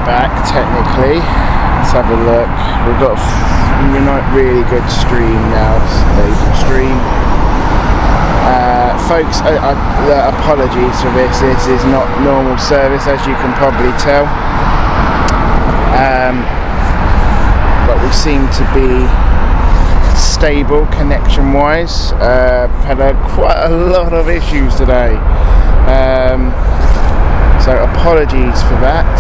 back technically. Let's have a look. We've got a really good stream now, stable stream. Folks, apologies for this. This is not normal service, as you can probably tell. But we seem to be stable connection wise. Had quite a lot of issues today, so apologies for that.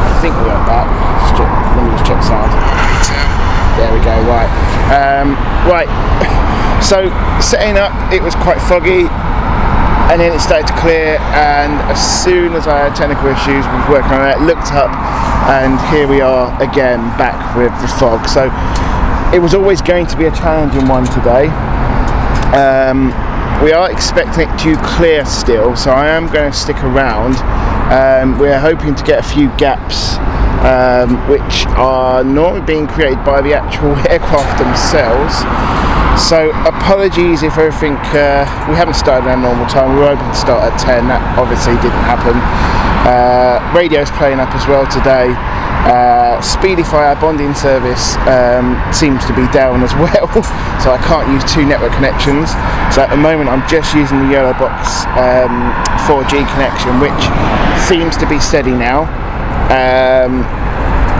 I think we are back. Let me just check sound. There we go. Right, right. So setting up, it was quite foggy, and then it started to clear, and as soon as I had technical issues, was working on it, looked up, and here we are again, back with the fog. So it was always going to be a challenging one today. We are expecting it to clear still, so I am going to stick around. We're hoping to get a few gaps, which are normally being created by the actual aircraft themselves. So apologies if everything, we haven't started at a normal time. We were hoping to start at 10, that obviously didn't happen. Radio's playing up as well today. Speedify, our bonding service, seems to be down as well, so I can't use two network connections. So at the moment I'm just using the yellow box 4G connection, which seems to be steady now.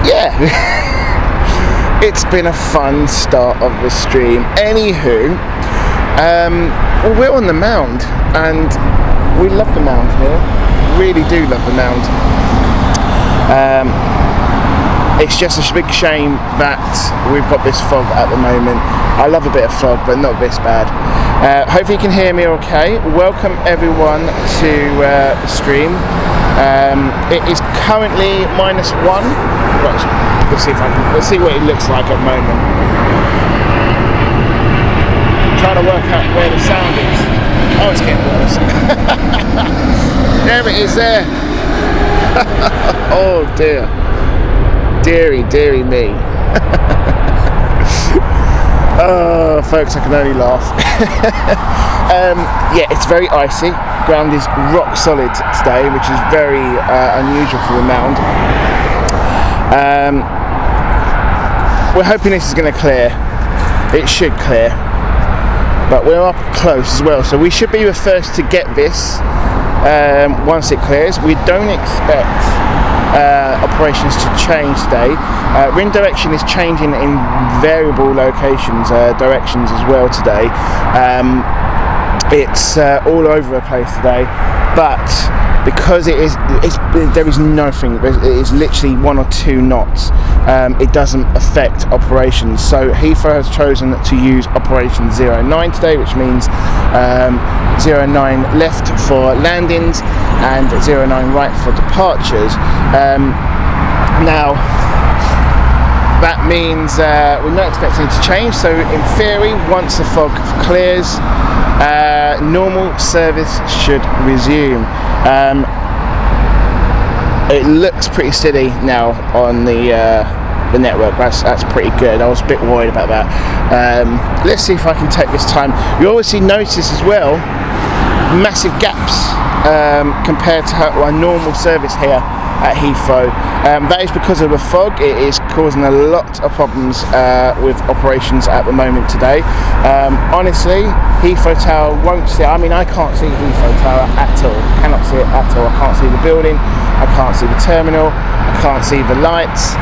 Yeah. It's been a fun start of the stream. Anywho, well, we're on the Mound, and we love the Mound here. Really do love the Mound. It's just a big shame that we've got this fog at the moment. I love a bit of fog, but not this bad. Hopefully you can hear me okay. Welcome everyone to the stream. It is currently -1. Let's see if I can. Let's see what it looks like at the moment. I'm trying to work out where the sound is. Oh, it's getting worse. There it is. There. Oh dear. Deary, deary me. Oh, folks, I can only laugh. Yeah, it's very icy. Ground is rock solid today, which is very unusual for the Mound. We're hoping this is going to clear. It should clear, but we're up close as well, so we should be the first to get this once it clears. We don't expect operations to change today. Wind direction is changing in variable locations, directions as well today. It's all over the place today, but because there is nothing, it is literally 1 or 2 knots, it doesn't affect operations. So Heathrow has chosen to use operation 09 today, which means 09 left for landings and 09 right for departures. Now that means we're not expecting it to change, so in theory once the fog clears, normal service should resume. It looks pretty steady now on the network. That's pretty good. I was a bit worried about that. Let's see if I can take this time. You obviously notice as well massive gaps compared to our normal service here at Heathrow. That is because of the fog. It is causing a lot of problems with operations at the moment today. Honestly, Heathrow Tower won't see. I mean, I can't see Heathrow Tower at all. Cannot see it at all. I can't see the building. I can't see the terminal. I can't see the lights.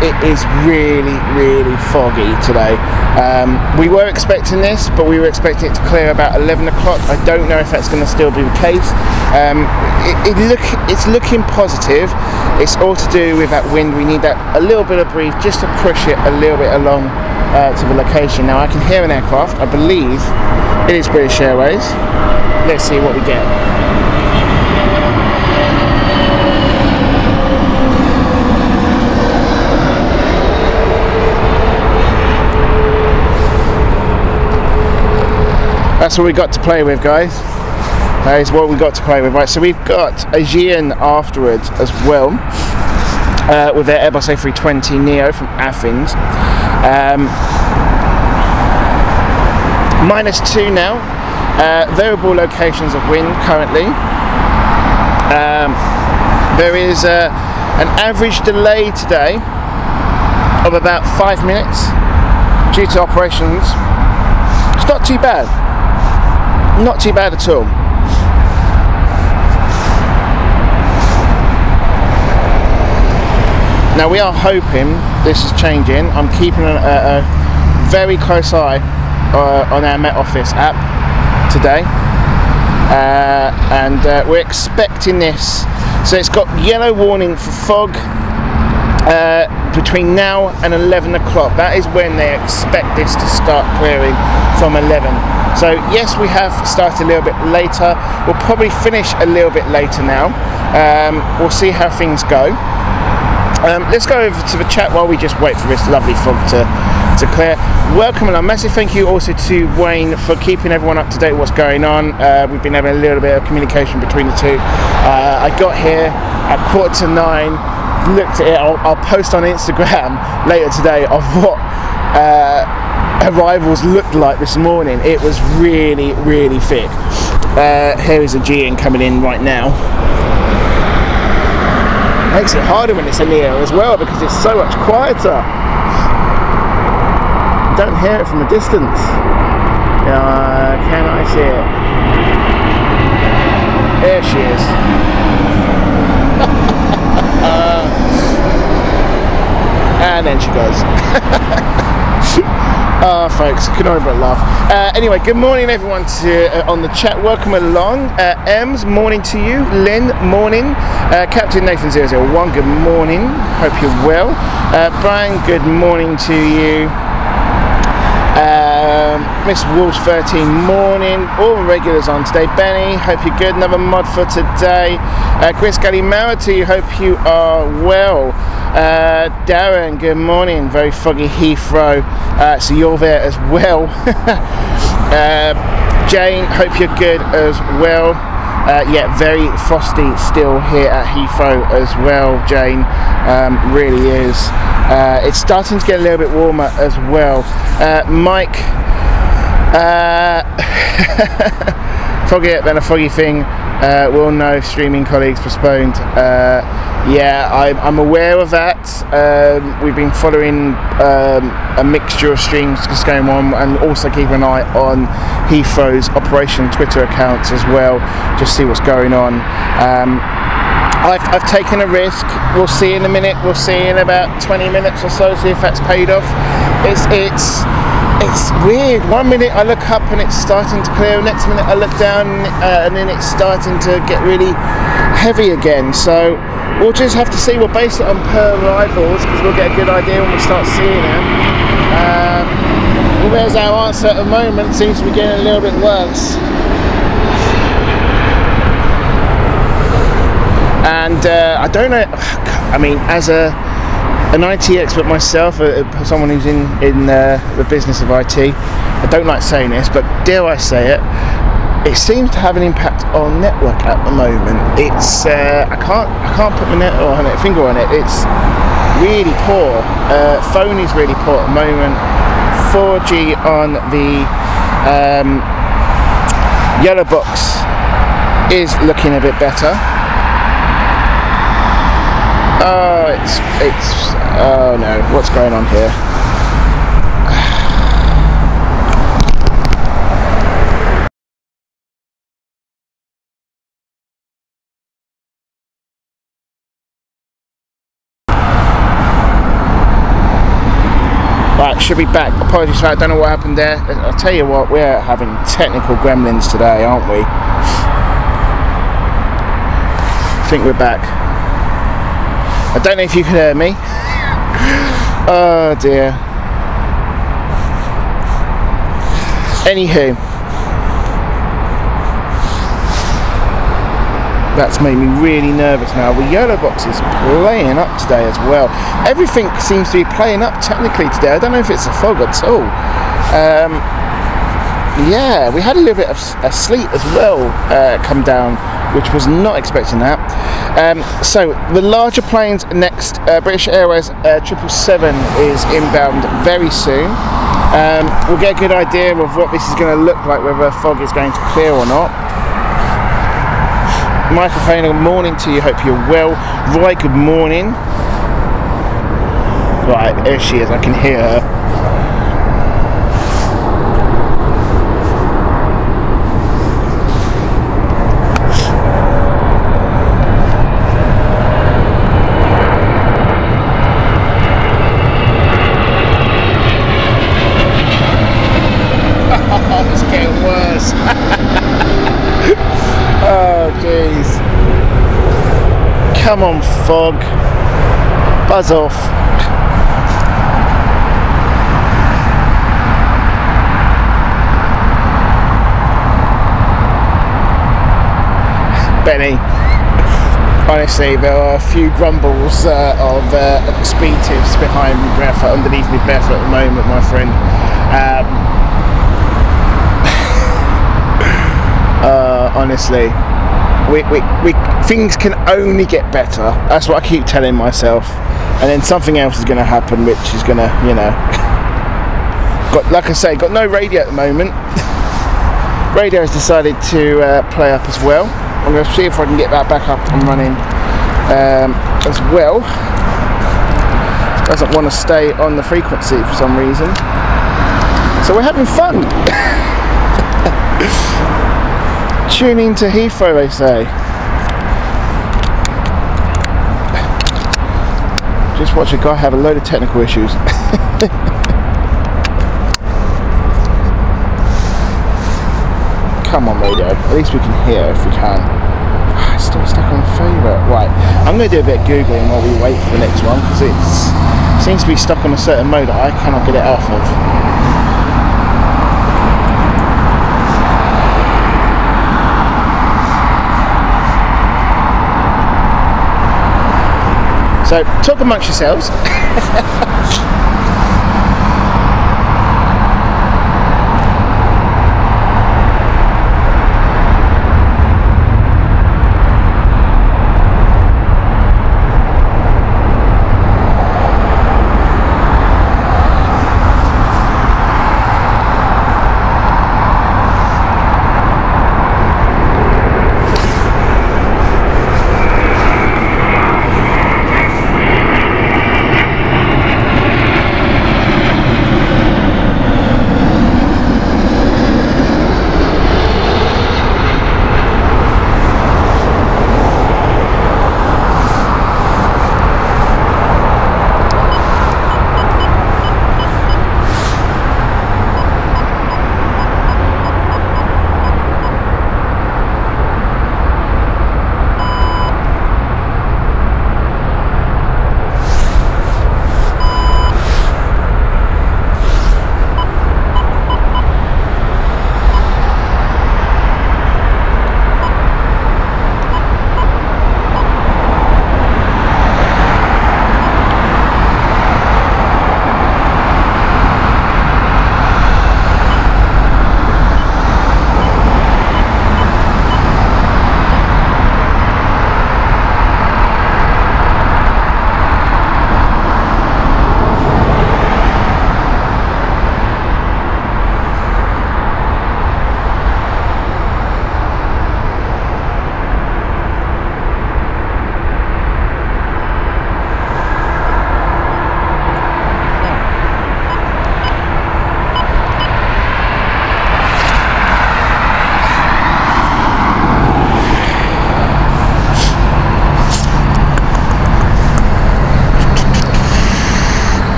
It is really, really foggy today. We were expecting this, but we were expecting it to clear about 11 o'clock. I don't know if that's going to still be the case. It's looking positive. It's all to do with that wind. We need that a little bit of breeze just to push it a little bit along to the location. Now I can hear an aircraft. I believe it is British Airways. Let's see what we get. That's what we got to play with, guys. That is what we got to play with. Right, so we've got Aegean afterwards as well, with their Airbus A320neo from Athens. -2 now. Variable locations of wind currently. There is an average delay today of about 5 minutes due to operations. It's not too bad. Not too bad at all. Now we are hoping this is changing. I'm keeping a very close eye on our Met Office app today, and we're expecting this. So it's got yellow warning for fog between now and 11 o'clock. That is when they expect this to start clearing, from 11. So yes, we have started a little bit later. We'll probably finish a little bit later now. We'll see how things go. Let's go over to the chat while we just wait for this lovely fog to clear. Welcome, and a massive thank you also to Wayne for keeping everyone up to date with what's going on. We've been having a little bit of communication between the two. I got here at 9:15, looked at it. I'll post on Instagram later today of what arrivals looked like this morning. It was really, really thick. Here is a GN coming in right now. Makes it harder when it's in the air as well, because it's so much quieter. You don't hear it from a distance. Can I see it? There she is. And then she goes. Folks, can only but laugh. Anyway, good morning everyone on the chat. Welcome along. Ems, morning to you. Lynn, morning. Captain Nathan 001, good morning. Hope you're well. Brian, good morning to you. Miss Wolves 13, morning. All the regulars on today. Benny, hope you're good. Another mod for today. Chris Gallimara to you, hope you are well. Darren, good morning. Very foggy Heathrow, so you're there as well. Jane, hope you're good as well. Yeah, very frosty still here at Heathrow as well, Jane. Really is. It's starting to get a little bit warmer as well. Mike, foggy than a foggy thing. We'll know streaming colleagues postponed. Yeah, I'm aware of that. We've been following a mixture of streams just going on, and also keeping an eye on Heathrow's operation Twitter accounts as well, just see what's going on. I've taken a risk. We'll see in a minute. We'll see in about 20 minutes or so, see if that's paid off. It's weird. One minute I look up and it's starting to clear, next minute I look down and then it's starting to get really heavy again. So we'll just have to see. We'll base it on per arrivals, because we'll get a good idea when we start seeing it. Well, there's our answer at the moment. Seems to be getting a little bit worse. And I don't know, I mean, as an IT expert myself, someone who's in the business of IT, I don't like saying this, but dare I say it, it seems to have an impact on network at the moment. It's I can't put my finger on it. It's really poor. Phone is really poor at the moment. 4G on the yellow box is looking a bit better. Oh, oh no, what's going on here? Right, should be back. Apologies for that, I don't know what happened there. I'll tell you what, we're having technical gremlins today, aren't we? I think we're back. I don't know if you can hear me. Oh dear. Anywho, that's made me really nervous now. The yellow box is playing up today as well. Everything seems to be playing up technically today. I don't know if it's a fog at all. Yeah, we had a little bit of a sleet as well come down, which was not expecting that. So the larger planes next, British Airways 777 is inbound very soon. We'll get a good idea of what this is going to look like, whether fog is going to clear or not. Microphone, good morning to you, hope you're well. Roy, good morning. Right, there she is, I can hear her. Oh, it's getting worse. Oh, jeez. Come on, fog. Buzz off. Benny, honestly, there are a few grumbles of expletives behind me breath, underneath me breath at the moment, my friend. Honestly, we things can only get better. That's what I keep telling myself, and then something else is going to happen, which is going to, you know, like I say, got no radio at the moment. Radio has decided to play up as well. I'm going to see if I can get that back up and running as well. Doesn't want to stay on the frequency for some reason, so we're having fun. Tune in to Heathrow, they say. Just watch a guy have a load of technical issues. Come on, radio. At least we can hear if we can. It's still stuck on favourite. Right, I'm going to do a bit of Googling while we wait for the next one, because it seems to be stuck on a certain mode that I cannot get it off of. So, talk amongst yourselves.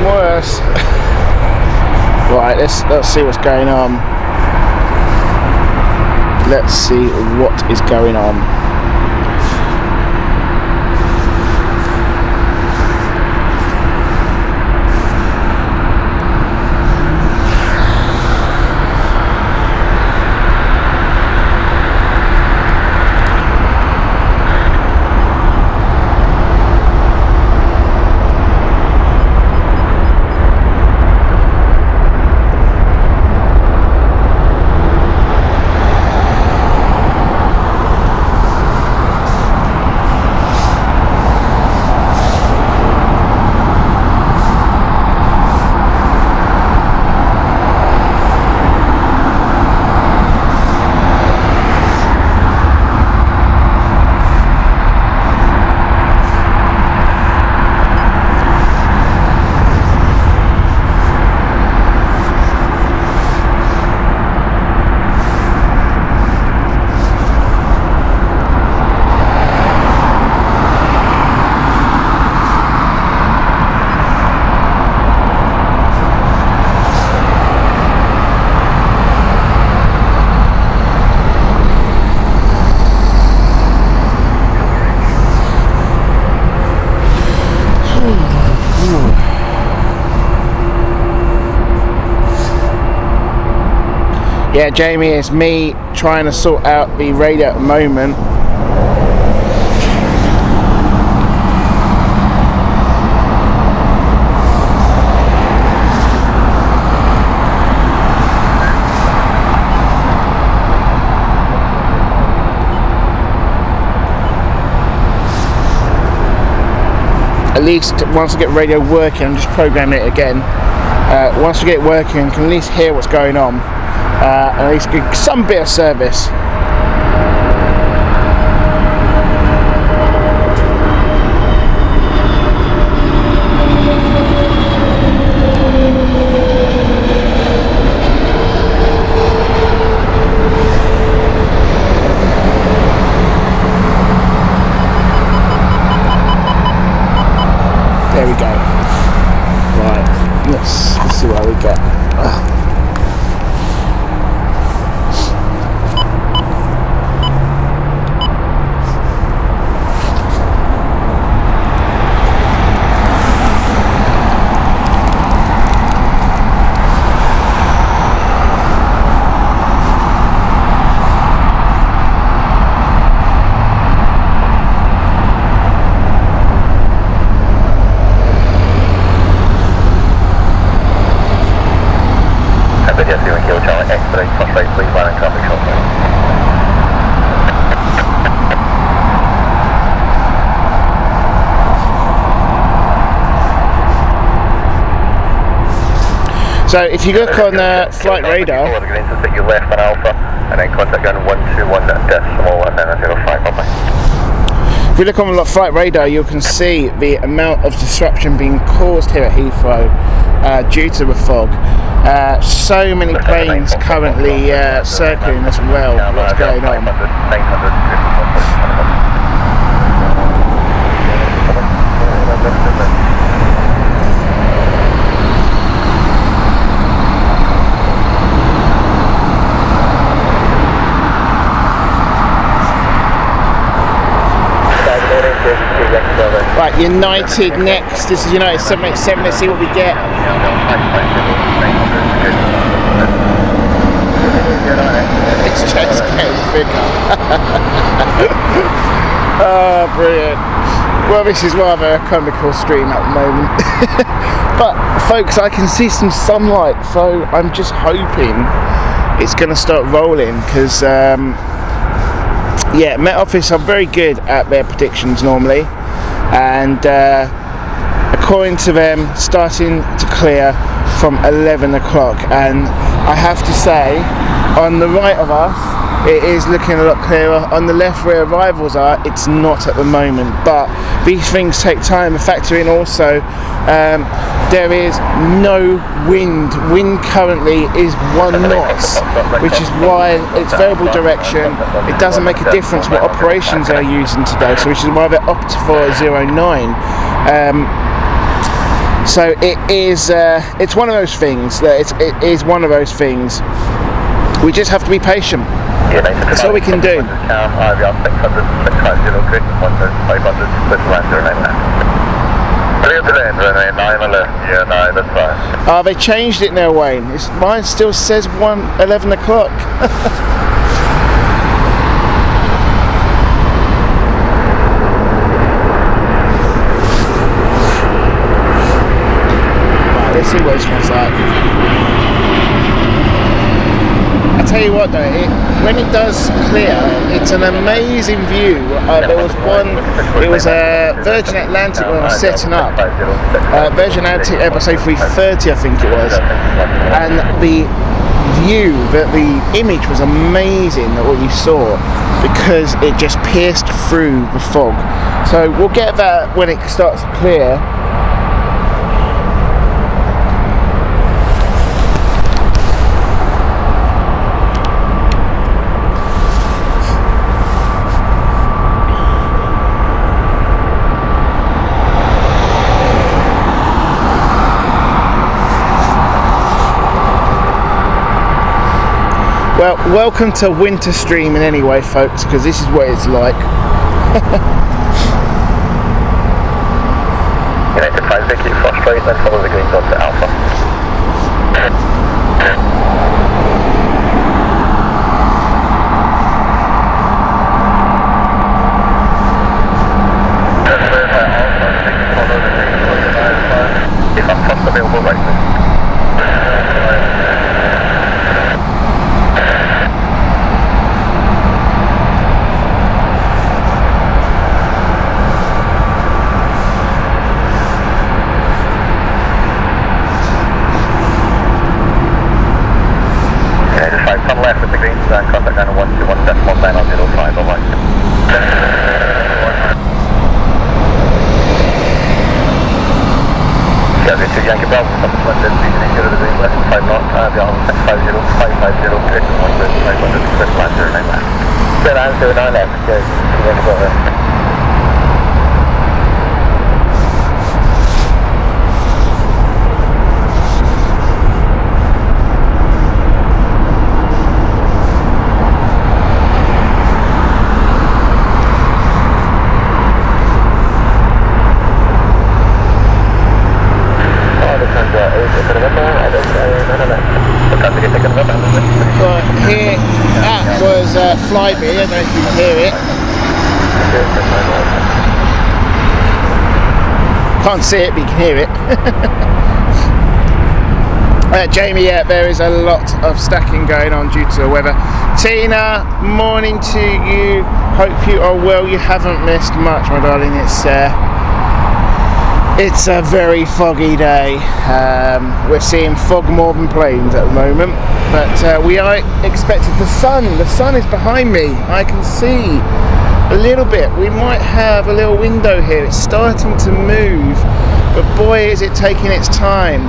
worse. Right, let's see what's going on. Let's see what is going on. Yeah, Jamie, it's me trying to sort out the radio at the moment. At least once I get radio working, I'm just programming it again. Once we get it working, I can at least hear what's going on. At least get some bit of service. There we go. Right, let's see what we get. So if you look on flight radar, if you look on flight radar, you can see the amount of disruption being caused here at Heathrow due to the fog. So many planes currently circling as well. What's going on? Right, United next. This is United 787. Let's see what we get. It's just getting bigger. Oh, brilliant. Well, this is rather a comical stream at the moment. But, folks, I can see some sunlight, so I'm just hoping it's going to start rolling, because, yeah, Met Office are very good at their predictions normally. And according to them, starting to clear from 11 o'clock, and I have to say, on the right of us it is looking a lot clearer. On the left where arrivals are, it's not at the moment, but these things take time to factor in. Also, there is no wind. Wind currently is 1 knot, which is why it's variable direction. It doesn't make a difference what operations they're using today, so which is why they opt for 09. So it is. It's one of those things. That it is one of those things. We just have to be patient. That's all we can do. Oh, they changed it now, Wayne. Mine still says 11 o'clock. Right, let's see what this one's like. I tell you what though, when it does clear, it's an amazing view. There was one, it was Virgin Atlantic when I was setting up, Virgin Atlantic episode 330 I think it was, and the view, the image was amazing that what you saw, because it just pierced through the fog. So we'll get that when it starts to clear. Well, welcome to winter streaming anyway, folks, because this is what it's like. United 5, keep flush right, then follow the green dot to Alpha. If I'm first available right now. Contact down 121.905, alright. Sierra 2 Yankee Bravo, subsequent speed in 0 degrees west, 5 knots, beyond 650, 550, direction 100, 500, express line 09 left. 09 left, yes, Yankee Bravo. Right, here, that was Flyby, I don't know if you can hear it. Can't see it, but you can hear it. Jamie, yeah, there is a lot of stacking going on due to the weather. Tina, morning to you. Hope you are well. You haven't missed much, my darling. It's a very foggy day. We're seeing fog more than planes at the moment, but we are expected the sun is behind me. I can see a little bit. We might have a little window here. It's starting to move, but boy is it taking its time.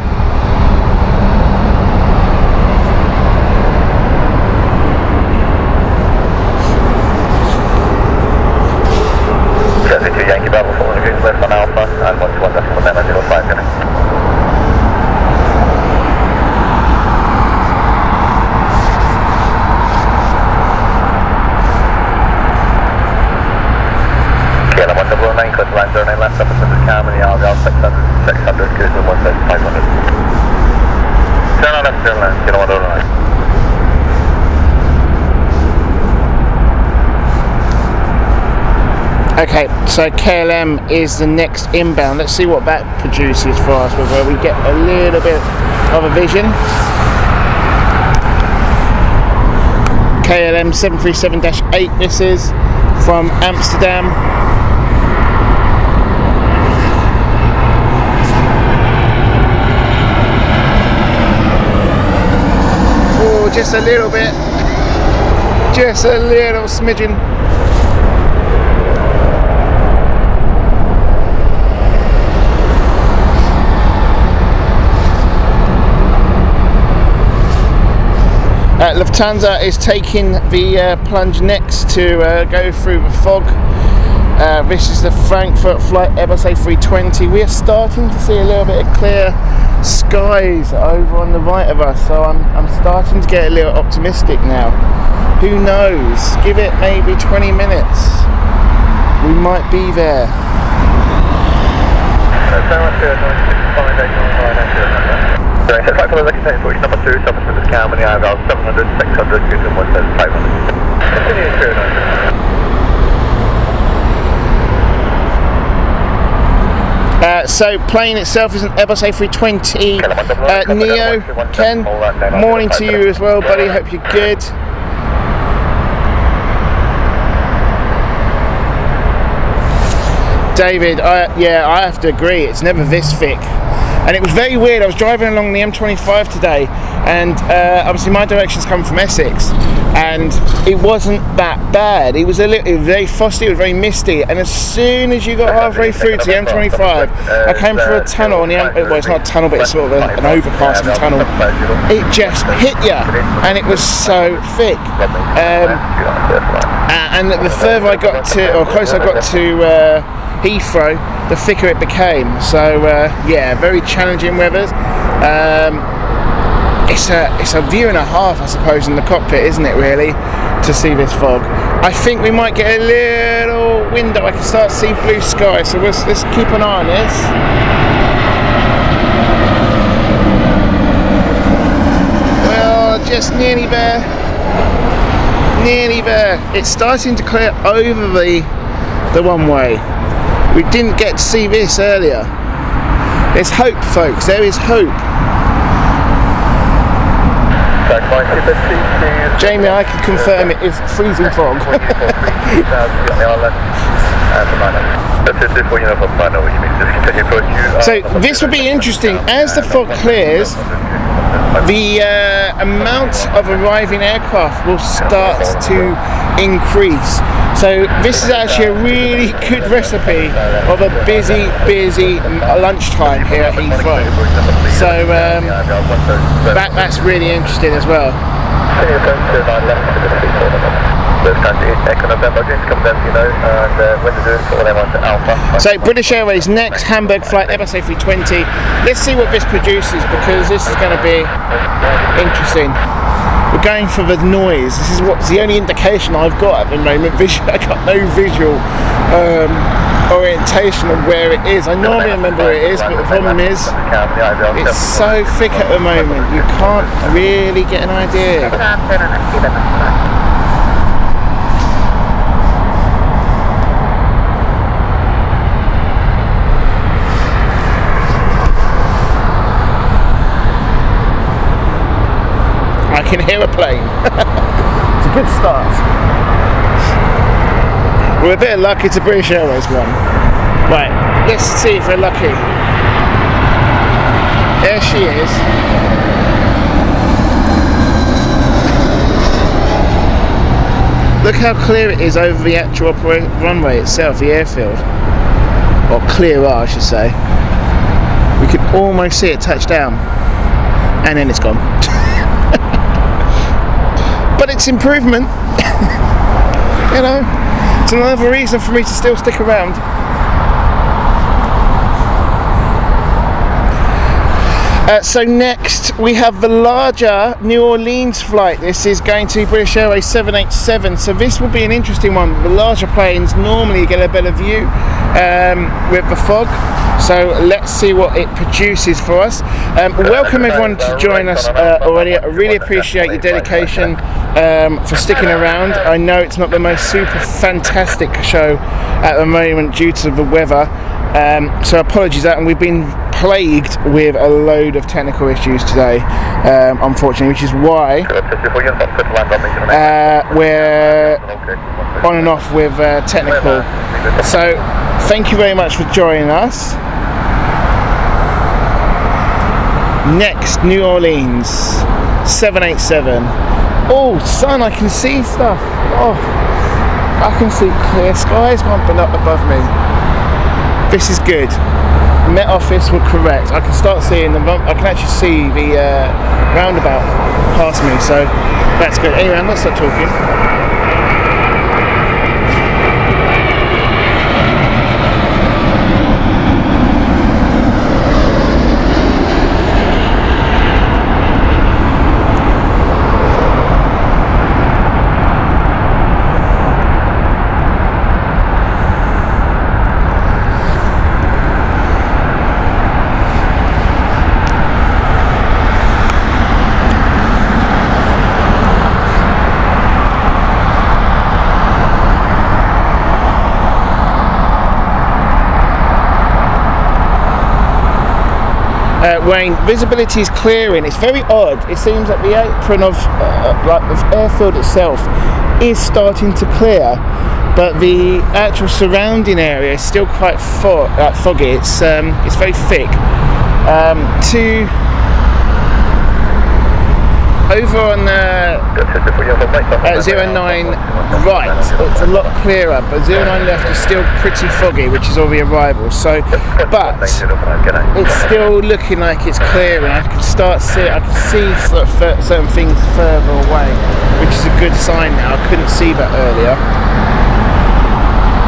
Yankee Bravo, following the green left on Alpha, and 121.905, getting. KLM 109, close to line 09 left, up to the cam, and the RVL 600, cruise with 1,500. Turn on left, turn left, KLM 109. Okay, so KLM is the next inbound. Let's see what that produces for us, where we get a little bit of a vision. KLM 737-8 this is from Amsterdam. Oh, just a little bit. Just a little smidgen. Lufthansa is taking the plunge next to go through the fog. This is the Frankfurt flight Airbus A320. We are starting to see a little bit of clear skies over on the right of us, so I'm starting to get a little optimistic now. Who knows? Give it maybe 20 minutes. We might be there. So plane itself is an Airbus A320 Neo. Ken, morning to you as well, buddy. Hope you're good. David, yeah, I have to agree. It's never this thick. And it was very weird. I was driving along the M25 today, and obviously my directions come from Essex, and it wasn't that bad. It was very frosty, it was very misty, and as soon as you got halfway through to the M25, I came through a tunnel on the well, it's not a tunnel, but it's sort of an overpassing tunnel. It just hit you, and it was so thick. And the further I got to, or closer I got to Heathrow, the thicker it became. So yeah, very challenging weather. It's a view and a half, I suppose, in the cockpit, isn't it, really, to see this fog. I think we might get a little window. I can start to see blue sky, so let's keep an eye on this. Well, just nearly there. Nearly there. It's starting to clear over the one-way. We didn't get to see this earlier. There's hope, folks. There is hope. Jamie, I can confirm it is freezing fog. So this will be interesting. As the fog clears, the amount of arriving aircraft will start to increase. So this is actually a really good recipe of a busy lunchtime here at Heathrow. So that's really interesting as well. So British Airways next, Hamburg flight Airbus A320. Let's see what this produces, because this is going to be interesting. We're going for the noise. This is what's the only indication I've got at the moment. I got no visual orientation of where it is. I normally remember where it is, but the problem is it's so thick at the moment. You can't really get an idea. I can hear a plane. It's a good start. We're a bit lucky to British Airways one. Right, let's see if we're lucky. There she is. Look how clear it is over the actual runway itself, the airfield. Or clearer, I should say. We could almost see it touch down. And then it's gone. But it's improvement. You know, it's another reason for me to still stick around. So next we have the larger New Orleans flight. This is going to British Airways 787. So this will be an interesting one. The larger planes normally get a better view with the fog. So let's see what it produces for us. Welcome everyone to join us already. I really appreciate your dedication for sticking around. I know it's not the most super fantastic show at the moment due to the weather. So apologies that, and we've been plagued with a load of technical issues today, unfortunately, which is why we're on and off with technical. So thank you very much for joining us. Next, New Orleans 787. Oh, sun, I can see stuff. Oh, I can see clear skies bumping up above me. This is good. Met Office were correct. I can start seeing them. I can actually see the roundabout past me, so that's good. Anyway, I'm not stop talking. rain. Visibility is clearing. It's very odd. It seems that the apron of like the airfield itself is starting to clear, but the actual surrounding area is still quite foggy. It's very thick. Over on 09 right, it's a lot clearer, but 09 left is still pretty foggy, which is all the arrival. So, but it's still looking like it's clearing. I can see sort of certain things further away, which is a good sign now. I couldn't see that earlier.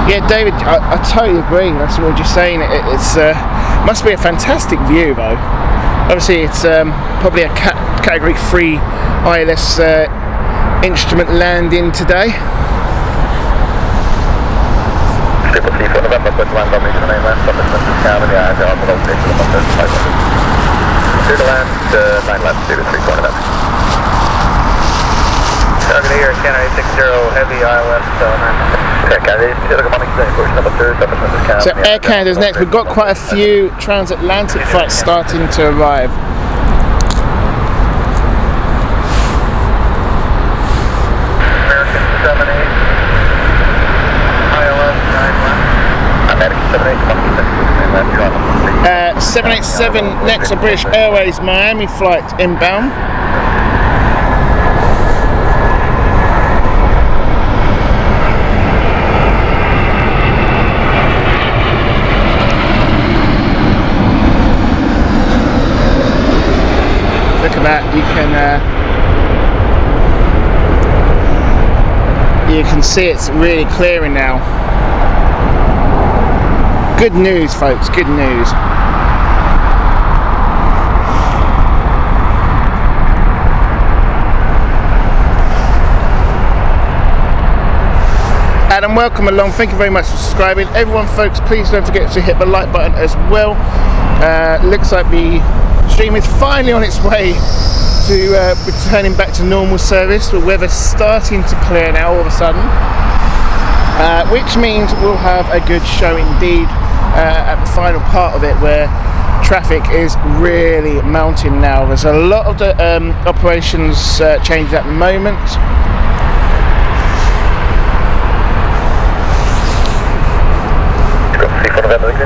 Yeah, David, I totally agree. That's what you're saying. It's must be a fantastic view, though. Obviously, it's probably a Category 3 ILS instrument landing today. Target here, Canada 60 Heavy ILS. So Air Canada's next. We've got quite a few transatlantic flights starting to arrive. American 78 ILS 787 next, a British Airways Miami flight inbound. Look at that, you can see it's really clearing now. Good news, folks, good news. Adam, welcome along. Thank you very much for subscribing. Everyone, folks, please don't forget to hit the like button as well. Looks like the stream is finally on its way to returning back to normal service. The weather's starting to clear now all of a sudden, which means we'll have a good show indeed at the final part of it, where traffic is really mounting now. There's a lot of the operations changes at the moment.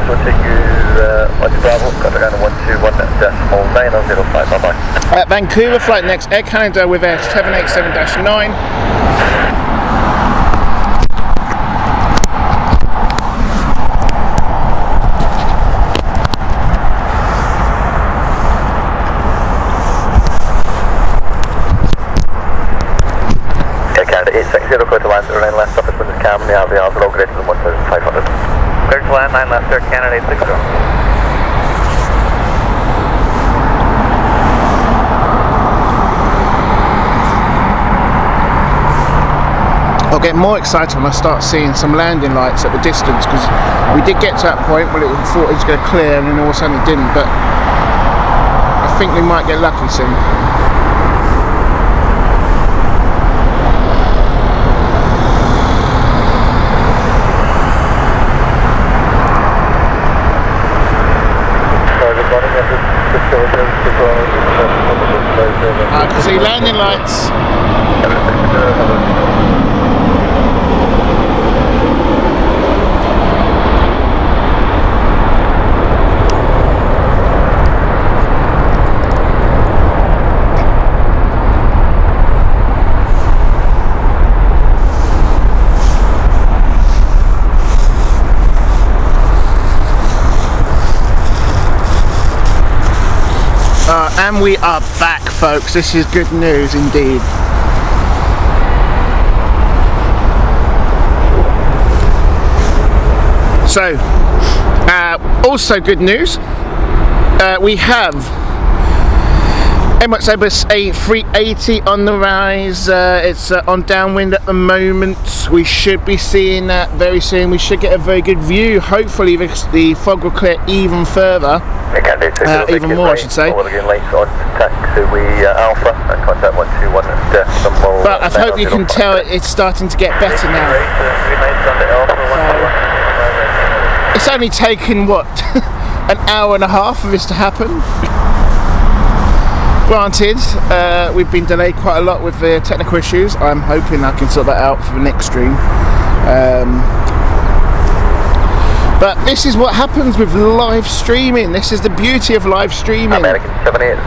We'll take you on your Bravo, got around 121.905, bye-bye. Vancouver flight next, Air Canada with Air 787-9. Air Canada 860, go to land 09 left, office windows cam, the RVRs are all greater than 1,500. Clear to land 9 left, Air Canada 860. I'll get more excited when I start seeing some landing lights at the distance, because we did get to that point where we thought it was going to clear and then all of a sudden it didn't, but I think we might get lucky soon. I can see landing lights. And we are back, folks. This is good news indeed. So, also good news. We have Emirates Airbus A380 on the rise. It's on downwind at the moment. We should be seeing that very soon. We should get a very good view. Hopefully the fog will clear even further. Even more, I should say. But I hope you can tell it's starting to get better now. It's only taken what an hour and a half for this to happen. Granted, we've been delayed quite a lot with the technical issues. I'm hoping I can sort that out for the next stream. But this is what happens with live streaming. This is the beauty of live streaming. American 78,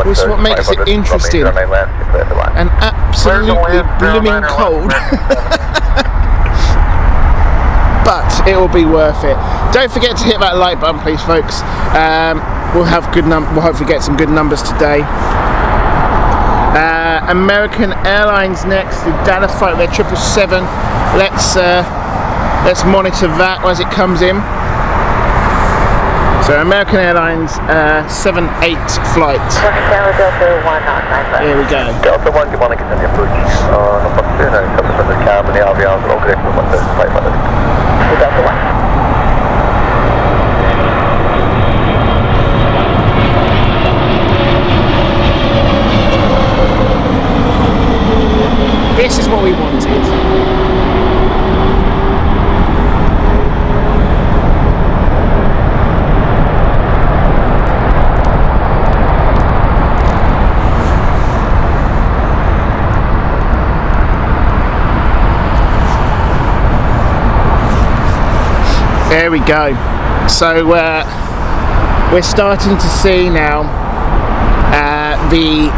This is what makes it interesting and absolutely blooming cold. But it will be worth it. Don't forget to hit that like button, please, folks. We'll hopefully get some good numbers today. American Airlines next. The Dallas flight, their 777. Let's monitor that as it comes in. So American Airlines 78 flight. Here we go. Delta 1, good morning, continue approach. Number 2, now, subsequent cab and the RVRs are all correct with 1,500. Delta 1. This is what we wanted. There we go. So we're starting to see now the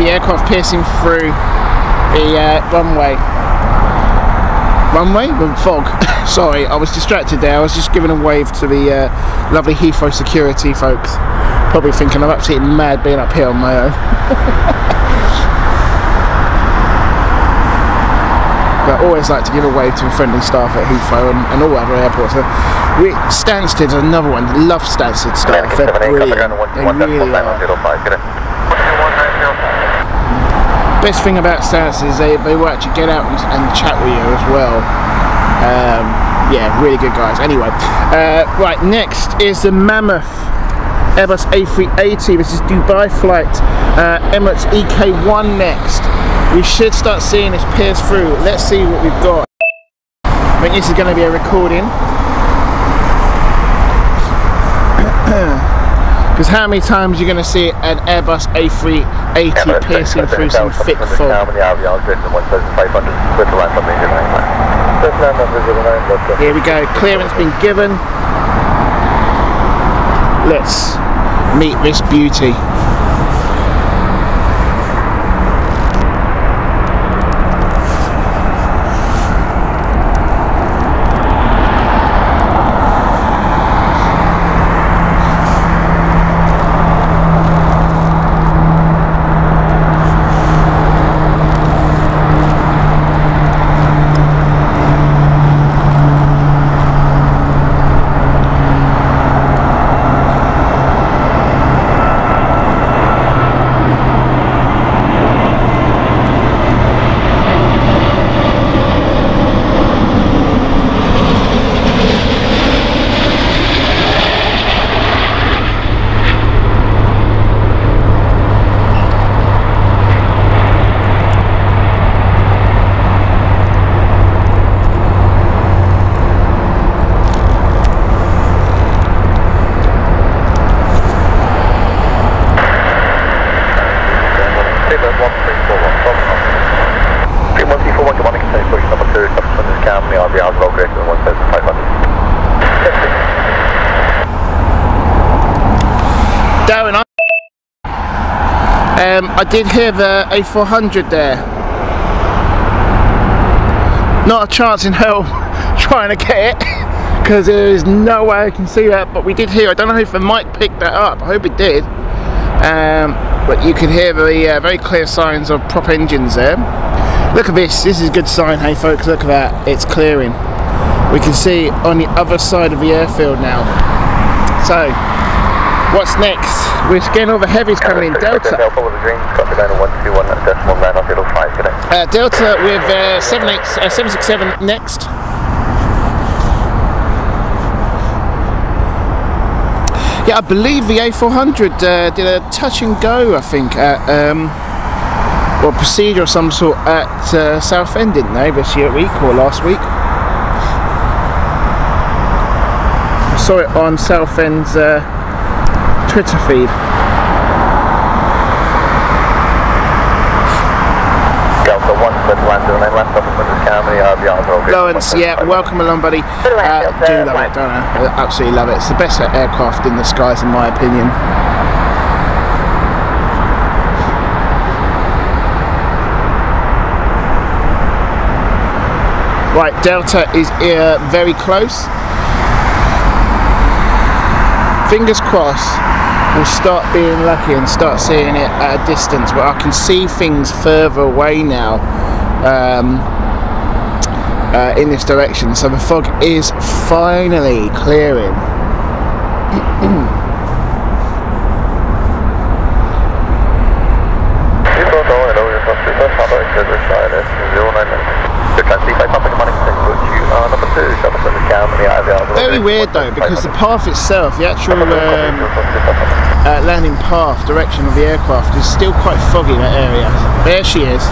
aircraft piercing through the runway with fog. Sorry, I was distracted there. I was just giving a wave to the lovely Heathrow security folks. Probably thinking I'm absolutely mad being up here on my own. But I always like to give a wave to friendly staff at Heathrow and all other airports. Stansted's another one. Love Stansted staff. They're brilliant. They really are. Best thing about Stansted is they will actually get out and chat with you as well. Yeah, really good guys. Anyway, right, next is the Mammoth Airbus A380. This is Dubai flight. Emirates EK1 next. We should start seeing this pierce through. Let's see what we've got. I think this is going to be a recording. Because how many times are you going to see an Airbus A380 piercing through some thick fog? Here we go, clearance been given. Let's meet this beauty. Darren, I did hear the A400 there. Not a chance in hell trying to get it, because there is no way I can see that, but we did hear. I don't know if the mic picked that up. I hope it did. But you can hear the very clear signs of prop engines there. Look at this. This is a good sign, hey folks. Look at that. It's clearing. We can see on the other side of the airfield now. So, what's next? We're getting all the heavies coming in. Delta. Delta with 767 next. Yeah, I believe the A400 did a touch and go, I think, at, or procedure of some sort at Southend, didn't they, this week or last week? saw it on Southend's Twitter feed. Lawrence, yeah, welcome along, buddy. Do love it, don't I? Absolutely love it. It's the best aircraft in the skies, in my opinion. Right, Delta is very close. Fingers crossed we'll start being lucky and start seeing it at a distance, but I can see things further away now in this direction, so the fog is finally clearing. Very weird though, because the path itself, the actual landing path, direction of the aircraft is still quite foggy in that area. There she is.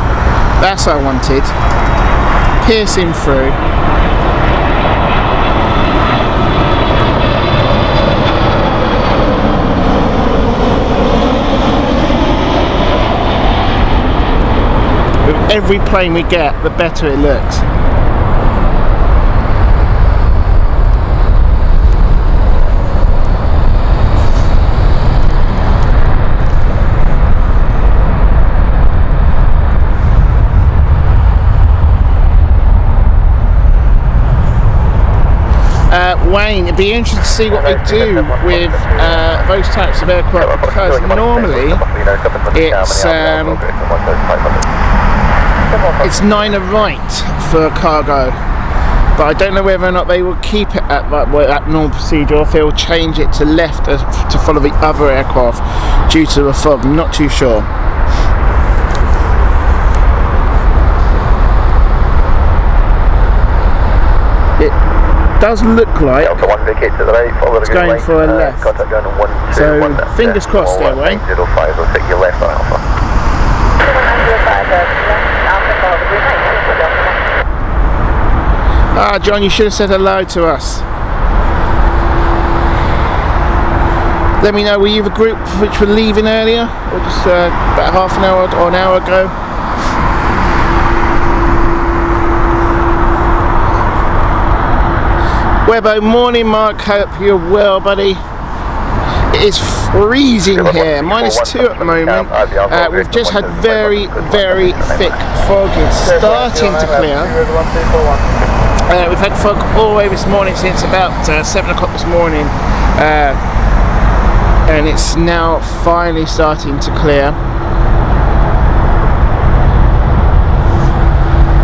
That's what I wanted. Piercing through. With every plane we get, the better it looks. Wayne, it'd be interesting to see what they do with those types of aircraft, because normally it's 9 right for cargo, but I don't know whether or not they will keep it at that normal procedure, or if they will change it to left to follow the other aircraft due to the fog. I'm not too sure. It does look like it's going for a left, so fingers crossed there, Wayne. Ah, John, you should have said hello to us. Let me know, were you the group which were leaving earlier, or just about half an hour or an hour ago? Webbo, morning Mark, hope you're well, buddy. It is freezing here, -2 at the moment. We've just had very, very thick fog. It's starting to clear. We've had fog all the way this morning since about 7 o'clock this morning, and it's now finally starting to clear.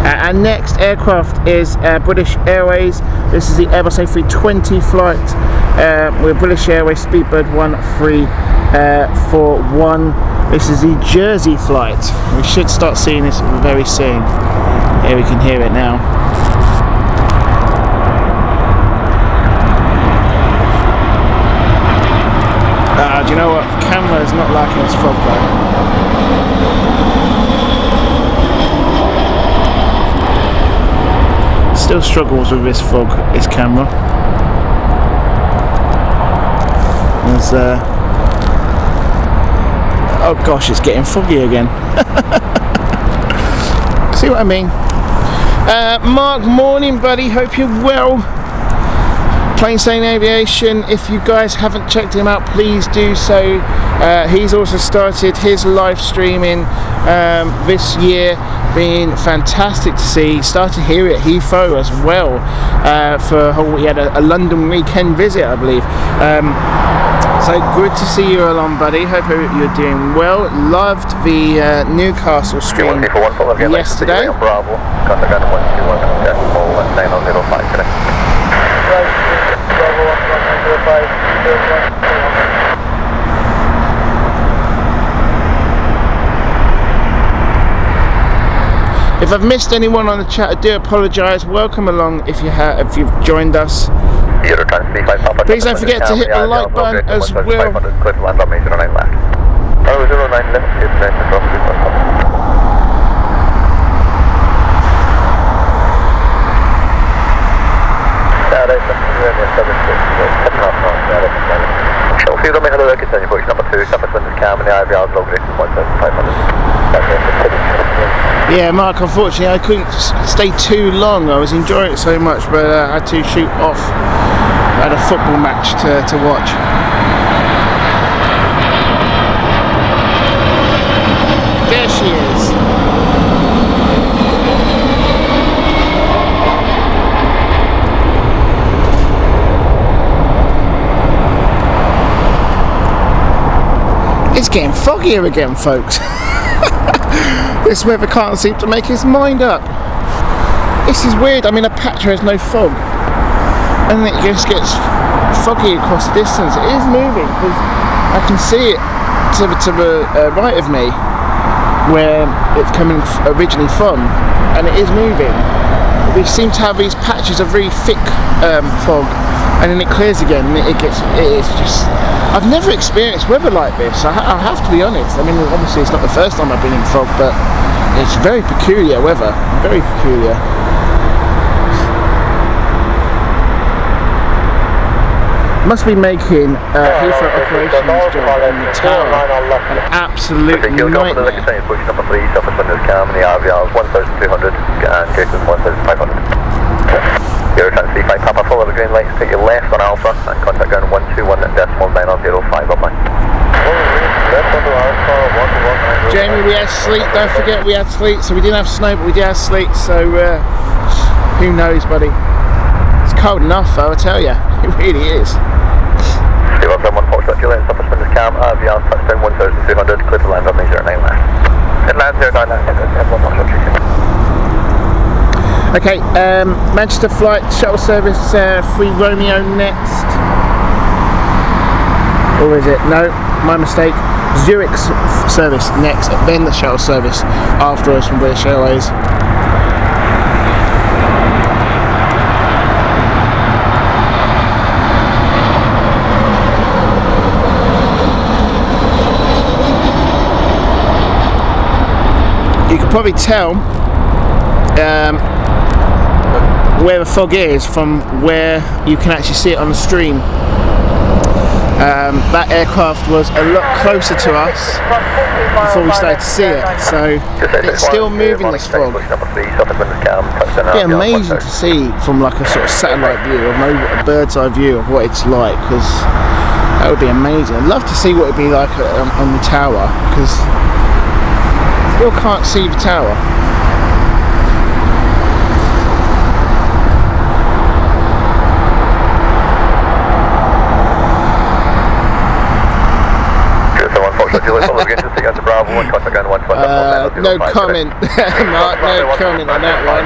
Our next aircraft is British Airways. This is the Airbus A320 flight with British Airways Speedbird 1341. This is the Jersey flight. We should start seeing this very soon. Here we can hear it now. Do you know what? The camera is not liking this fog though. Still struggles with this fog, this camera. There's, oh gosh, it's getting foggy again. See what I mean? Mark, morning buddy, hope you're well. Planesailing Aviation, if you guys haven't checked him out, please do so. He's also started his live streaming this year, been fantastic to see. Started here at Heathrow as well he had a London weekend visit, I believe. So good to see you along, buddy. Hope you're doing well. Loved the Newcastle stream yesterday. If I've missed anyone on the chat, I do apologise. Welcome along if you've joined us. Please don't forget to hit the like button as well. Shuttle Heathrow, make a look, continue approach number 2, South London Cam and the IVR log rate is 1,500. Yeah, Mark, unfortunately I couldn't stay too long. I was enjoying it so much, but I had to shoot off. I had a football match to watch. There she is. It's getting foggier again, folks. This weather can't seem to make its mind up. This is weird. I mean, a patch has no fog, and then it just gets foggy across the distance. It is moving because I can see it to the right of me, where it's coming originally from, and it is moving. We seem to have these patches of really thick fog, and then it clears again. And it is just. I've never experienced weather like this. I have to be honest. I mean, obviously it's not the first time I've been in fog, but it's very peculiar weather. Very peculiar. Must be making Heathrow operations job in the tower an absolute nightmare. Number 3, South London Cam and the IVR 1,200 and Jason 1,500. You're trying to see 5 Papa, follow the green lights, take your left on Alpha and contact ground 121.905 on mine. Jamie, we had sleet, don't forget we had sleet, so we didn't have snow but we did have sleet, so who knows, buddy. It's cold enough though, I tell you, it really is. Stay up on 1 Fox, Juliet, South London Cam, IVR, touchdown 1,200, clear to land on 09 left. It lands 09 left, everyone Fox, Juliet. Okay, Manchester flight, shuttle service, 3 Romeo next. Or is it? No, my mistake. Zurich service next, then the shuttle service after us from British Airways. You can probably tell where the fog is from where you can actually see it on the stream. That aircraft was a lot closer to us before we started to see it, so it's still moving, this fog. It'd be amazing to see from like a sort of satellite view, or a bird's eye view of what it's like, because that would be amazing. I'd love to see what it'd be like on the tower, because still can't see the tower. No comment, Mark, no comment on that one.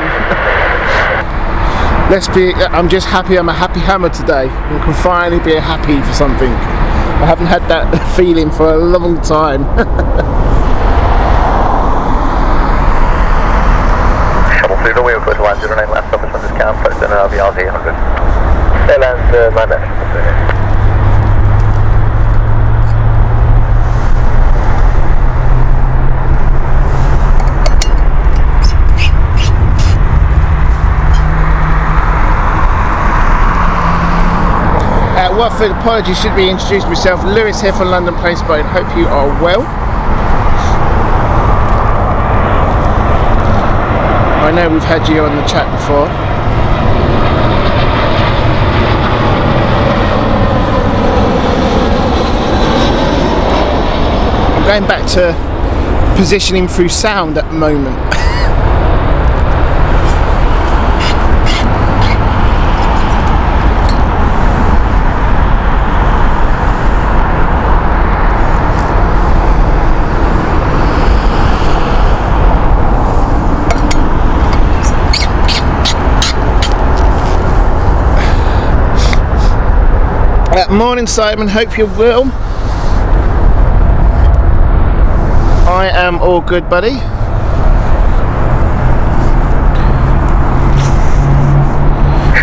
I'm just happy I'm a happy hammer today. I can finally be happy for something. I haven't had that feeling for a long time. Shuttle Heathrow, we'll go to land 09 left, South London Cam, first in IVR 800. They land 9 left. Watford, apologies, should be introduced myself. Lewis here from London Planespotting. Hope you are well. I know we've had you on the chat before. I'm going back to positioning through sound at the moment. Morning Simon, hope you're well. I am all good, buddy.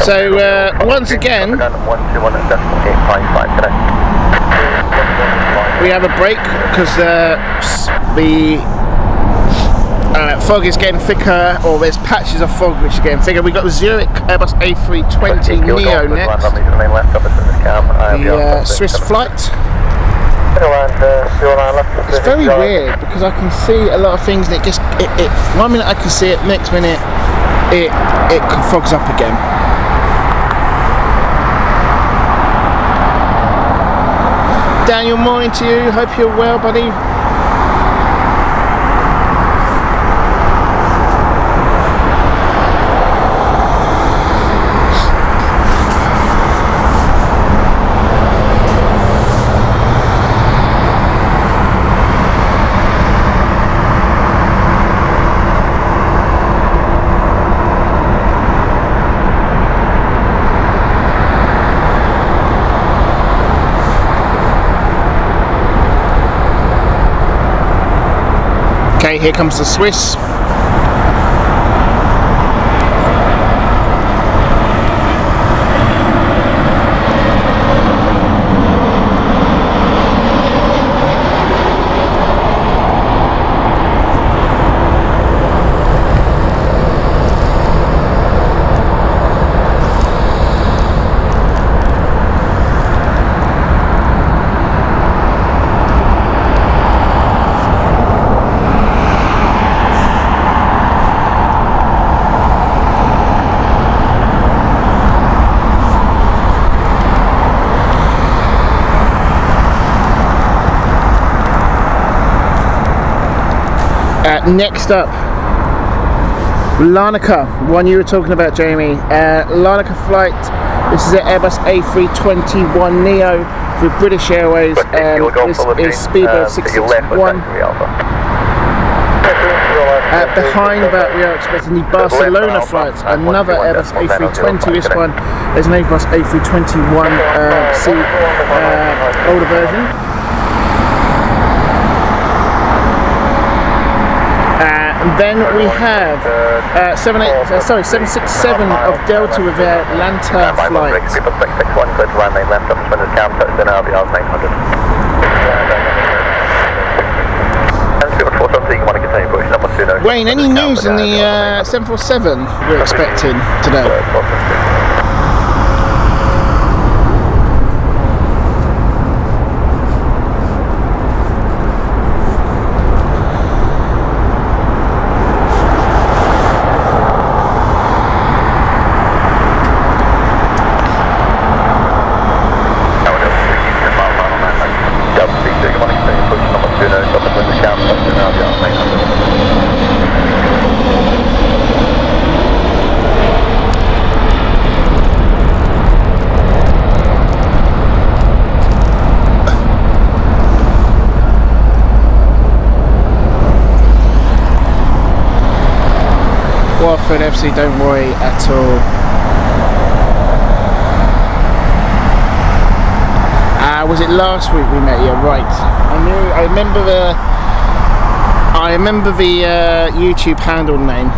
So once again we have a break because the Fog is getting thicker, or there's patches of fog which are getting thicker. We've got the Zurich Airbus A320 Neo next. The Swiss flight. It's very weird because I can see a lot of things and it just, one minute I can see it, next minute it fogs up again. Daniel, morning to you, hope you're well, buddy. Okay, here comes the Swiss. Next up, Larnaca, one you were talking about, Jamie. Larnaca flight. This is an Airbus A321 Neo for British Airways. This is Speedbird 661. Behind that, we are expecting the Barcelona flight, another Airbus A320. This one is an Airbus A321 older version. And then we have 767 of Delta with their Atlanta flight. Wayne, any news in the 747 we're expecting today? Watford FC, don't worry at all. Was it last week we met? Yeah, right. I remember the YouTube handle name.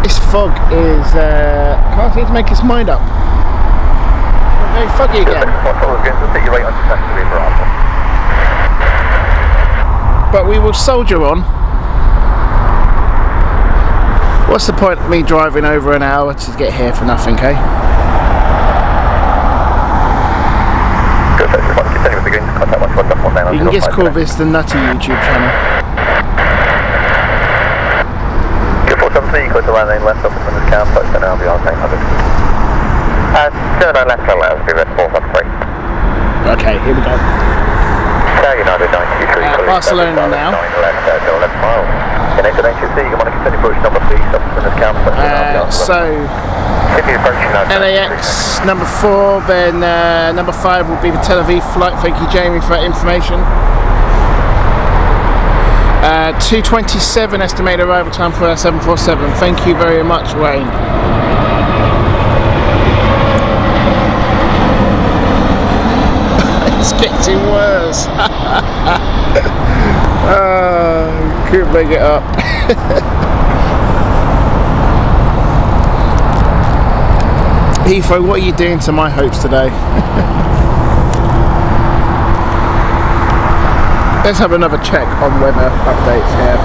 This fog is can't seem to make its mind up. Very foggy again. But we will soldier on. What's the point of me driving over an hour to get here for nothing, eh? You can just call this the Nutty YouTube channel. Okay, here we go. Barcelona now. So LAX number 4, then number 5 will be the Tel Aviv flight. Thank you, Jamie, for that information. 2:27 estimated arrival time for our 747. Thank you very much, Wayne. It's getting worse. Oh, couldn't make it up. Heathrow, what are you doing to my hopes today? Let's have another check on weather updates here.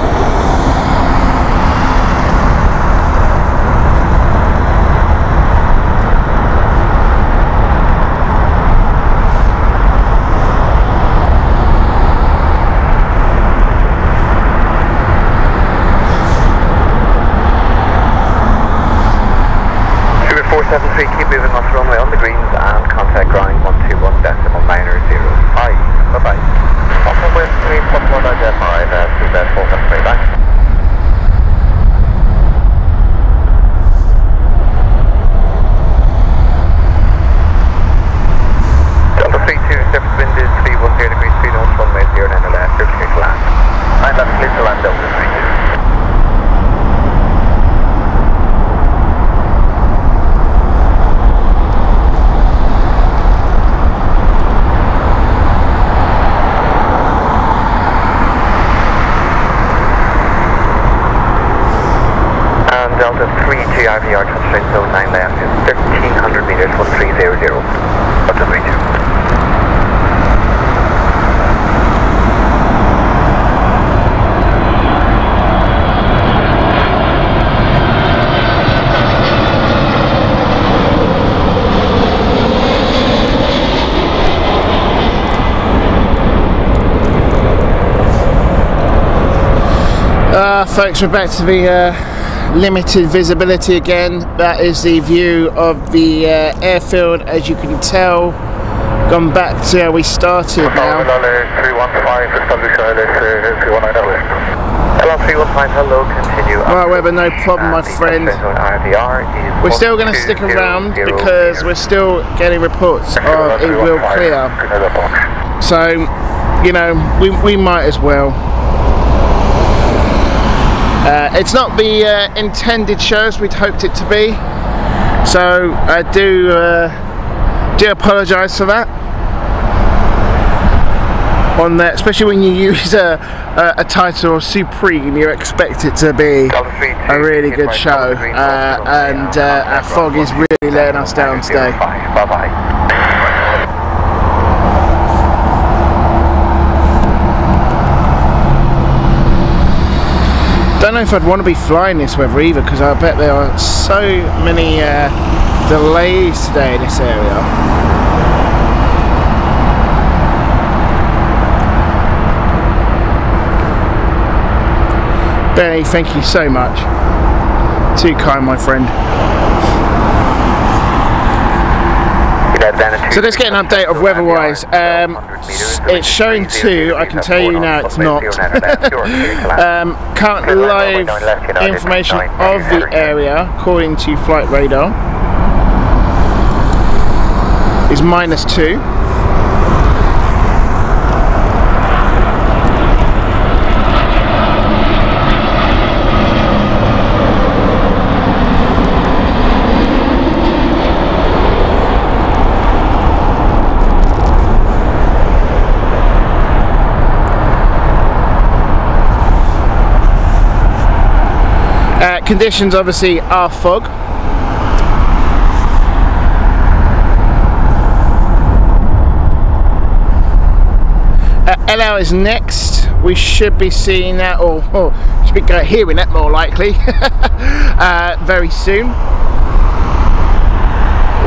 Keep moving off runway on the greens and contact ground 121.905. Bye bye. Welcome with 3.1.5, seatbelt 473 back. Delta 32, surface wind is 310 degrees, 3 knots, runway 09 left, clear to land. And that's clear to land, Delta 32. Delta 32 IVR touchdown zone 9 left is 1300 meters, 1300. Delta 32. Folks, we're back to the limited visibility again. That is the view of the airfield, as you can tell. Gone back to where we started now. Hello, continue. Right, Weber, no problem, my friend. We're still going to stick around because we're still getting reports of it will clear. So, you know, we might as well. It's not the intended show as we'd hoped it to be, so I do apologise for that. On that, especially when you use a title of Supreme, you expect it to be a really good show, and our fog is really letting us down today. Bye bye. Don't know if I'd want to be flying this weather either, because I bet there are so many delays today in this area. Benny, thank you so much. Too kind, my friend. So let's get an update of weather-wise. It's showing 2. I can tell you now it's not. Current live information of the area, according to flight radar, is -2. Conditions obviously are fog. LL is next. We should be seeing that, or should be hearing that more likely, very soon.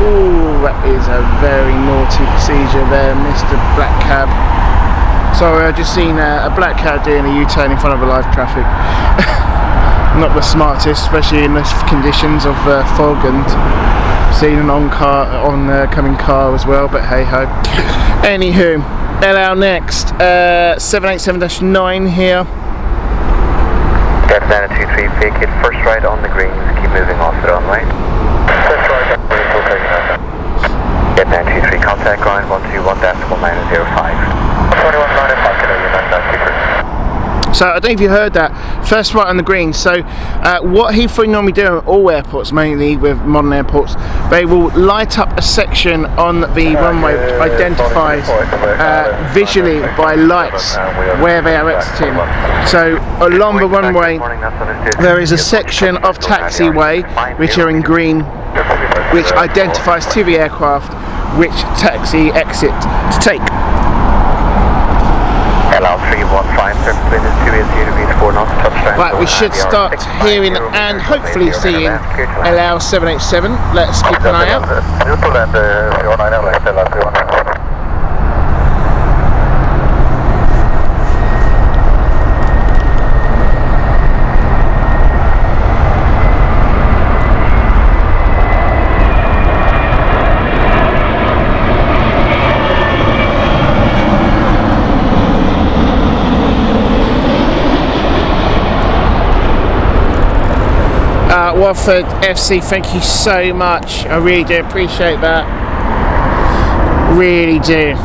Oh, that is a very naughty procedure there, Mr. Black Cab. Sorry, I've just seen a black cab doing a U-turn in front of a live traffic. Not the smartest, especially in the conditions of fog, and seeing an oncoming car as well, but hey ho. Anywho, LL next, 787-9 here. Delta 23, vacate first right on the greens, keep moving off the runway. First right on the greens, Delta 93, contact ground 121.905. 21.905, Canadian, that's So I don't know if you heard that, first right on the green. So what Heathrow normally do at all airports, mainly with modern airports, they will light up a section on the runway which identifies visually by lights where they are exiting. So along the runway there is a section of taxiway which are in green which identifies to the aircraft which taxi exit to take. Right, we should start hearing and hopefully seeing LL 787. Let's keep an eye out. Watford FC, thank you so much. I really do appreciate that. Really do.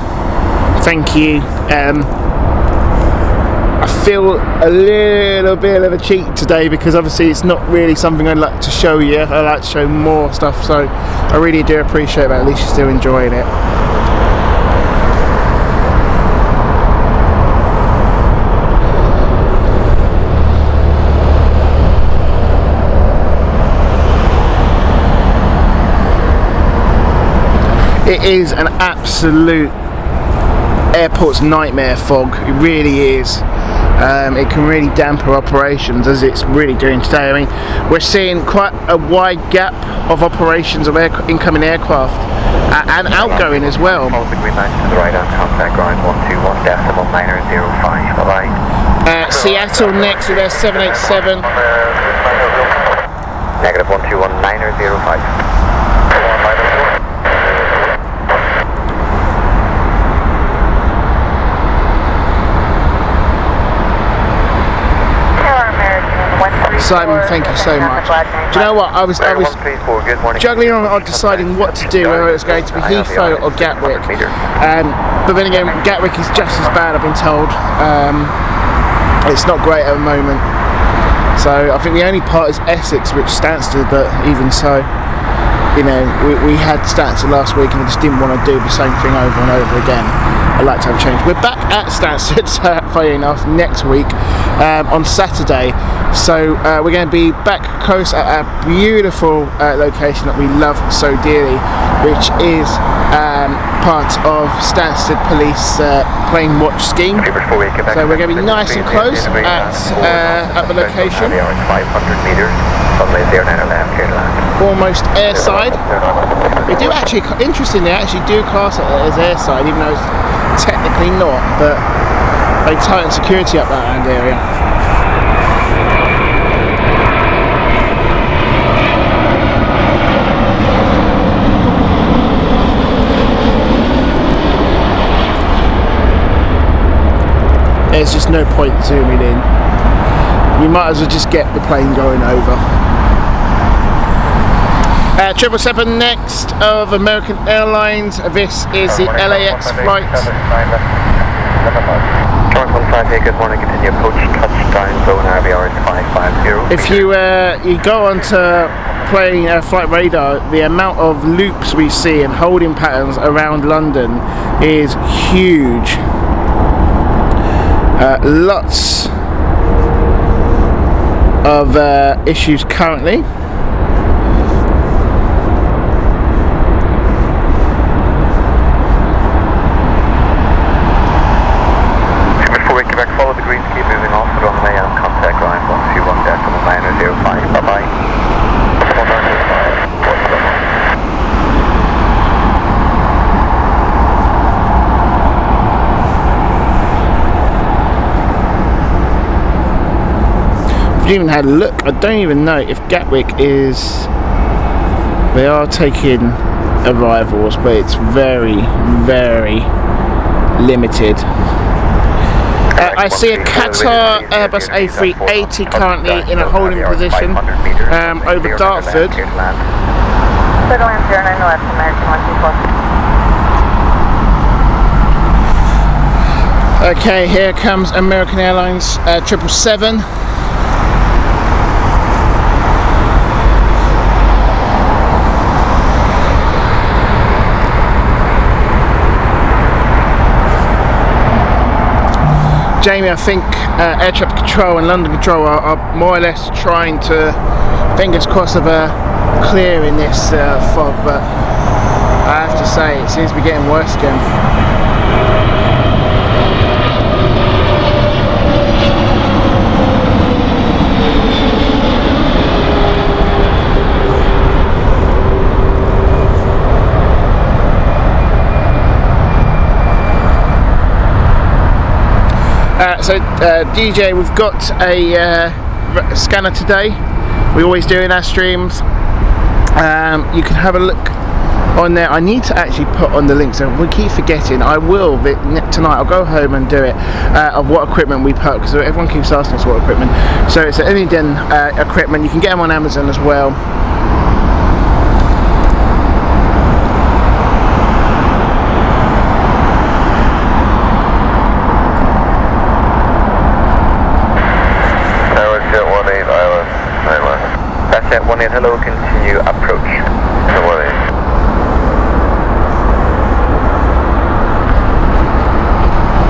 Thank you. I feel a little bit of a cheat today because obviously it's not really something I'd like to show you. I like to show more stuff, so I really do appreciate that. At least you're still enjoying it. It is an absolute airport's nightmare fog, it really is. It can really damper operations as it's really doing today. I mean, we're seeing quite a wide gap of operations of incoming aircraft and outgoing as well. Seattle next with their 787. Negative 121.905. Simon, thank you so much. Do you know what? I was juggling on deciding what to do, whether it was going to be Heathrow or Gatwick. But then again, Gatwick is just as bad, I've been told. It's not great at the moment. So I think the only part is Essex, which Stansted, but even so, you know, we had Stansted last week and I just didn't want to do the same thing over and over again. I'd like to have a change. We're back at Stansted, funny enough, next week on Saturday. So we're going to be back close at a beautiful location that we love so dearly, which is part of Stansted Police plane watch scheme. So we're going to be nice and close at the location. Almost airside. They do actually, interestingly, they actually do class it as airside, even though it's technically not, but they tighten security up that land area. There's just no point zooming in. You might as well just get the plane going over. 777 next of American Airlines. This is the LAX flight. If you go onto flight radar, the amount of loops we see and holding patterns around London is huge. Lots of issues currently. Follow the greens, keep moving off the runway and contact ground 121.905. Bye bye. I've even had a look. I don't even know if Gatwick is. They are taking arrivals, but it's very, very limited. I see a Qatar Airbus A380 currently in a holding position over Dartford. Okay, here comes American Airlines 777. Jamie, I think Air Traffic Control and London Control are more or less trying to, fingers crossed, of a clear in this fog, but I have to say it seems to be getting worse again. DJ, we've got a scanner today. We always do in our streams. You can have a look on there. I need to actually put on the links, and we keep forgetting. I will tonight. I'll go home and do it of what equipment we put, because everyone keeps asking us what equipment. So it's an Indian equipment. You can get them on Amazon as well. Jet 18, hello, continue approach.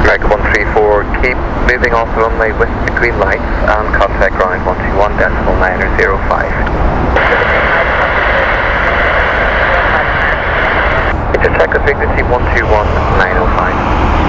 Drag 134, keep moving off the runway with the green lights and contact ground 121.905. Intersect with frequency 121.905.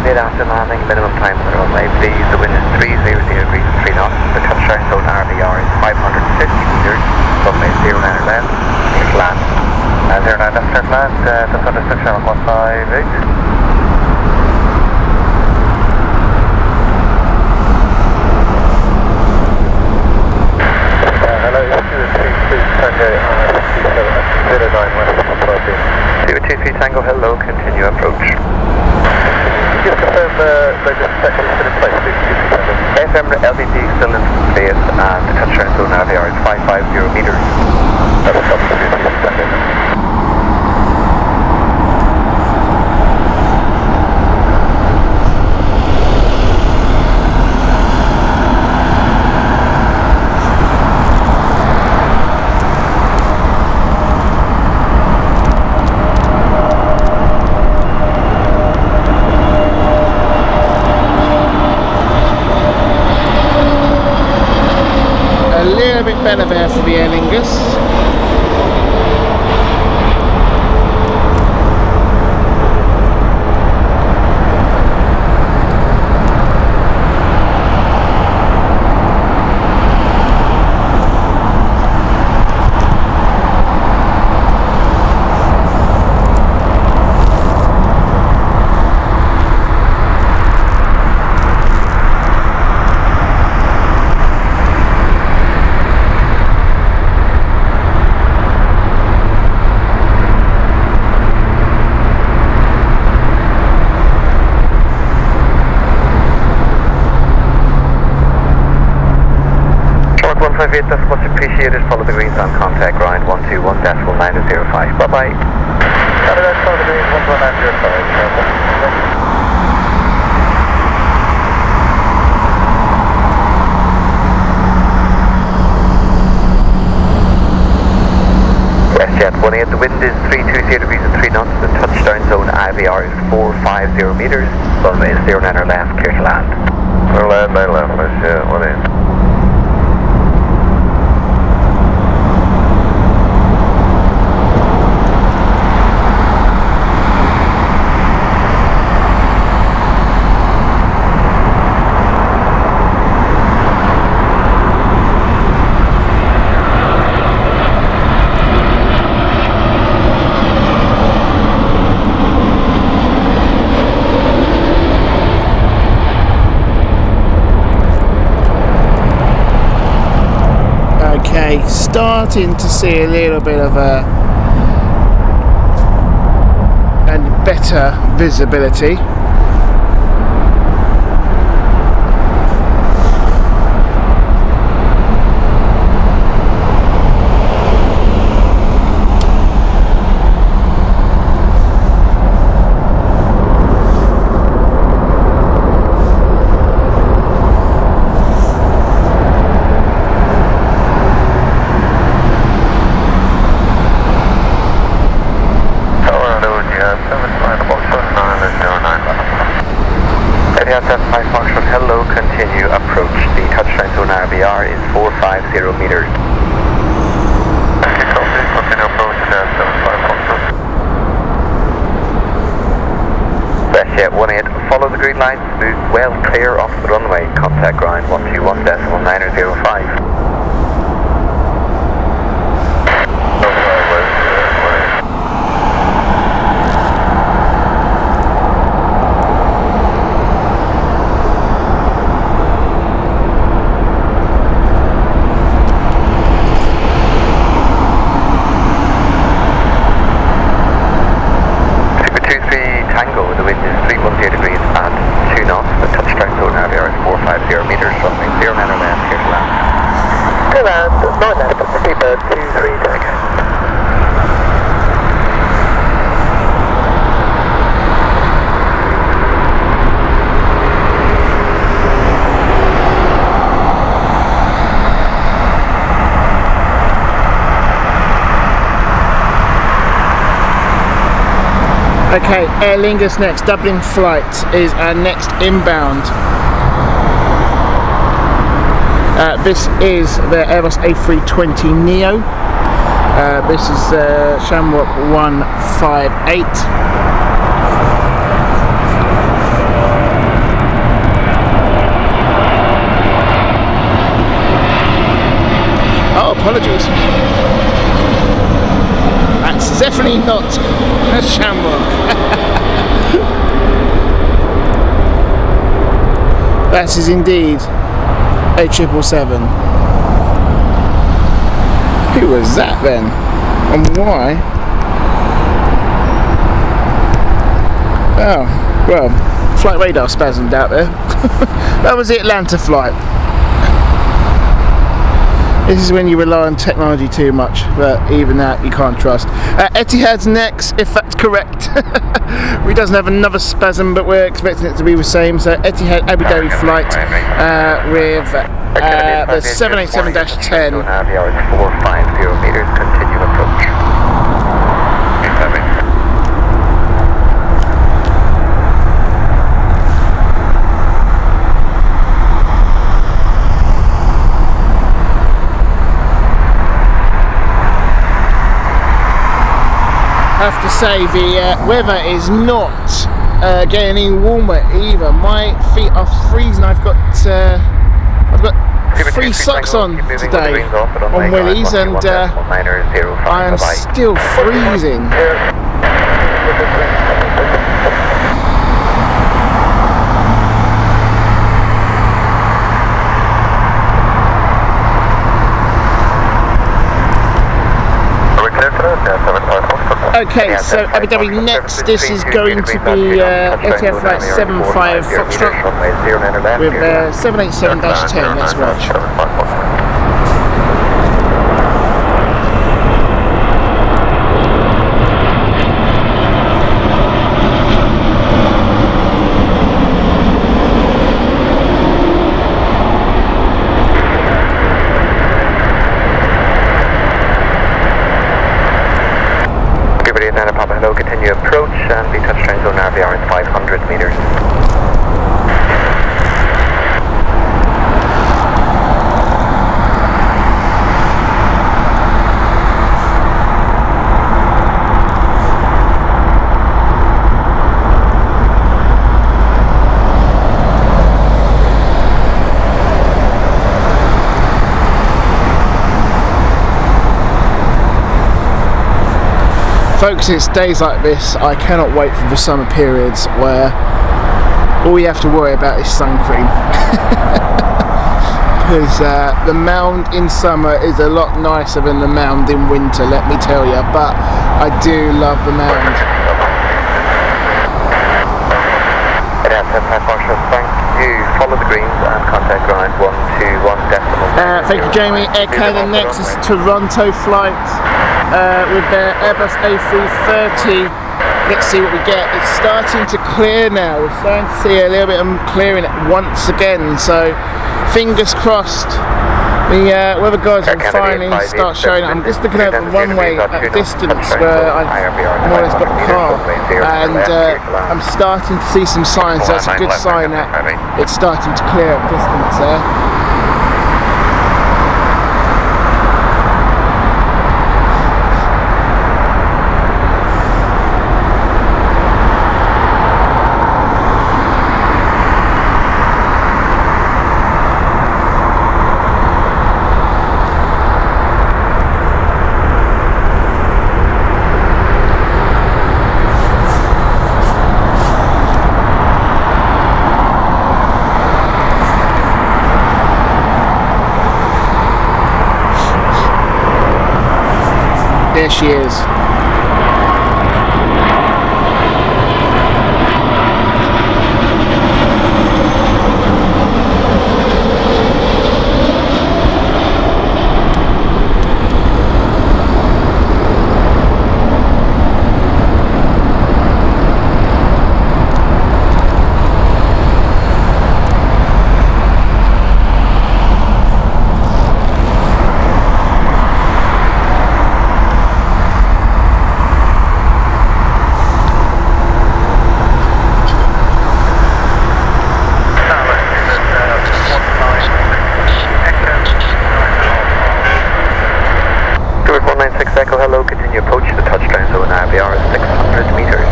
After landing, minimum time on the runway, please. The wind is 300 degrees, 3 knots. The touchdown zone RVR is 550 meters. Runway 09 left. Land. 09 left, start land. Just under 6.158. Hello, 223 Tango, hello, continue approach. Just confirm the register still in place, please. FM LED still in place, and the touchdown zone RVR is 550 meters. That will stop the better there for the Aer Lingus. That's much appreciated. Follow the greens on contact ground 121.905. Bye bye. Follow the greens 11905. WestJet 18, the wind is 320 degrees and 3 knots. The touchdown zone IVR is 450 meters. Runway is 09 left, clear to land. Land, 9 left, WestJet 18. Starting to see a little bit of a better visibility. meters. Jet 18, follow the green line, smooth, well clear off the runway, contact ground 121.905. Okay, Aer Lingus next, Dublin flight is our next inbound. This is the Airbus A320neo. This is Shamrock 158. Oh, apologies. That's definitely not a Shamrock. That is indeed a 777. Who was that then? And why? Oh, well, flight radar spasmed out there. That was the Atlanta flight. This is when you rely on technology too much, but even that you can't trust. Etihad's next, if that's correct. We doesn't have another spasm, but we're expecting it to be the same. So Etihad Abu Dhabi flight with the 787-10. 450 meters, continue approach. I have to say the weather is not getting any warmer either. My feet are freezing. I've got 3 socks on today on Willies, and I am still freezing. Okay, so Abu Dhabi next, this is going to be Etihad flight 75 Foxtrot with 787-10, let's watch. Continue approach and be touchdown zone RVR in 500 meters. Folks, it's days like this, I cannot wait for the summer periods where all you have to worry about is sun cream. Because the mound in summer is a lot nicer than the mound in winter, let me tell you, but I do love the mound. Thank you. Follow the greens and contact ground 121.9. Thank you, Jamie. Air Canada next is Toronto flight with their Airbus A330. Let's see what we get. It's starting to clear now. We're starting to see a little bit of clearing once again. So fingers crossed. The weather guys will finally start showing up. I'm just looking at the runway at a distance where I've more or less got the car, and I'm starting to see some signs. That's a good sign that it's starting to clear at distance there. Yes, she is. Echo, hello, continue approach the touchdown zone IVR is 600 meters.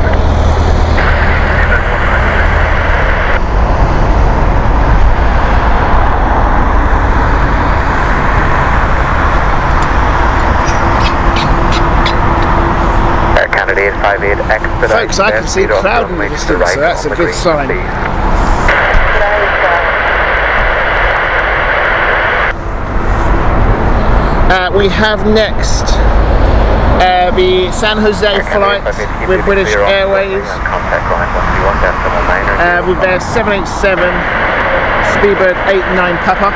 Air Canada 858 expedite. Folks, I can see cloud in the distance, so that's a good sign. We have next the San Jose flight with British Airways with their 787 Speedbird 89 Papa.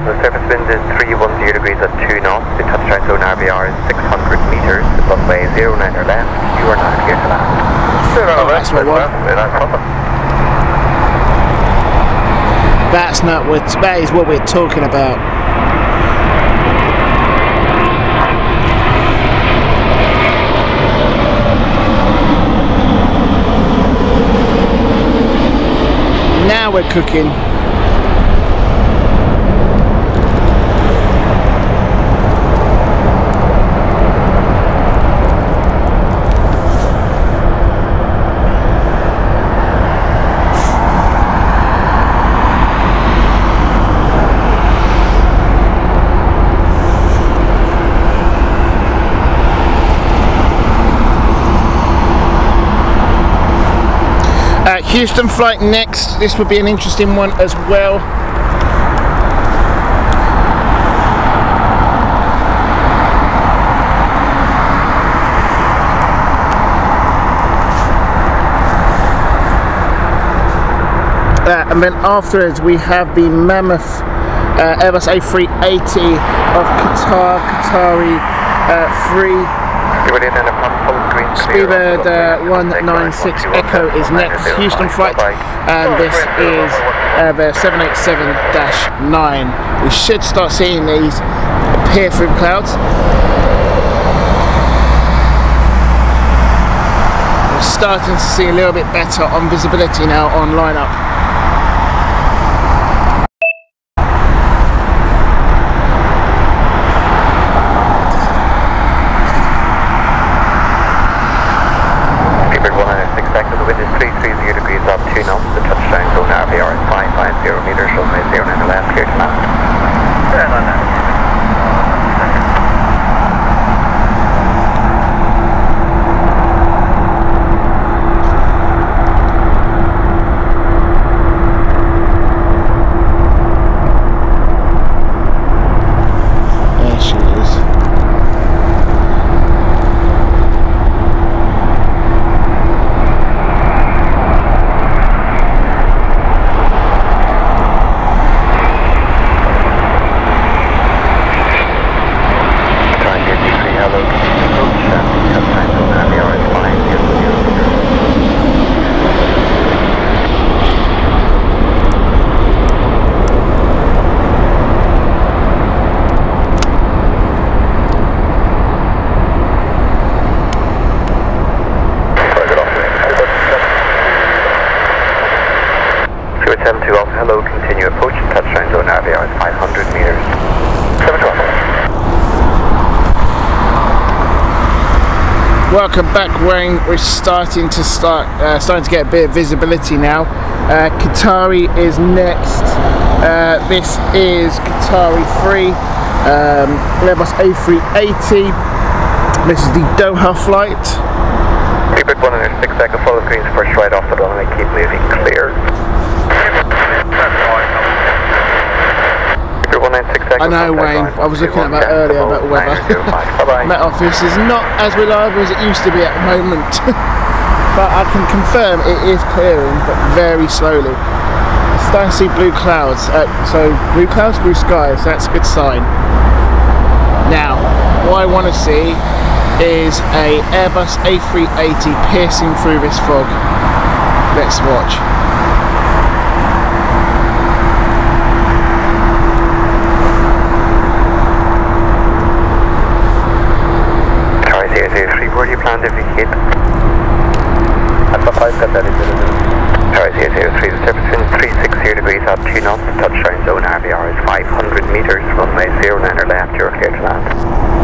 The surface wind is 310 degrees at 2 knots. The touchdown zone RVR is 600 meters. The runway 09 or left. You are now clear to land. That's what that is what we're talking about. Now we're cooking. Houston flight next. This would be an interesting one as well. And then afterwards we have the mammoth Airbus A380 of Qatari free. Speedbird 196 Echo is next, Houston flight, and this is the 787-9. We should start seeing these appear through the clouds. We're starting to see a little bit better on visibility now on lineup. Hello, continue approach, touchdown zone RVR is 500 meters. 712. Welcome back, Wayne. We're starting to get a bit of visibility now. Qatari is next. This is Qatari 3, Airbus A380. This is the Doha flight. Keep it 1 and 6 second, follow greens first right off the runway, keep moving clear. Keep it 1 and 6 seconds. I know, Wayne, I was looking at that earlier about the weather. Met Office is not as reliable as it used to be at the moment. But I can confirm it is clearing, but very slowly. Starting to see blue clouds, so blue clouds, blue skies, that's a good sign. Now, what I want to see is a Airbus A380 piercing through this fog. Let's watch. Tower 003, where do you plan to vacate? Alpha 5 got that into the Tower 003, the surface wind 360 degrees at 2 knots, touchdown zone RVR is 500 metres, runway 09er left, you're clear to land.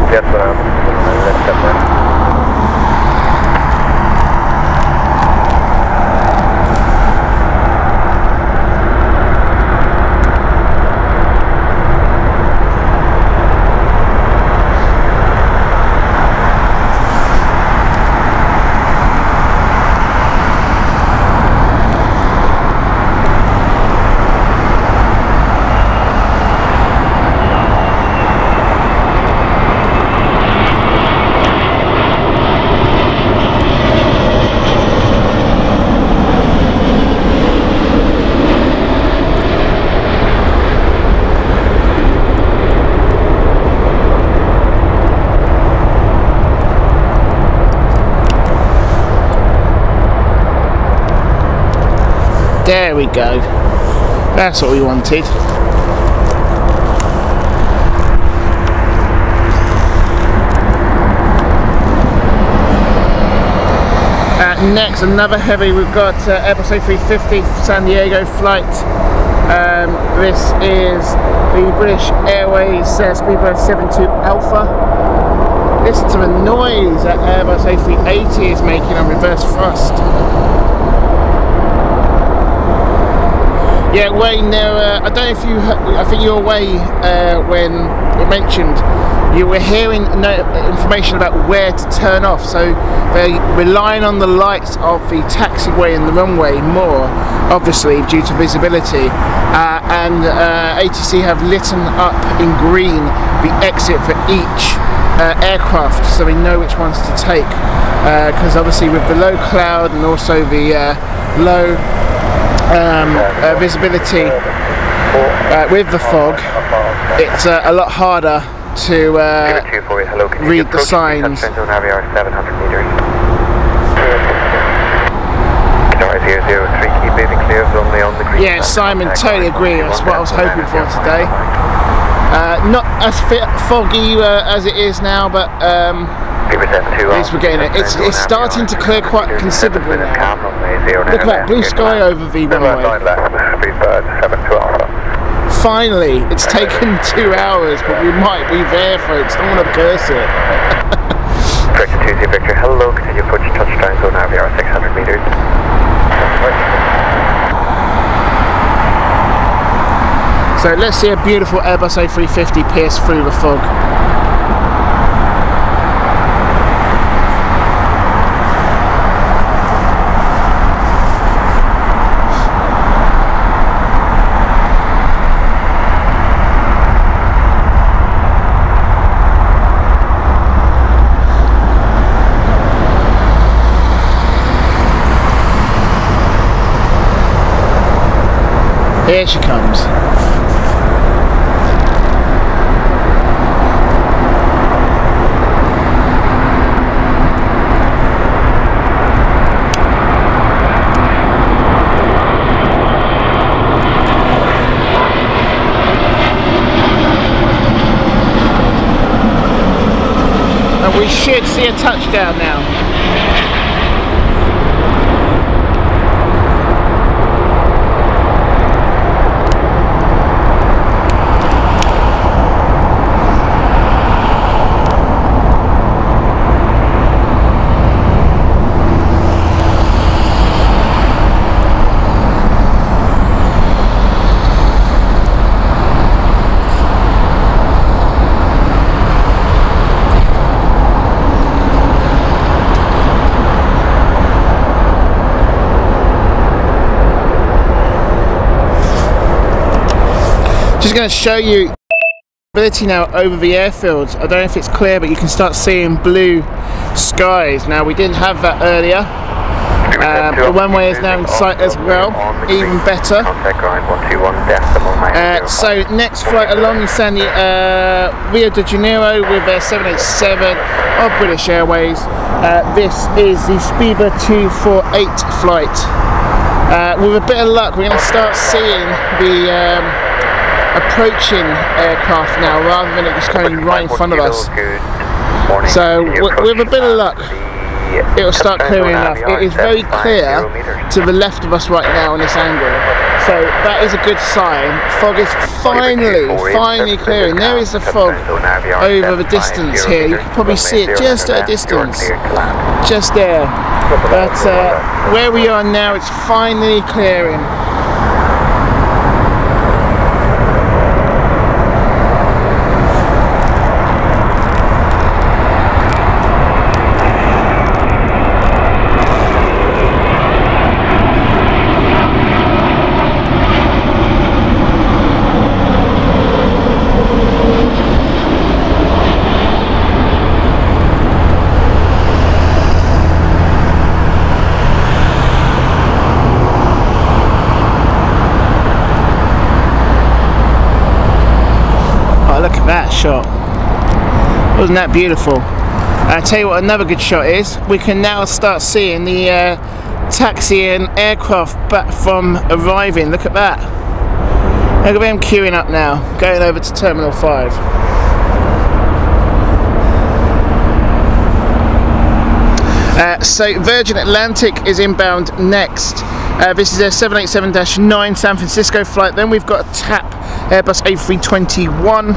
Yes, let's step there. There we go. That's what we wanted. Next, another heavy. We've got Airbus A350 San Diego flight. This is the British Airways Speedbird 72 Alpha. Listen to the noise that Airbus A380 is making on reverse thrust. Yeah, Wayne, I don't know if you heard, I think you were away when it mentioned you were hearing information about where to turn off, so they're relying on the lights of the taxiway and the runway more, obviously due to visibility, and ATC have lit up in green the exit for each aircraft, so we know which ones to take, because obviously with the low cloud and also the low visibility with the fog, it's a lot harder to read the signs. Yeah, Simon, totally agree. That's what I was hoping for today. Not as foggy as it is now, but at least we're getting it. It's starting to clear quite considerably now. Look at that blue sky over the runway. Finally, it's taken 2 hours, but we might be there, folks. Don't want to curse it. Correction 20 Victor, hello, continue approach touchdown zone RVR 600 metres. So let's see a beautiful Airbus A350 pierce through the fog. Here she comes. And we should see a touchdown now. Just going to show you visibility now over the airfields. I don't know if it's clear, but you can start seeing blue skies. Now, we didn't have that earlier. The runway is now in sight as well, even better. So next flight along is Sandy, Rio de Janeiro with their 787 of British Airways. This is the Speedbird 248 flight. With a bit of luck, we're going to start seeing the approaching aircraft now, rather than it just coming right in front of us. So with a bit of luck, it will start clearing enough. It is very clear to the left of us right now on this angle, so that is a good sign. Fog is finally clearing. There is the fog over the distance here. You can probably see it just at a distance, just there. But where we are now, it's finally clearing. Look at that shot. Wasn't that beautiful? I'll tell you what another good shot is. We can now start seeing the taxiing aircraft back from arriving. Look at that. Look at them queuing up now, going over to Terminal 5. So Virgin Atlantic is inbound next. This is their 787-9 San Francisco flight. Then we've got a TAP Airbus A321.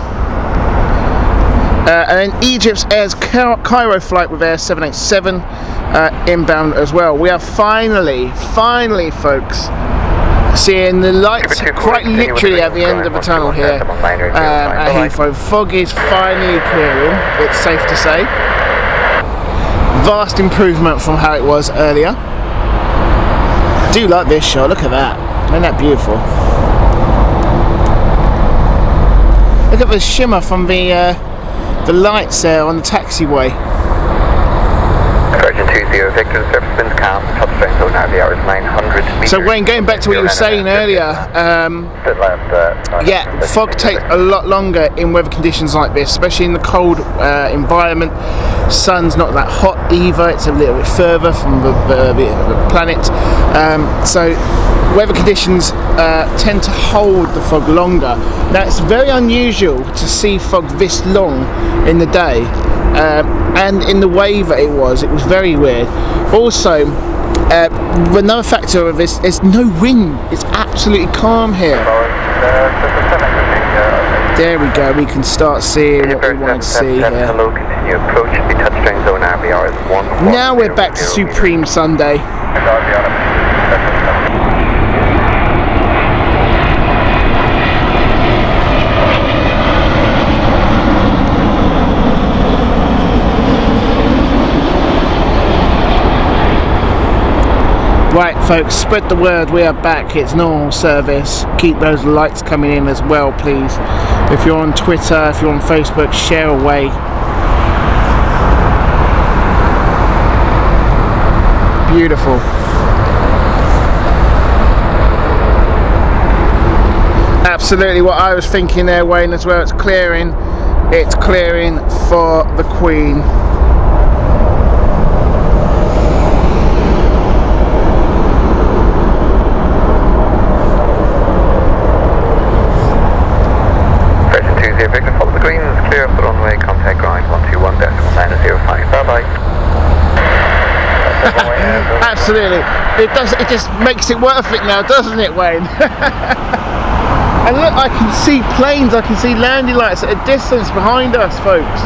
And then Egypt's Air's Cairo flight with Air 787 inbound as well. We are finally folks, seeing the lights quite literally at the end of the tunnel here at Heathrow. Fog is finally clearing, it's safe to say. Vast improvement from how it was earlier. I do like this shot, look at that. Isn't that beautiful? Look at the shimmer from the lights there on the taxiway. Virgin 20 Victor, surface winds calm, touchdown zone now, the hour is 900 meters. So Wayne, going back to what you were saying earlier, yeah, fog takes a lot longer in weather conditions like this, especially in the cold environment. Sun's not that hot either, it's a little bit further from the planet. So weather conditions tend to hold the fog longer. Now it's very unusual to see fog this long in the day, and in the way that it was very weird. Also, another factor of this is no wind. It's absolutely calm here. There we go, we can start seeing what we want to see here. Now we're back to Supreme Sunday. Right folks, spread the word, we are back, it's normal service. Keep those lights coming in as well please. If you're on Twitter, if you're on Facebook, share away. Beautiful. Absolutely what I was thinking there, Wayne, as well. It's clearing for the Queen. Absolutely. It just makes it worth it now, doesn't it, Wayne? And look, I can see planes, I can see landing lights at a distance behind us, folks.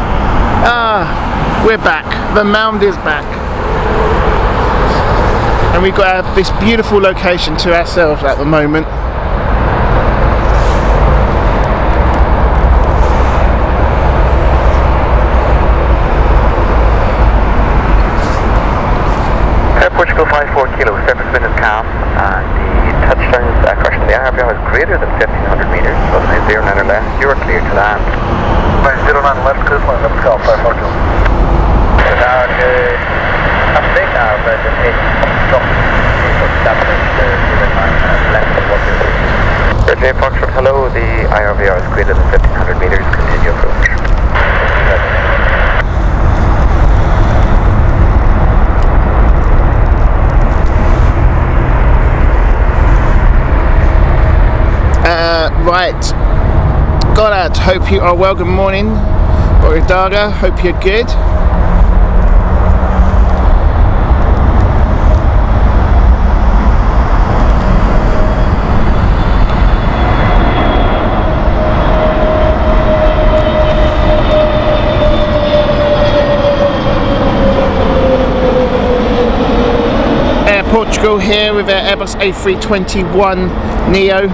Ah, we're back. The mound is back. And we've got this beautiful location to ourselves at the moment. Portugal 54 kilo, surface wind is calm, and the touchdowns across the air. RVR is greater than 1500 meters, runway 09 or left, you are clear to land. Runway 09 left, cruise line, let's go, 5 Foxtrot. Now, I'm big now, but it's dropping. J Foxtrot, hello, the IRVR is greater than 1500 meters, continue approach. Right, Goddard, hope you are well, good morning. Boridaga, hope you're good. Portugal here with our Airbus A321neo.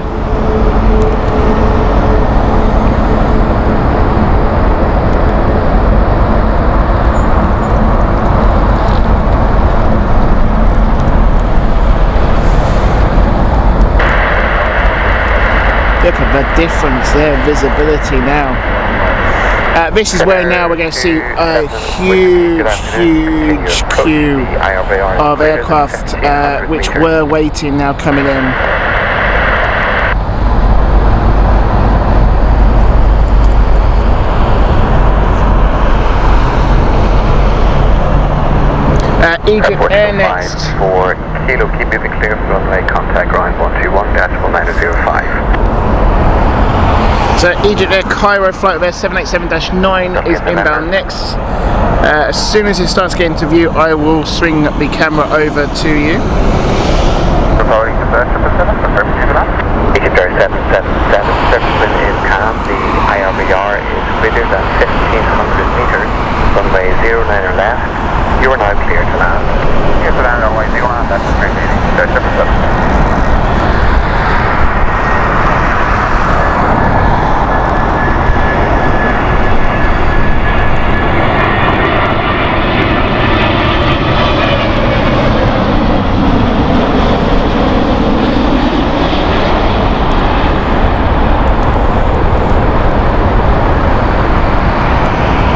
Look at the difference there, visibility now. This is where now we're going to see a huge queue of aircraft which were waiting now coming in. Egypt Air next. For Kilo, keep moving clear for runway, contact ground 121.905. So Egypt Air Cairo flight there 787-9 is inbound next. As soon as it starts getting to view, I will swing the camera over to you. Reporting to first representative, confirming to that. Egypt Air 777, service wind is calm, the IRVR is greater than 1500 meters, runway 09 or left, you are now clear to land. Clear to land, runway 09, that's the first meeting, first representative.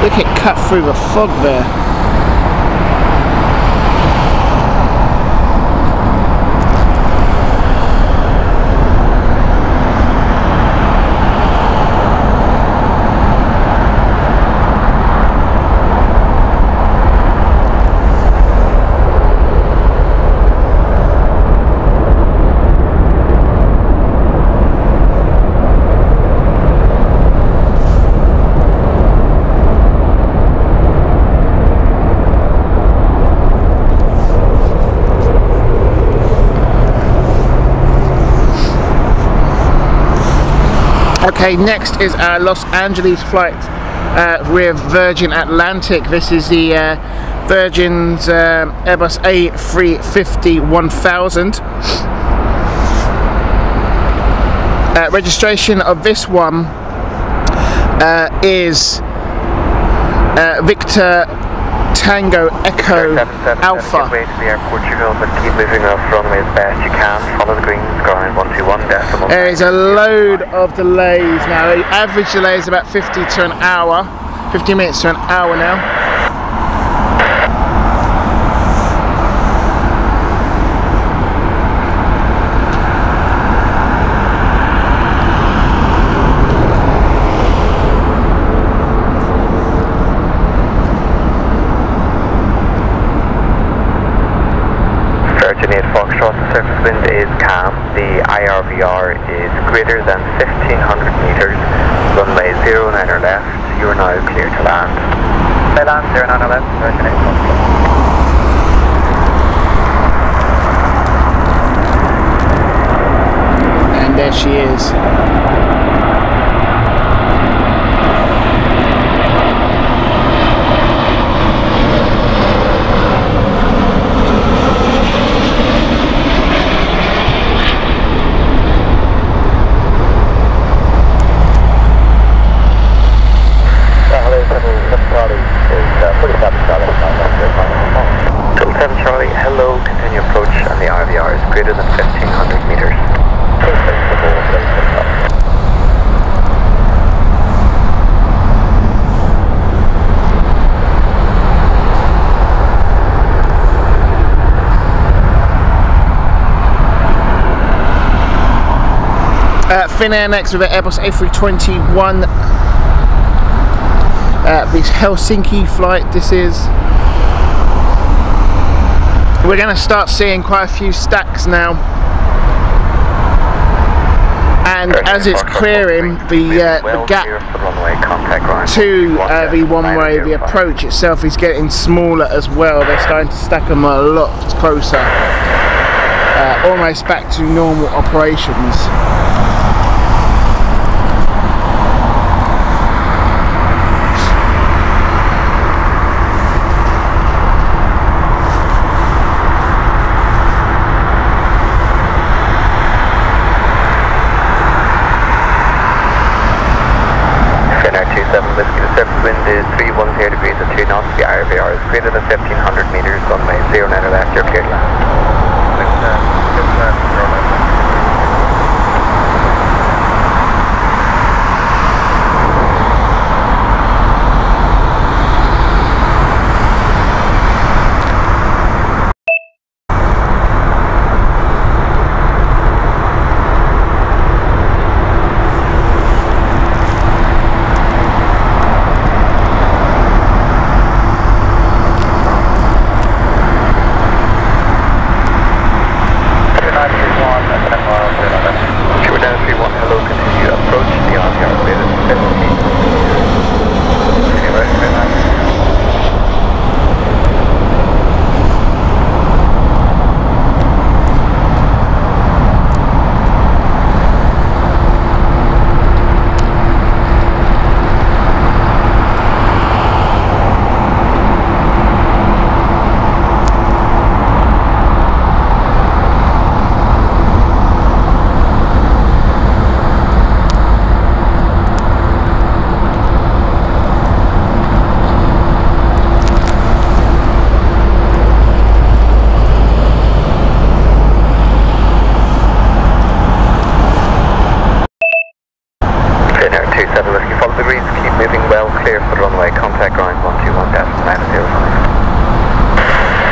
Look, it cut through the fog there. Okay, next is our Los Angeles flight with Virgin Atlantic. This is the Virgin's Airbus A350-1000. Registration of this one is Victor Tango Echo Alpha. Way to the airport, but keep moving off runway as best you can. Follow the greens, ground 121.9. There is a load of delays now. The average delay is about 50 to an hour, 50 minutes to an hour now. Foxtrot, the surface wind is calm, the IRVR is greater than 1500 meters, runway 09 or left, you are now clear to land. Say land, 09 or left, Virgin 8 Foxtrot. And there she is. Hello, continue approach, and the IRVR is greater than 1500 meters. Please place the hold. Finnair next with an Airbus A321. This Helsinki flight this is. We're going to start seeing quite a few stacks now. And as it's clearing, the gap to the one-way, the approach itself is getting smaller as well. They're starting to stack them a lot closer, almost back to normal operations. Wind is 310 degrees at 2 knots. The IRVR is greater than 1500 meters. Runway 09 left, you're clear to land.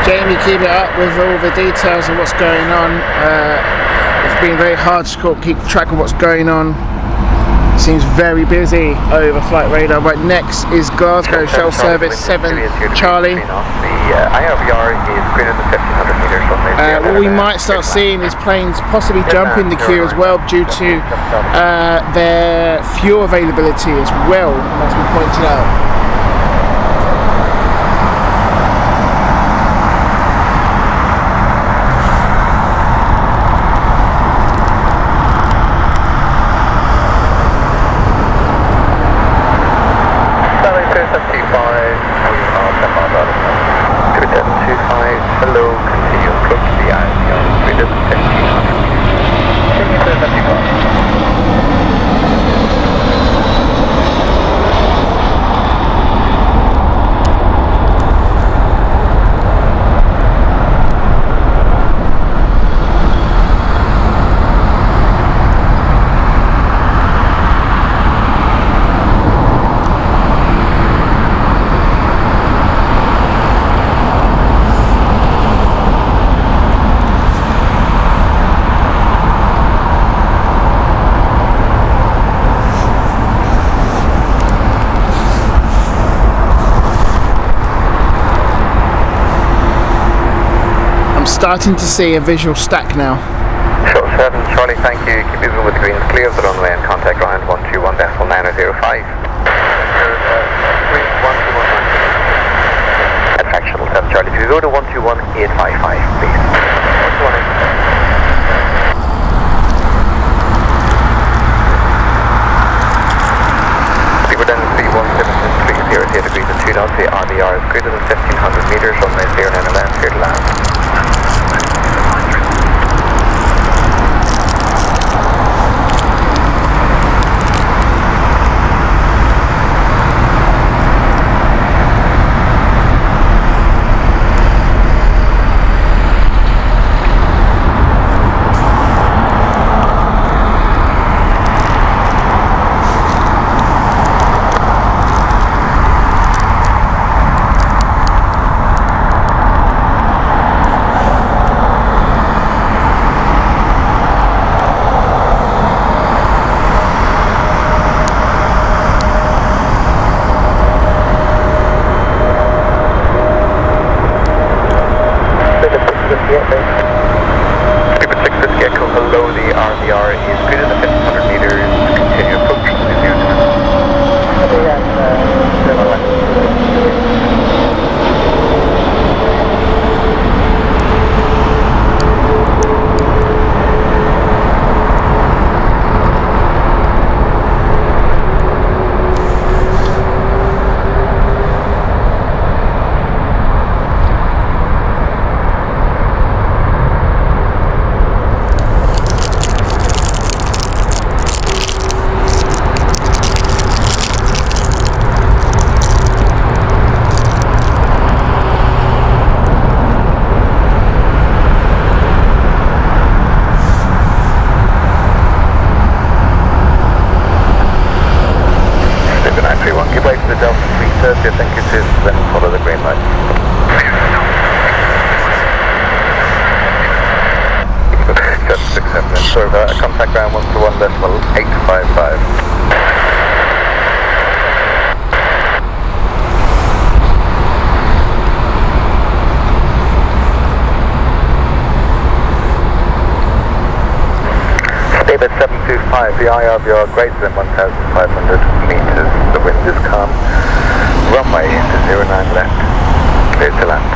Jamie, keep it up with all the details of what's going on. It's been very hard to keep track of what's going on. It seems very busy over flight radar. Right next is Glasgow Shuttle Service 7 Charlie. The IRVR is greater than 1500 meters. What we might start seeing is planes possibly jumping the queue as well due to their fuel availability as well, as we pointed out. Starting to see a visual stack now. Shuttle 7 Charlie, thank you. Keep moving with the greens clear of the runway and contact ground 121.905. Attack Shuttle 7 Charlie, if you go to 121.855 please. 121.8. We're down to 317.300 degrees at 2 knots. The RVR is greater than 1500 meters. Runway 09 left, clear to land. Speedbird 6 Whiskey Echo, hello, the RVR is greater than 1500 meters, continue approach, please use. If you think it is, then follow the green light. 767, sorry about that. Contact ground 121.855. Speedbird 725, the IRVR greater than 1,500 meters, the wind is calm. Runway into 09 left, clear to land.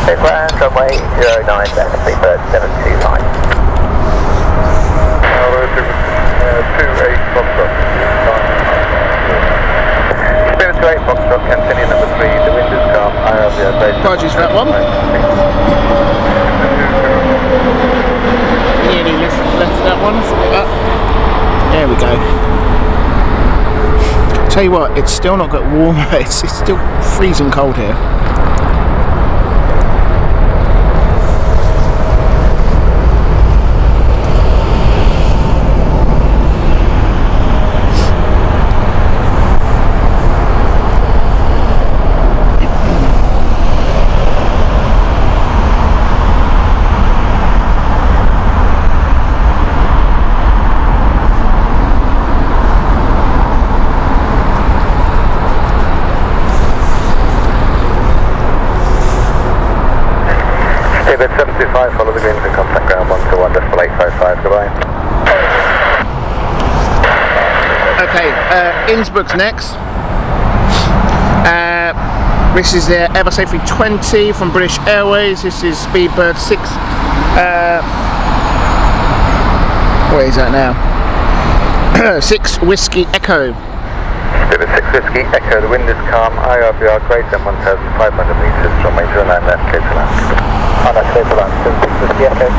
Clear to land, runway 09 left, Speedbird 725. 28 Foxtrot. Speedbird 28 Foxtrot, continue number 3, the wind is calm, IRVR greater. Apologies for that one. Nearly left that one, there we go. Tell you what, it's still not got warmer, it's still freezing cold here. Speedbird 725, follow the green to contact ground 121.855, goodbye. Okay, Innsbruck's next. This is the Airbus A320 from British Airways. This is Speedbird 6. What is that now? 6 Whiskey Echo. Speedbird 6 Whiskey Echo, the wind is calm, IRVR greater than 1,500 meters, runway 09 left, clear to land. Oh, that's clear to land, 6 Whiskey Echo.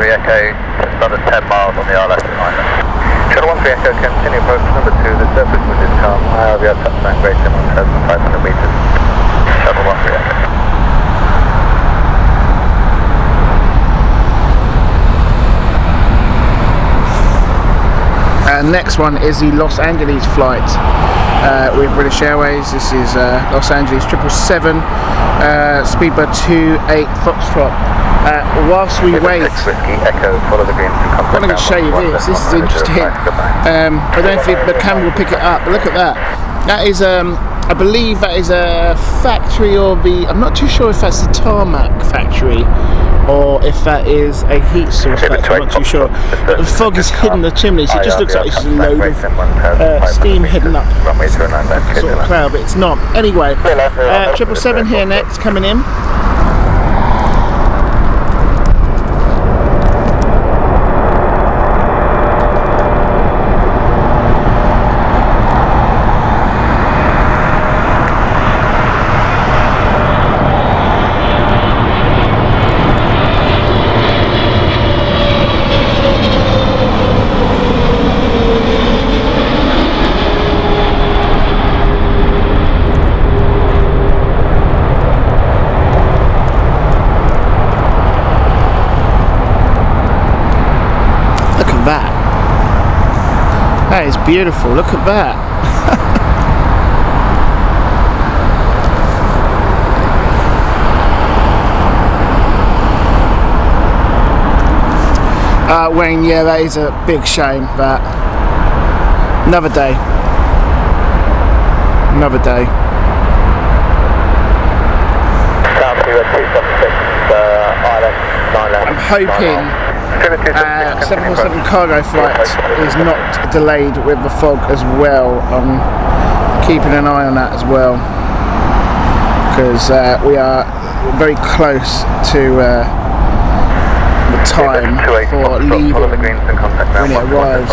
Echo, just under 10 miles on the RLS behind us. Shuttle 13 Echo, continue approach number 2, the surface wind is calm, IRVR touchdown greater than 1,500 meters. Shuttle 13 Echo. Next one is the Los Angeles flight with British Airways. This is Los Angeles 777, Speedbird 28 Foxtrot. Whilst we wait, I'm going to show you this. This is interesting. I don't know if the camera will pick it up, but look at that. That is, I believe that is a factory of the. I'm not too sure if that's the tarmac factory or if that is a heat source factory. I'm not too sure. But the fog is hidden in the chimneys. It just looks like it's just a load of steam hidden up sort of cloud, but it's not. Anyway, 777 here next, coming in. is beautiful. Look at that. Wayne, yeah, that is a big shame, but another day. Another day. I'm hoping 747 cargo flight is not delayed with the fog as well. I'm keeping an eye on that as well, because we are very close to the time for leaving when it arrives.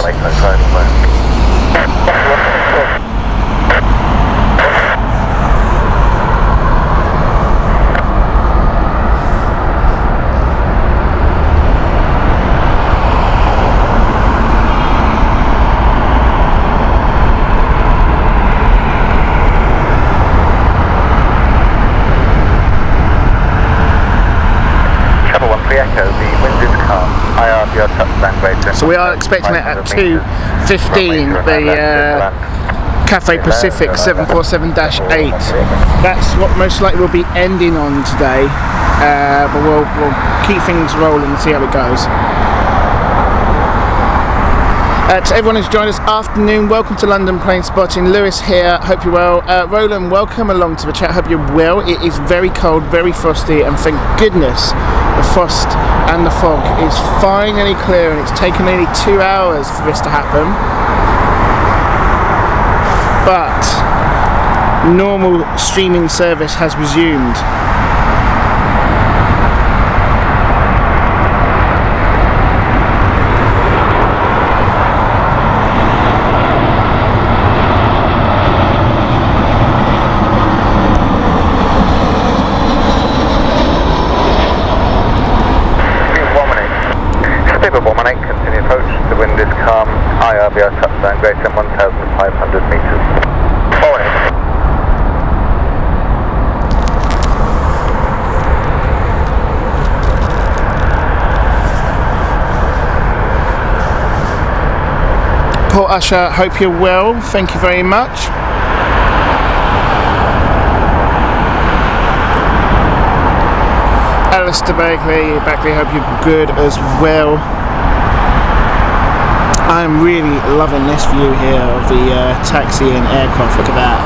So we are expecting it at 2:15, the Cathay Pacific 747-8. That's what most likely we'll be ending on today, but we'll keep things rolling and see how it goes. To everyone who's joined us, afternoon, welcome to London Planespotting. Lewis here, hope you're well. Roland, welcome along to the chat, hope you're well. It is very cold, very frosty, and thank goodness the frost and the fog is finally clear, and it's taken nearly 2 hours for this to happen. But normal streaming service has resumed. Touchdown greater than 1,500 metres. Following. Port Usher, hope you're well, thank you very much. Alistair Bagley, hope you're good as well. I'm really loving this view here of the taxi and aircraft. Look at that.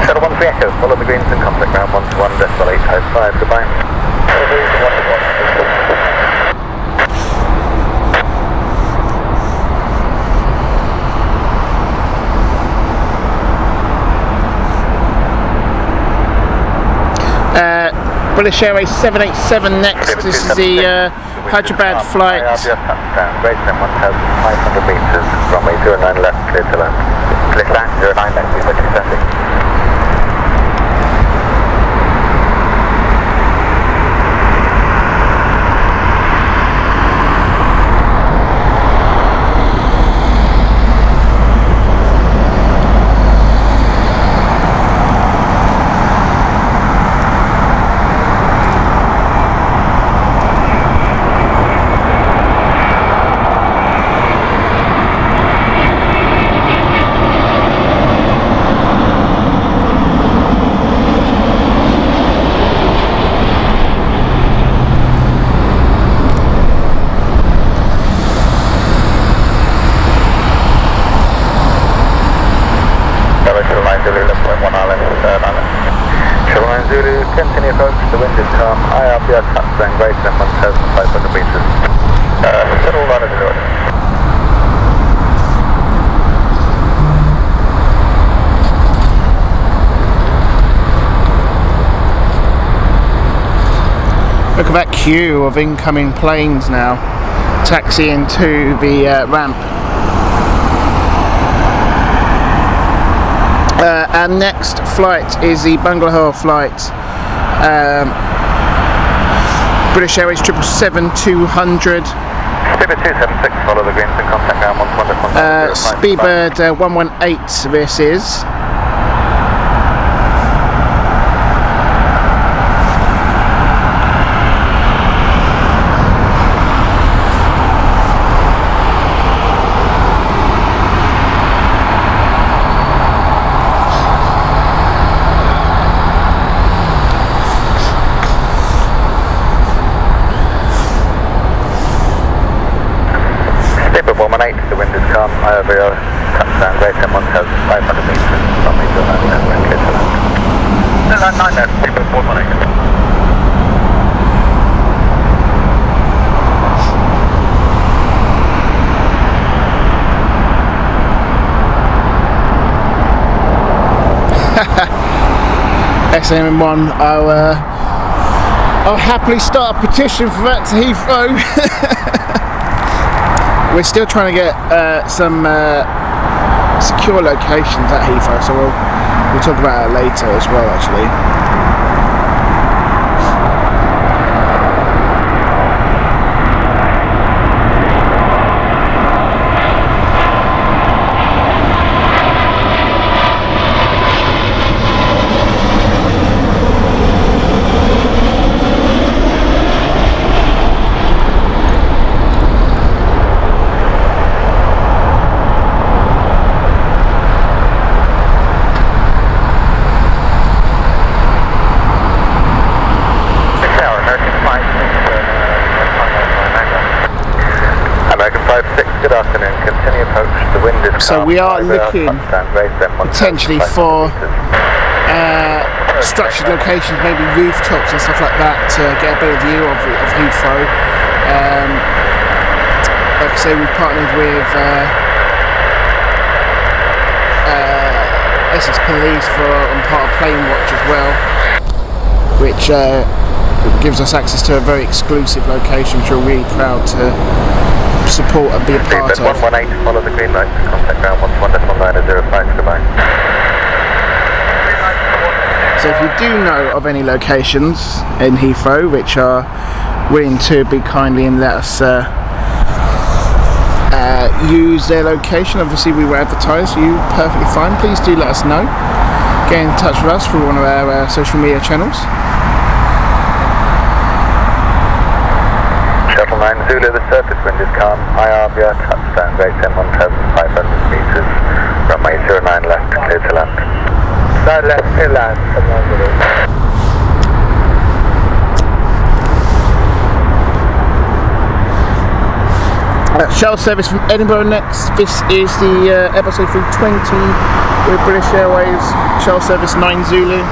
Shuttle 13 Echo, follow the greens and contact ground 121.855. Goodbye. British Airways 787 next. This is the Hyderabad flight. Greater than 1,500 metres, runway 09 left, clear to land. Clear to land, 09 left, please let you setting. Continue approach, the wind is calm, IRPR touchdown greater than 1,500 metres. Settle line of 0. Look at that queue of incoming planes now, taxiing to the ramp. Our next flight is the Bangalore flight. British Airways 777-200. Speedbird 276, follow the greens and contact ground 121. Speedbird 118 this is. Avia, touchdown, Great 1,500 metres, runway 09 left, and clear to land. 9 left, 418. SMM1, I'll happily start a petition for that to Heathrow. We're still trying to get some secure locations at Heathrow, so we'll talk about it later as well, actually. Good afternoon, continue approach, the wind is calm. So we are looking potentially for structured locations, maybe rooftops and stuff like that, to get a better view of Heathrow. Like I say, we've partnered with Essex Police on part of Plane Watch as well, which gives us access to a very exclusive location, which we're really proud to support and be a part of. 118, follow the green light, contact ground 11.905, goodbye. So if you do know of any locations in Heathrow which are willing to be kindly and let us use their location, obviously we will advertise you perfectly fine, please do let us know. Get in touch with us through one of our social media channels. Shuttle 9 Zulu, the surface wind is calm. Avia, touchdown, Great 1,500 metres. Runway 09 left, clear to land. 9 left, clear land. Shuttle service from Edinburgh next. This is the Airbus A320 with British Airways. Shuttle service 9 Zulu.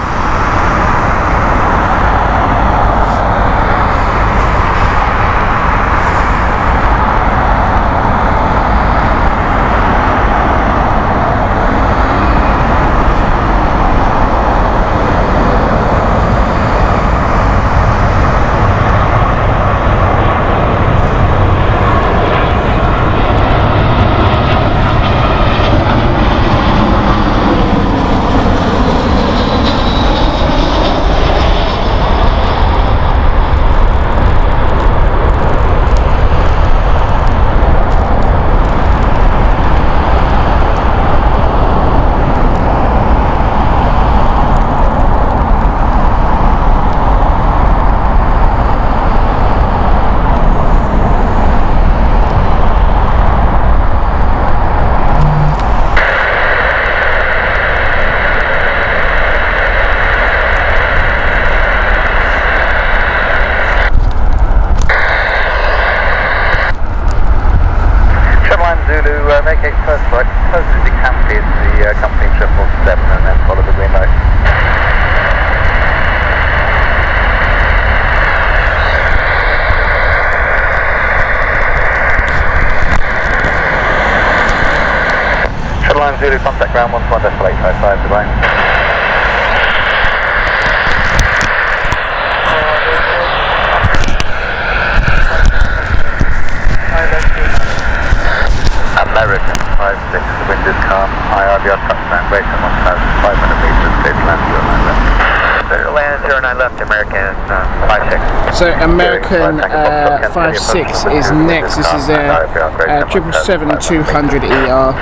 Vacate first flight, close as you can be to the company 777 and then follow the green light. Shuttle line Zulu, contact ground 11.855, goodbye. American 56, the wind is calm. IRBR touchdown, Great 1,500 metres, clear to land 09 left. Land 09 left, American 56. So American 56 is next. This is a 777-200 ER.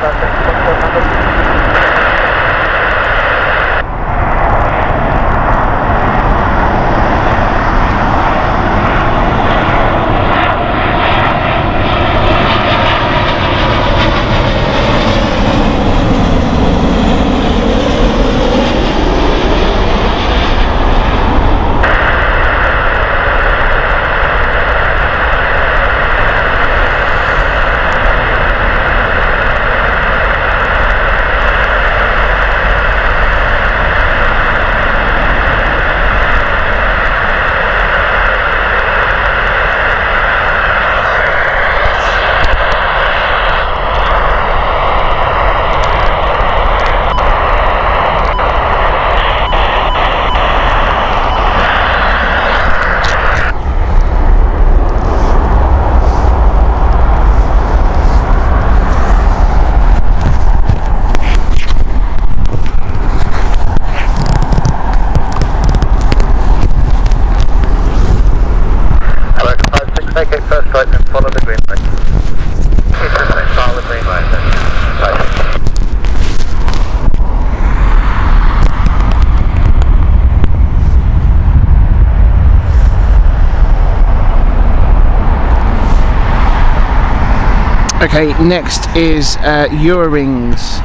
Okay, next is Eurowings.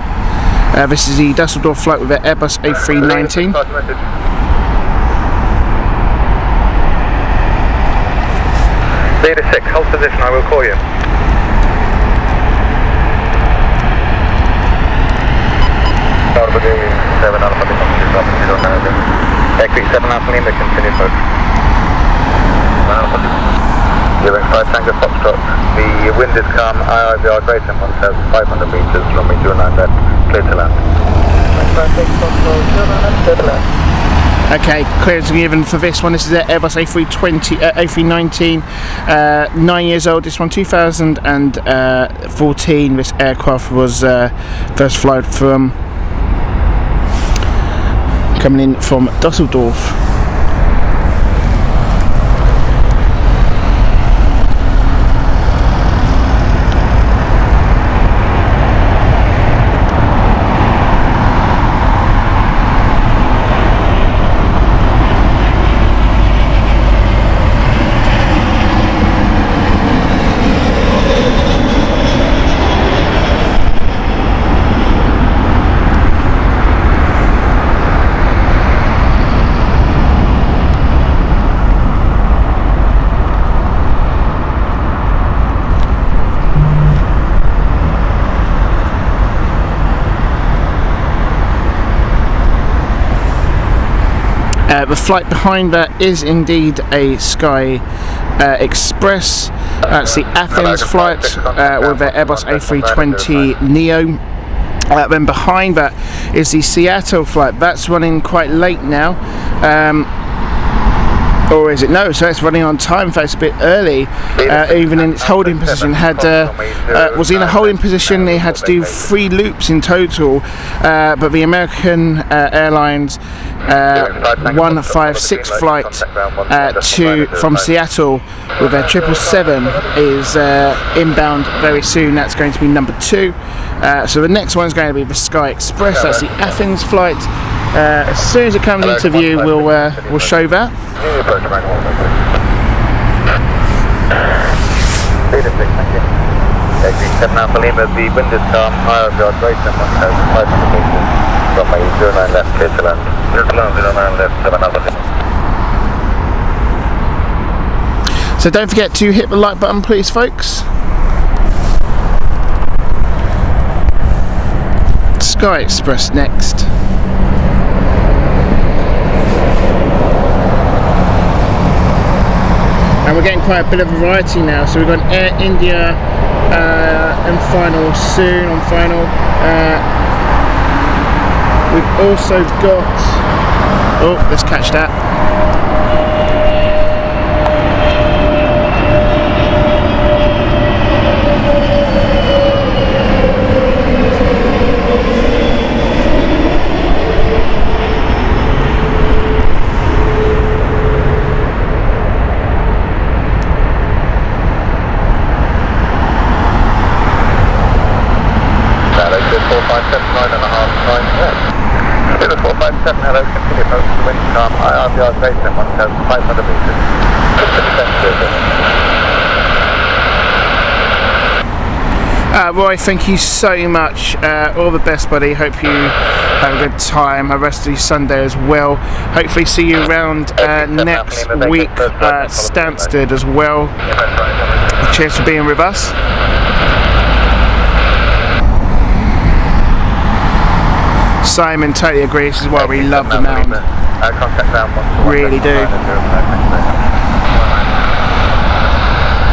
This is the Dusseldorf flight with the Airbus A319. Leader 6, hold position, I will call you. Equity 7 Alpha Lima, continue approach. 5 Tango Foxtrot. The wind is calm, IRVR greater than 1,500 metres, runway 09 left, clear to land. 5 Foxtrot, clear to land. Okay, clearance given for this one. This is the Airbus A319, 9 years old. This one, 2014. This aircraft was first flight from coming in from Dusseldorf. The flight behind that is indeed a Sky Express. That's the Athens flight with the Airbus A320 Neo. Then behind that is the Seattle flight. That's running quite late now. Or is it? No, so it's running on time. In fact, it's a bit early, even in its holding position. Was in a holding position. They had to do 3 loops in total, but the American Airlines 156 flight from Seattle with their 777 is inbound very soon. That's going to be number 2. So the next one is going to be the Sky Express. That's the Athens flight. As soon as it comes into view, we'll show that. Equity 7 Alpha Lima, the wind is calm, IRVR greater than 1,500 metres, runway 09 left, clear to land. Clear to land, 09 left, 7 Alpha Lima. So don't forget to hit the like button, please, folks. Sky Express next. And we're getting quite a bit of variety now. So we've got Air India and final soon on final. We've also got, oh, let's catch that. Hello, continue approach to wind calm, IRVR greater than 1,500 metres. Roy, thank you so much. All the best, buddy. Hope you have a good time. Have a rest of your Sunday as well. Hopefully see you around next week at Stansted as well. Cheers for being with us. Simon, totally agrees. This is why we love the Mound. Really do.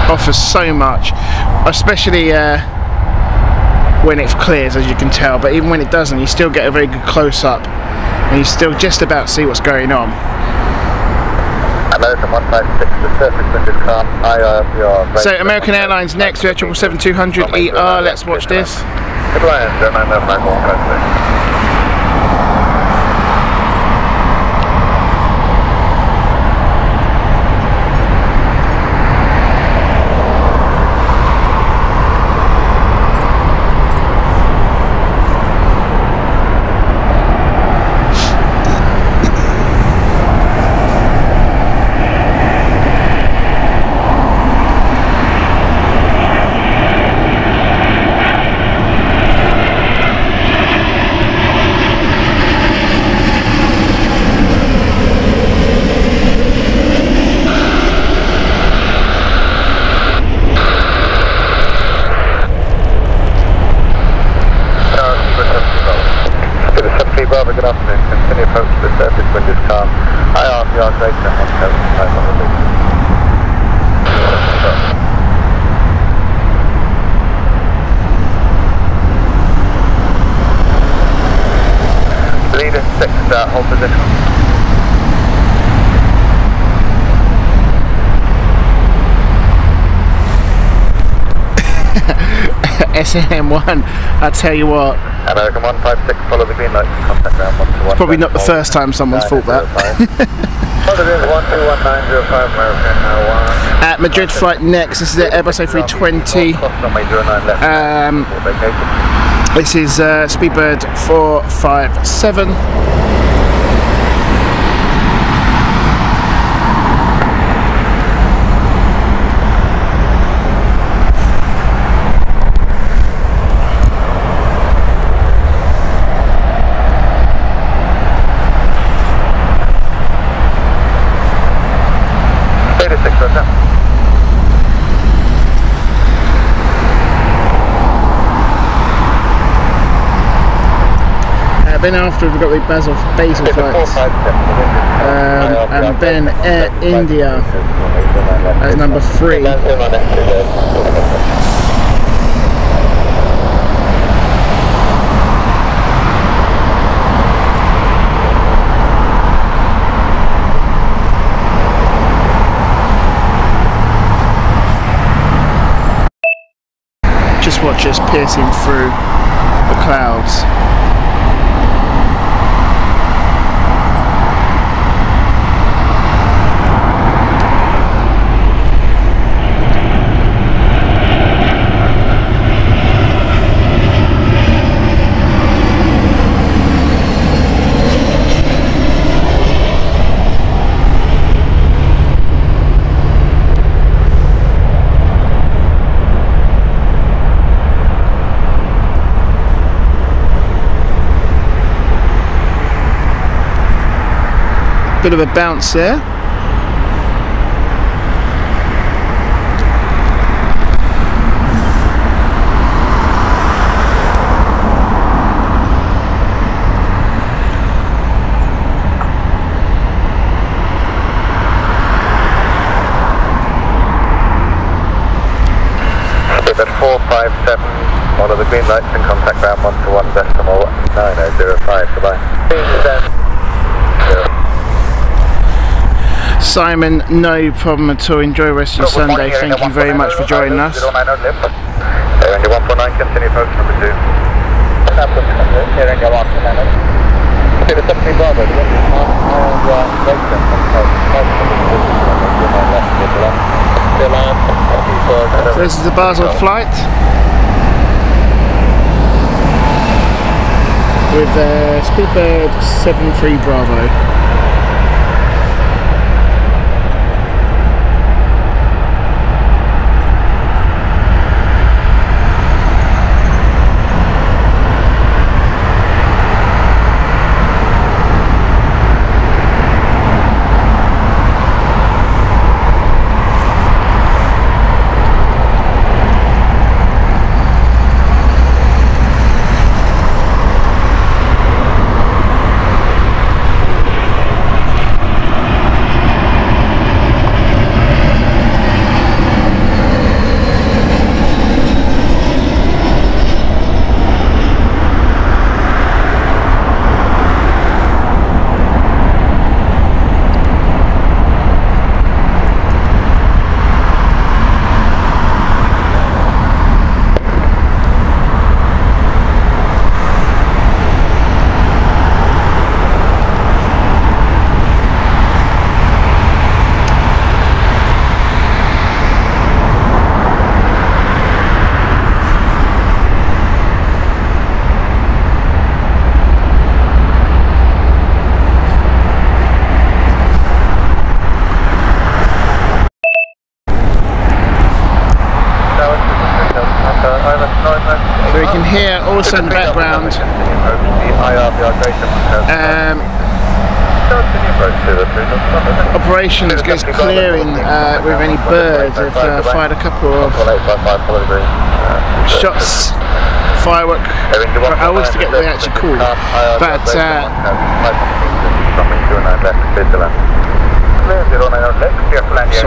Offers so much, especially when it clears, as you can tell. But even when it doesn't, you still get a very good close-up, and you still just about see what's going on. So American Airlines next, we have 777-200ER. Let's watch this. any approach to the surface, wind is calm. IRVR greater than 1,500 feet. Leader 6, hold position. SNM1, I tell you what. American 156, follow the green light, contact ground 121. Probably not the first time someone's thought that. At Madrid flight next, this is the Airbus A320. This is Speedbird 457. Then after we've got the Basel flights, and then Air India as number 3. Just watch us piercing through the clouds. Bit of a bounce there. Speedbird 457, follow the green lights and contact ground 121.9005, goodbye. Simon, no problem at all. Enjoy the rest of your Sunday. Thank you very much for joining us. Air 149, continue approach number 2. Air 149. The 17 Bravo. So this is the Basel flight with Speedbird 73 Bravo. So we can hear also in the background operations goes clearing with any birds. They've fired a couple of shots firework. I always forget what they actually call. But so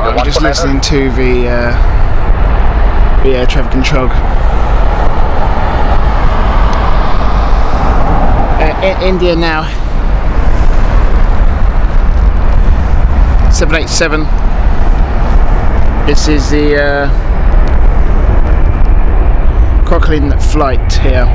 I'm just listening to the air traffic control. India now. 787. This is the Cochrane flight here.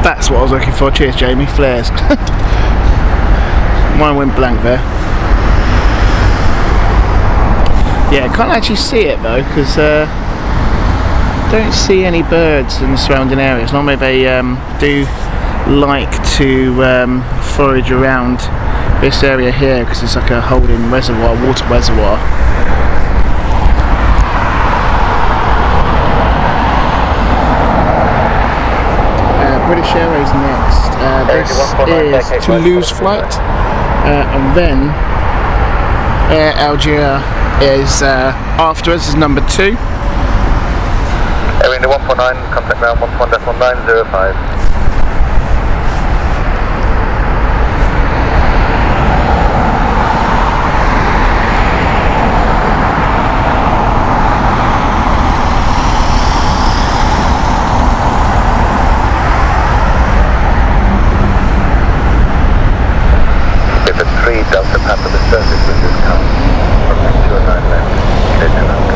That's what I was looking for. Cheers, Jamie. Flares. Mine went blank there. Yeah, can't actually see it though, because don't see any birds in the surrounding areas. Normally they do like to forage around this area here because it's like a holding reservoir, water reservoir. British Airways next. This is Toulouse flight, and then Air Algeria is after us, is number 2. Airway 149, contact ground 11.905. Delta Papa, the service with this car. From 209 left, clear to land.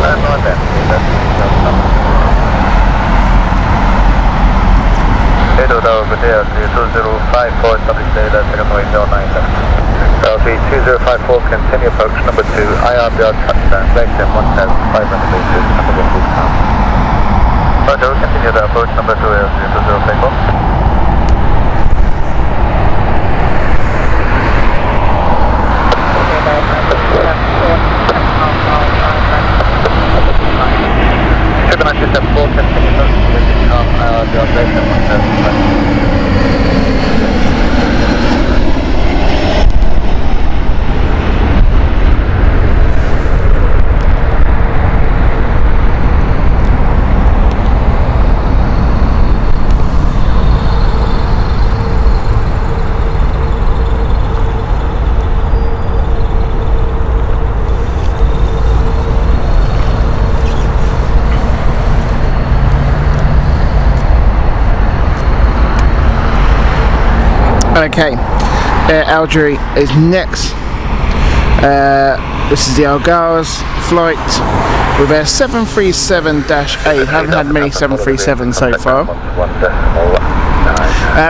Land on left, Edo over there, 2054, subject data, second way 09 left. LG 2054, continue approach number 2, IRBR touchdown, left in 1,500 meters, under the full count. Roger, continue the approach number 2, LG 2054. Okay, Air Algeria is next. This is the Algarves flight with Air 737-8. Haven't had many 737s so far.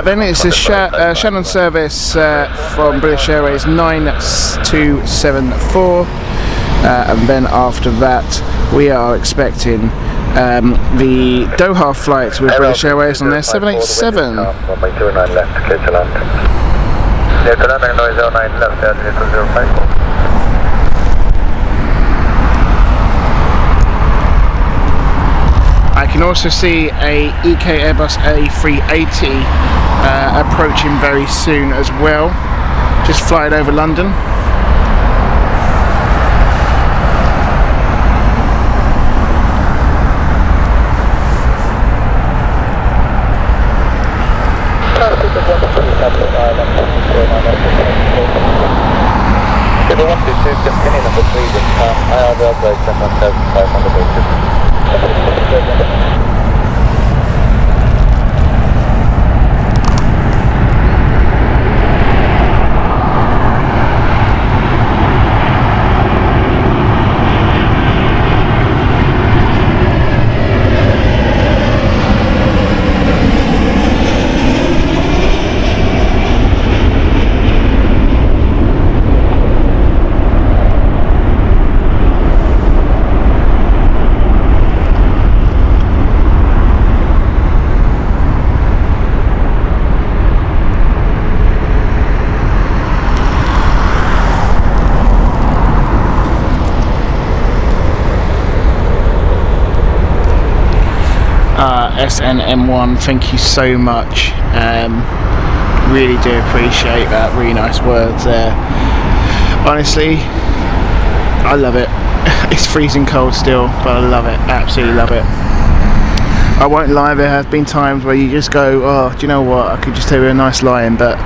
Then it's the Shannon service from British Airways 9274, and then after that we are expecting the Doha flight with British Airways on their 787. I can also see a EK Airbus A380 approaching very soon as well, just flying over London. Continue number 3 with IRL break 1,500 meters. SNM1, thank you so much. Really do appreciate that. Really nice words there. Honestly, I love it. It's freezing cold still, but I love it. Absolutely love it. I won't lie, there have been times where you just go, oh, do you know what, I could just tell you a nice line, but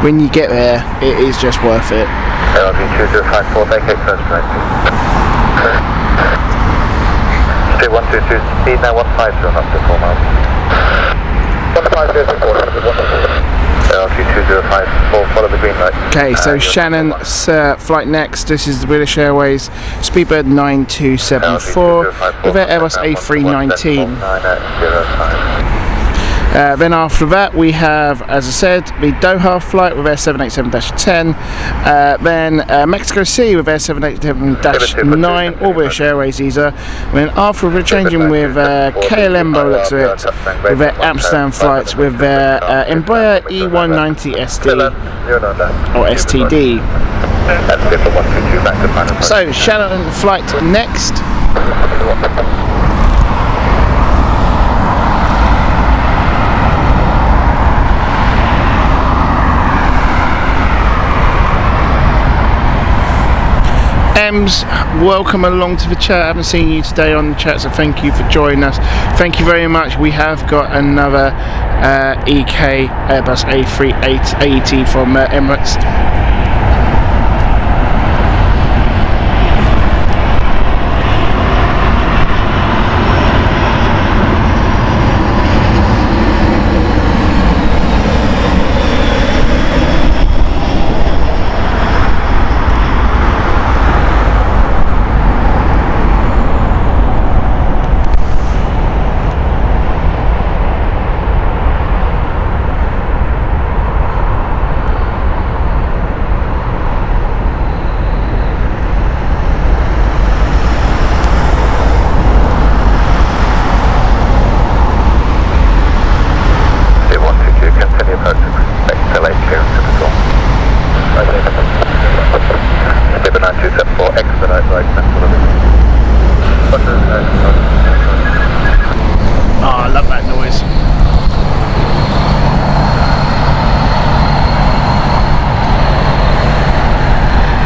when you get there, it is just worth it. LV2054, vacate first right. 122, speed now 150 up to 4 miles. 150, LV2054, follow the green light. Okay, so Shannon, flight next, this is the British Airways Speedbird 9274 with their Airbus A319. Then after that we have, as I said, the Doha flight with Air 787-10, then Mexico City with Air 787-9, all British Airways these are. And then after we're changing with KLM by the looks of it, with their Amsterdam flights with their Embraer E190 SD or STD. So Shannon flight next. Ems, welcome along to the chat. I haven't seen you today on the chat, so thank you for joining us. Thank you very much. We have got another EK Airbus A380 from Emirates.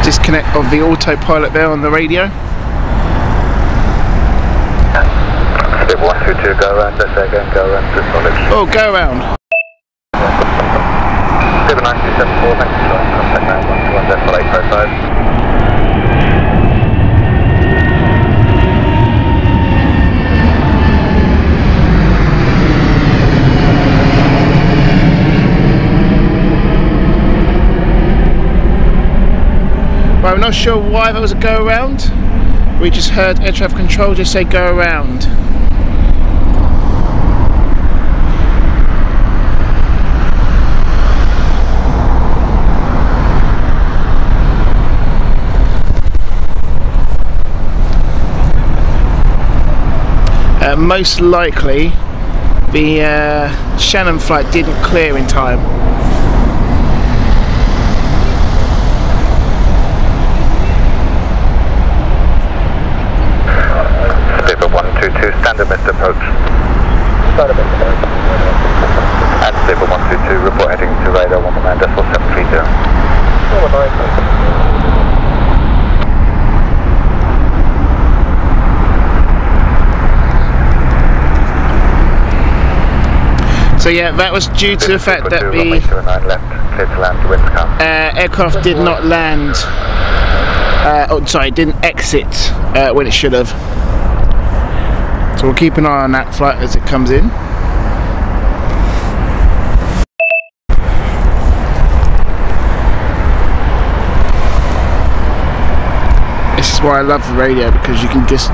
Disconnect of the autopilot there on the radio. 122, go around, let's say again, go around, just knowledge. Oh, go around. 79274, thanks for joining, contact now, 121.855. Well, I'm not sure why that was a go around. We just heard air traffic control just say go around. Most likely the Shannon flight didn't clear in time. Standard missed approach. Standard missed approach. And Stable 122, report heading to radar 119.730. So yeah, that was due to the fact that the aircraft did not land, didn't exit when it should have. So we'll keep an eye on that flight as it comes in. This is why I love the radio, because you can just,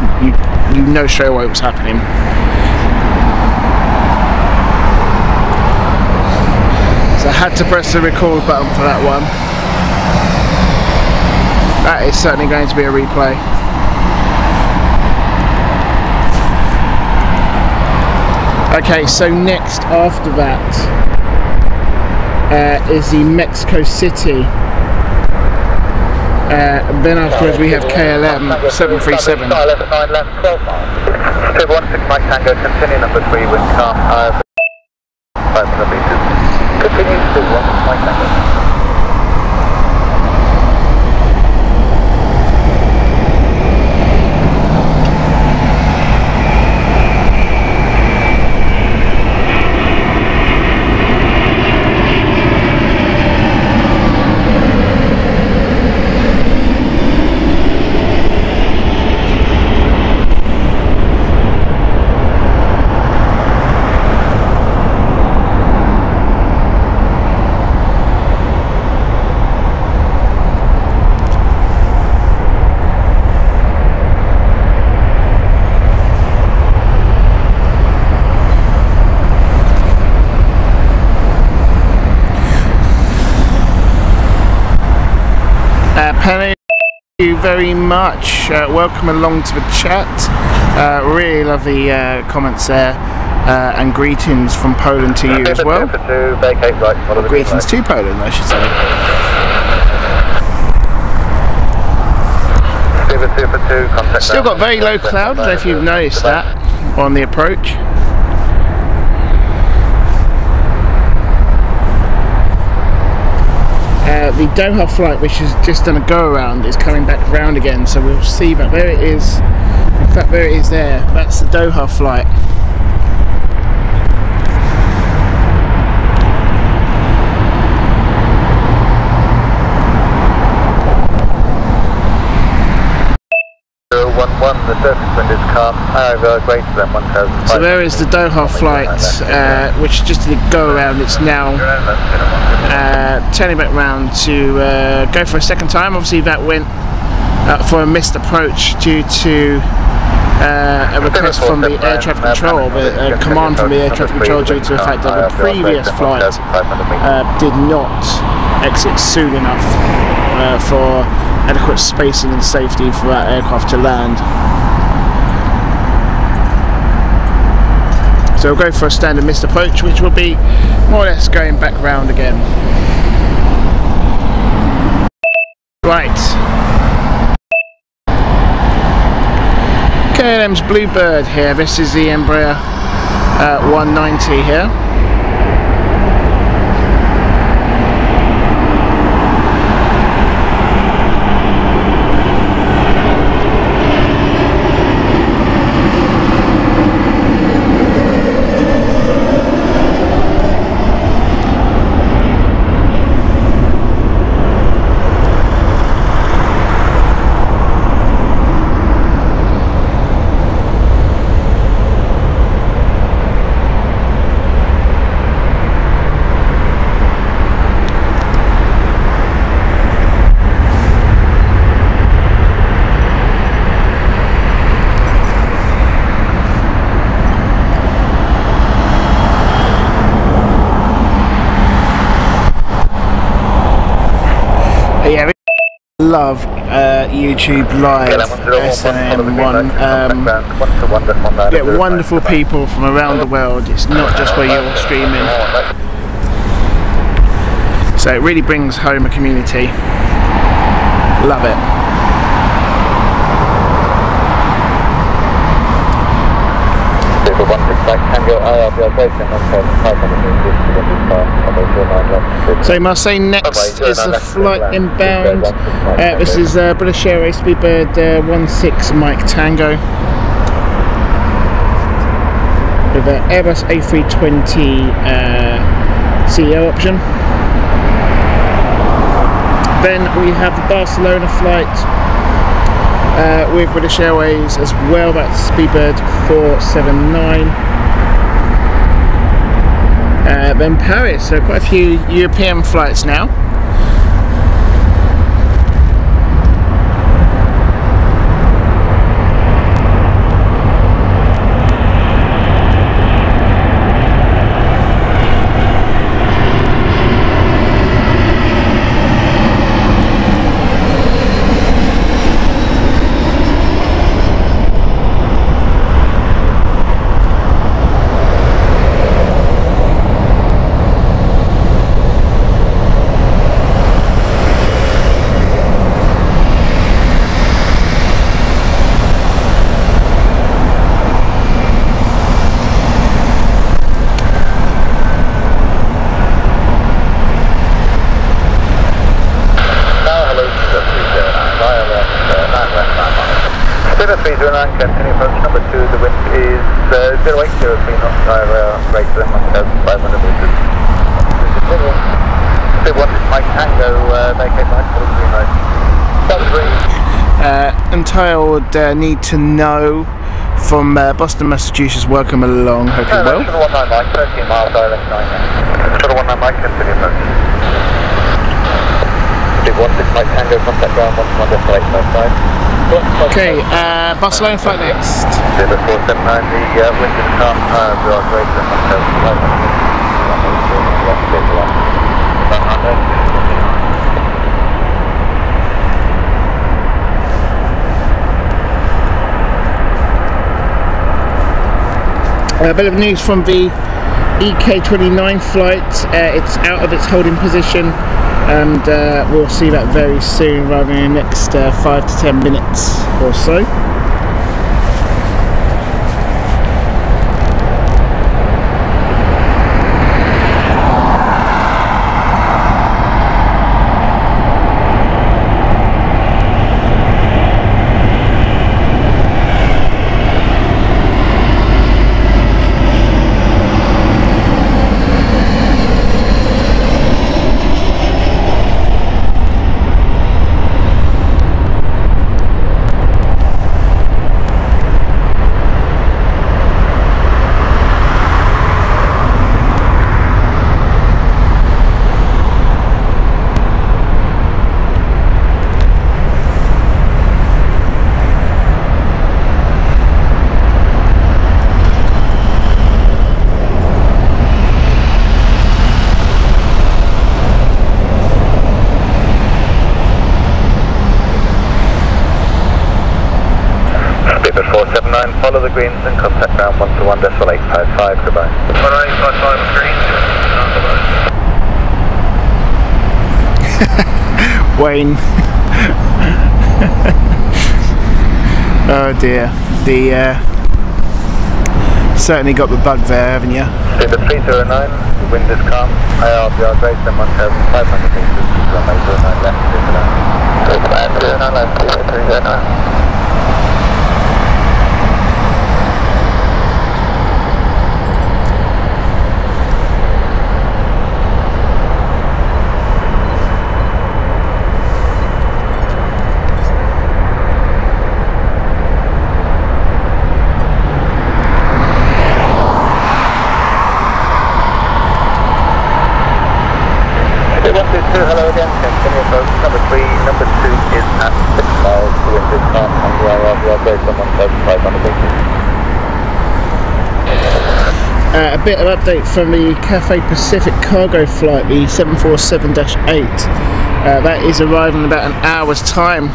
you know straight away what's happening. So I had to press the record button for that one. That is certainly going to be a replay. Okay, so next after that is the Mexico City. Then afterwards we have KLM 737. 216 Mike Tango, continue number 3 wind calm, 500 meters. Continue 216 Mike Tango. Penny, thank you very much. Welcome along to the chat. Really lovely comments there, and greetings from Poland to you as well. Or greetings to Poland, I should say. Still got very low cloud, I don't know if you've noticed that on the approach. The Doha flight, which has just done a go around, is coming back round again, so we'll see that. There it is. In fact, there it is there. That's the Doha flight. The surface wind is calm, greater than 1,000. So there is the Doha flight, which just did a go around. It's now turning back round to go for a second time. Obviously that went for a missed approach due to a request from the air traffic control, a command from the air traffic control due to the fact that the previous flight did not exit soon enough for adequate spacing and safety for that aircraft to land. So we'll go for a standard missed approach, which will be more or less going back round again. Right. KLM's Bluebird here. This is the Embraer 190 here. Yeah, I love YouTube Live SNM1. Get wonderful people from around the world. It's not just where you're streaming. So it really brings home a community. Love it. So Marseille next is the flight inbound. This is British Airways Speedbird 16 Mike Tango with an Airbus A320 CEO option. Then we have the Barcelona flight with British Airways as well. That's Speedbird 479. Then Paris, so quite a few European flights now. 0803 knots, greater than 1,500 meters. Still one Mike Tango, vacate line for the green light. Entire would need to know from Boston, Massachusetts. Welcome along, hope you're well. Shuttle 19 Mike, 13 miles, direct 9. Shuttle 19 Mike, continue approach. Big 16 Mike Tango, contact ground 118.5. Okay, Barcelona flight next. 0479, the wind is calm, we are greater than 1,500. A bit of news from the EK29 flight. It's out of its holding position, and we'll see that very soon, rather in the next 5 to 10 minutes or so. Follow the greens and contact ground 121.855, goodbye. 118.55 greens, Wayne. Oh dear. Certainly got the bug there, haven't you? Speed 309, the wind is calm, IRBR greater than 1,500 meters, runway 09 left, 309 left, 309. Hello again, continue approach number 3, number 2 is at 6 miles, the wind is calm, and we are greater than 1,500 meters. A bit of update from the Cathay Pacific cargo flight, the 747-8. That is arriving in about an hour's time.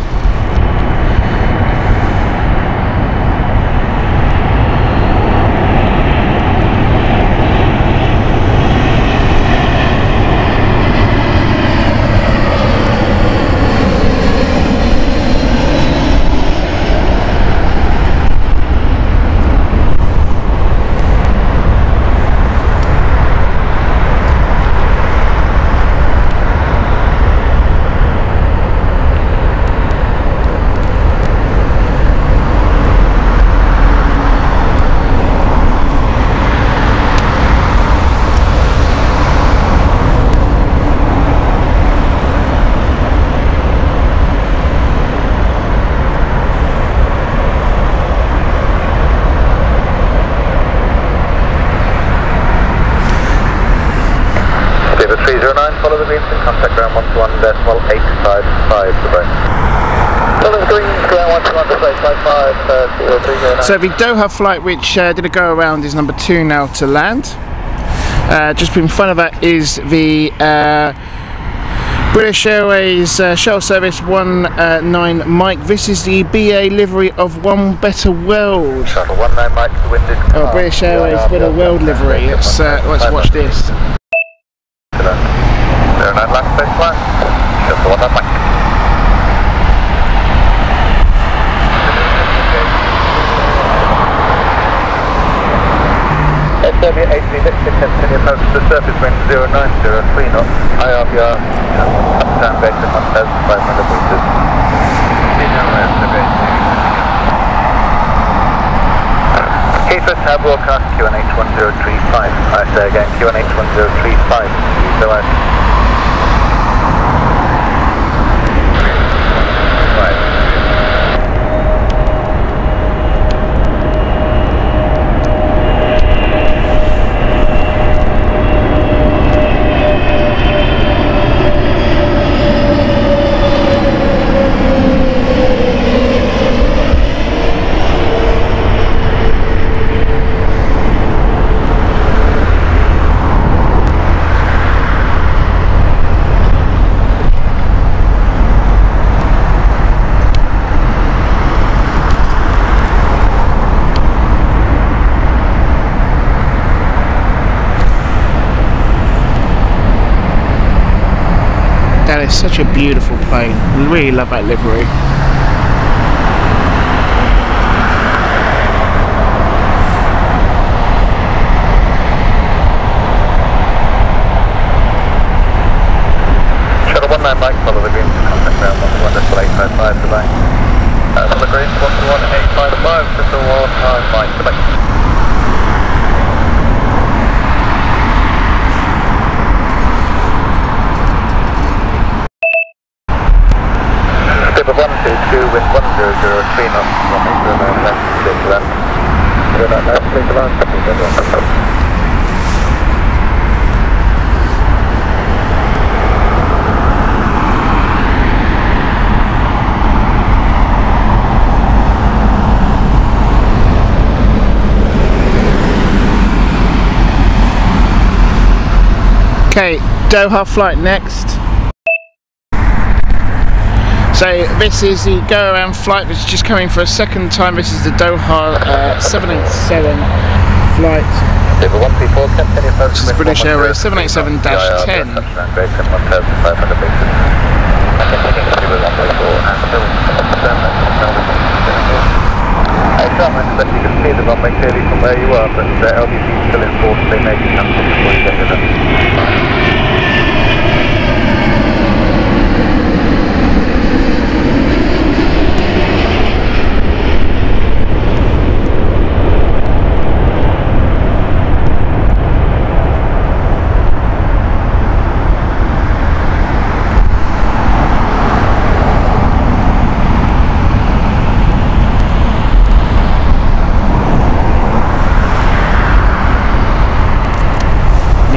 Follow the greens and contact ground 121.855, goodbye. Follow the greens, ground 121.855, So the Doha flight, which did a go around, is number 2 now to land. Just in front of that is the British Airways shuttle service 19 Mike. This is the BA livery of One Better World. Shuttle 19 Mike, the wind is calm. Oh, British Airways Better World livery. Let's watch this. 09 last space flight, shuttle 19 Mike. Serbia 8366, continue approach to the surface wind 0903 knots, IRBR, touchdown base at 1,500 meters. Heathrow Tab broadcast QNH1035. I say again, QNH1035. So That is such a beautiful plane. We really love that livery. Shuttle 19 Mike, follow the green to contact ground 11855 to Mike. Follow the green 11855, just a 19 Mike to Mike. Skipper 122 wind 1003 knots, 180 left, straight to left. Go that left, straight to left. Okay, Doha flight next. So this is the go around flight which is just coming for a second time. This is the Doha 787 flight. This is British Airways 787-10. But you can see the runway clearly from where you are, but LBC is still in force, they may be cancelled before you get to them.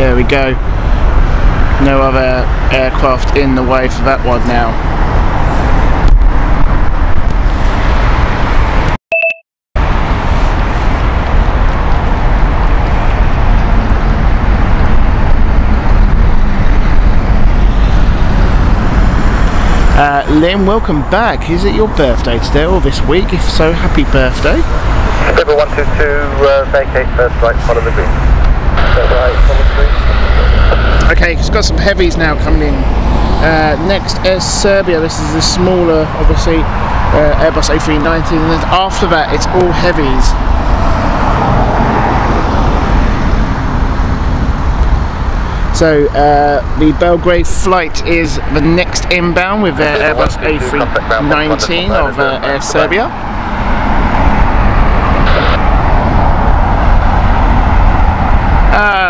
There we go. No other aircraft in the way for that one now. Lynn, welcome back. Is it your birthday today or this week? If so, happy birthday. Skipper 122, vacate first right, follow the green. Okay, it's got some heavies now coming in. Next is Serbia. This is the smaller, obviously, Airbus A319, and then after that it's all heavies. So the Belgrade flight is the next inbound with their Airbus A319 of Air Serbia.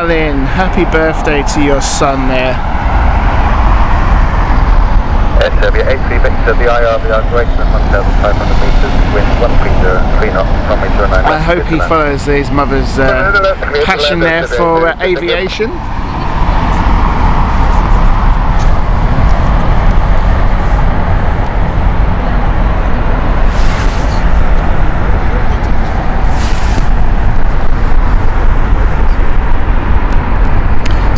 Lynn, happy birthday to your son there. Air Serbia 83 Victor, the IRVR greater than 1,500 metres, wind 130 knots, runway 09. I hope he follows his mother's passion there for aviation.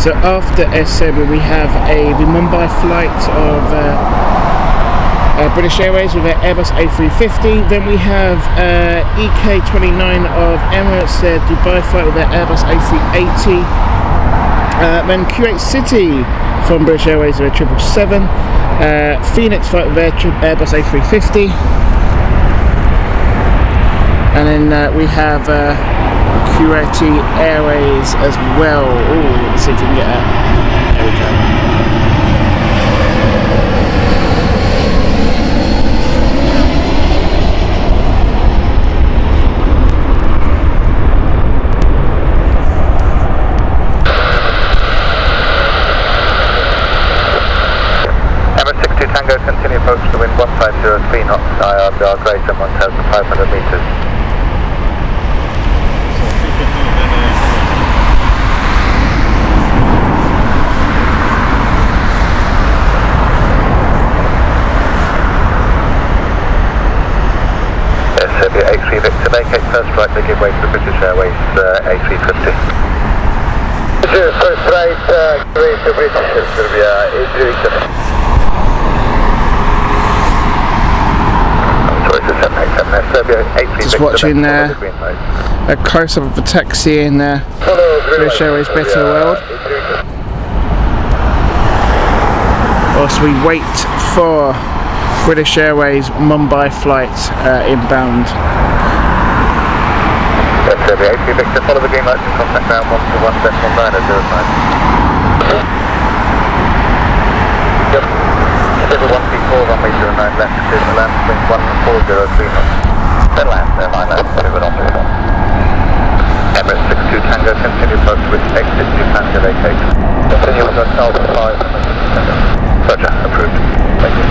So after Serbia we have the Mumbai flight of British Airways with their Airbus A350. Then we have EK29 of Emirates, their Dubai flight with their Airbus A380. Then Kuwait City from British Airways with their 777. Phoenix flight with their Airbus A350. And then we have Kuwaiti Airways as well. Oh, let's see if we can get that. There we go. 103 knots, IRBR greater than 1,500 meters. Serbia 83 Victor, vacate first right to give way to the British Airways A350. First right, give way to British Serbia A3 Victor. I'm sorry, it's a 787 Serbia 83 Just Victor. watching a close-up of a taxi in British Airways Better World. Whilst we wait for British Airways Mumbai flight inbound. Serbia 83 Victor, follow the green lights and contact ground 121.909. Yep. Civil 134, runway 09 left, clear to land, wind 1403 knots. Then land, airline land, pivot on to Emirates 62 Tango, continue approach with exit 2 Tango vacate. Continue with yourself 5. Roger, approved. Thank you.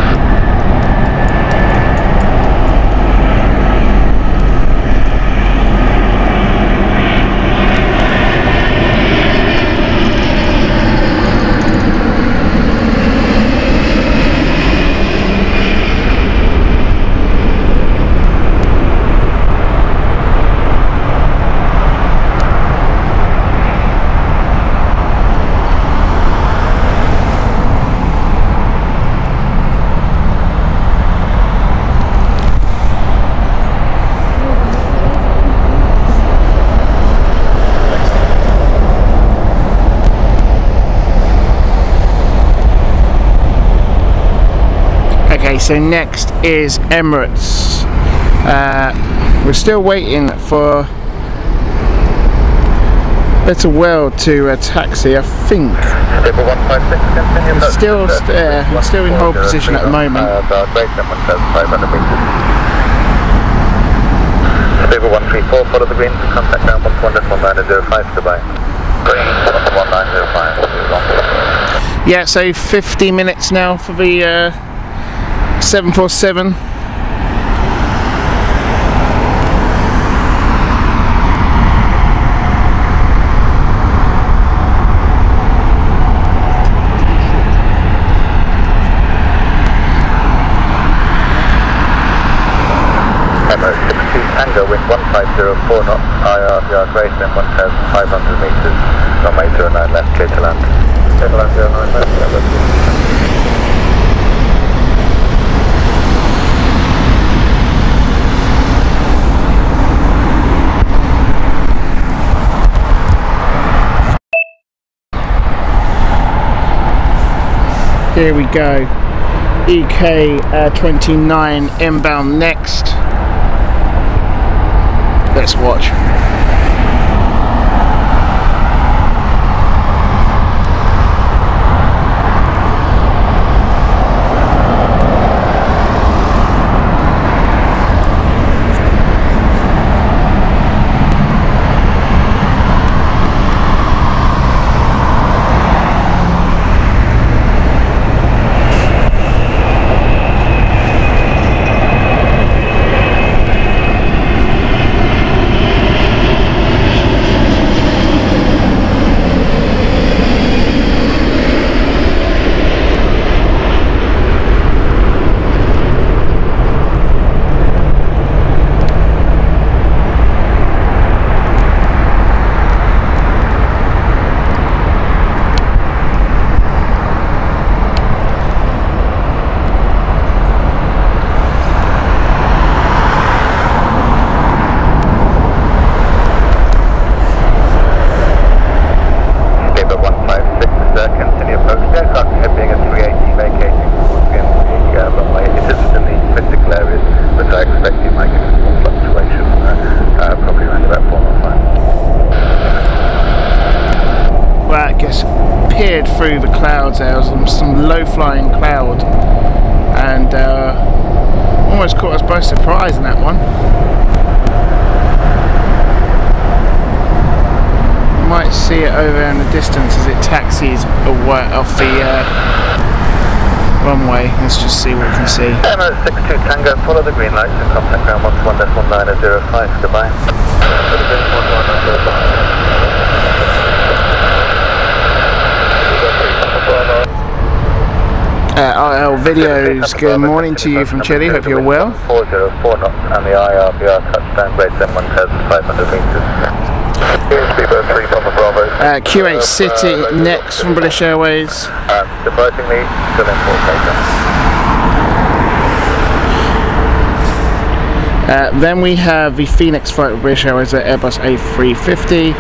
Okay, so next is Emirates. We're still waiting for Better World to taxi, I think. We're still in hold position at the moment. Stable 134, follow the green, contact ground 121.905, goodbye. Green 11905. Yeah, so 50 minutes now for the 747. Emirates 62 Tango, wind 1504 knots, IRBR greater than 1,500 meters, runway 09 left, clear to land. Clear to land 09 left, Here we go. EK29 inbound next. Let's watch. Through the clouds. There was some low-flying cloud, and almost caught us by surprise in that one. You might see it over in the distance as it taxis away off the runway. Let's just see what we can see. Emirates 62 Tango, follow the green lights and contact ground 121.905. Goodbye. RL Videos, good morning to you from Chile, hope you're well. 404 knots and the IRBR touchdown grade 1,500 metres. Q8 City next from British Airways. Departing me, still in full takeoff. Then we have the Phoenix flight with British Airways at Airbus A350,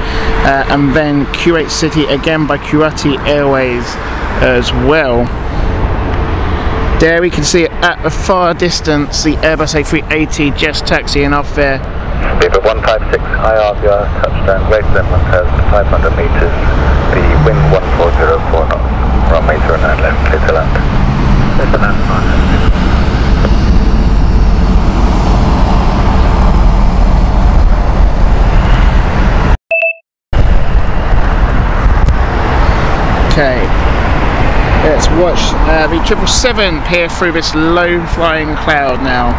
and then Q8 City again by Kuwait Airways as well. There we can see it at a far distance, the Airbus A380 just taxiing off there. Beaver 156 IRBR touchdown greater than 1,500 metres, the wind 1404 knots, runway 09 left, clear to land. Clear to land, Okay, let's watch the 777 peer through this low flying cloud now.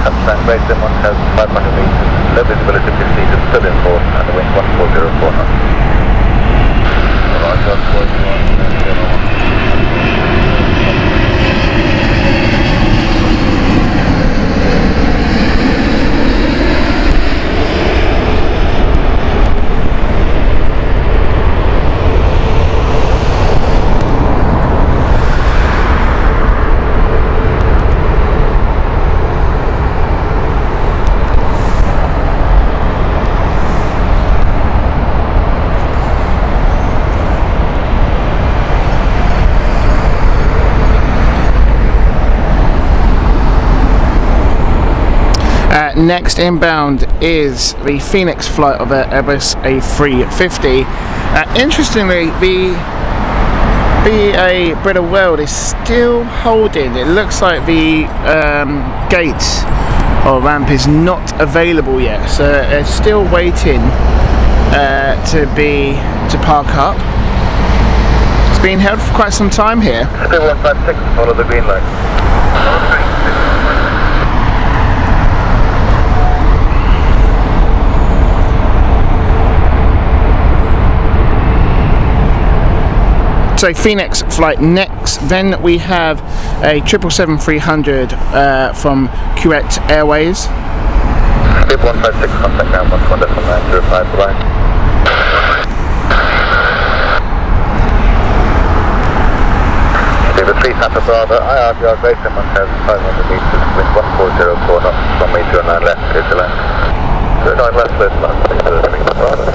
touchdown greater than 1,500 metres, low visibility procedure still in force and the wind 1404 knots. Next inbound is the Phoenix flight of the Airbus A350. Interestingly, the BA Brit World is still holding. It looks like the gate or ramp is not available yet, so it's still waiting to park up. It's been held for quite some time here. Still 156, follow the green light. So Phoenix flight next, then we have a 777-300 from Kuwait Airways. Bib 156, contact ground 121.905, goodbye. Bib 3 Papa Bravo, IRBR greater than 1,500 metres, wind 1404 knots, runway 09 left, clear to land. 09 left, clear to land, please to the 3 Papa Bravo.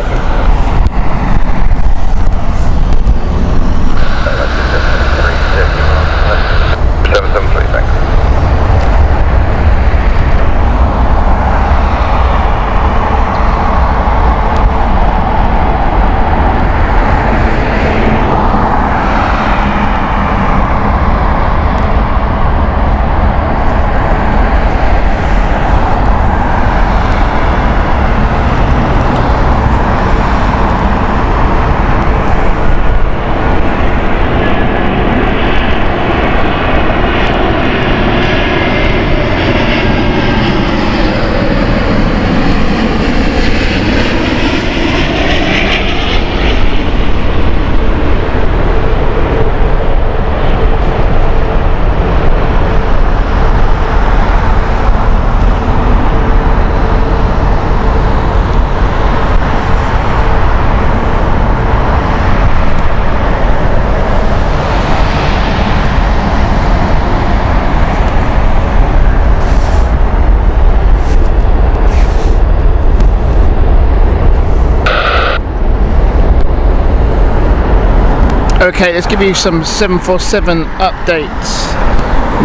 Okay, let's give you some 747 updates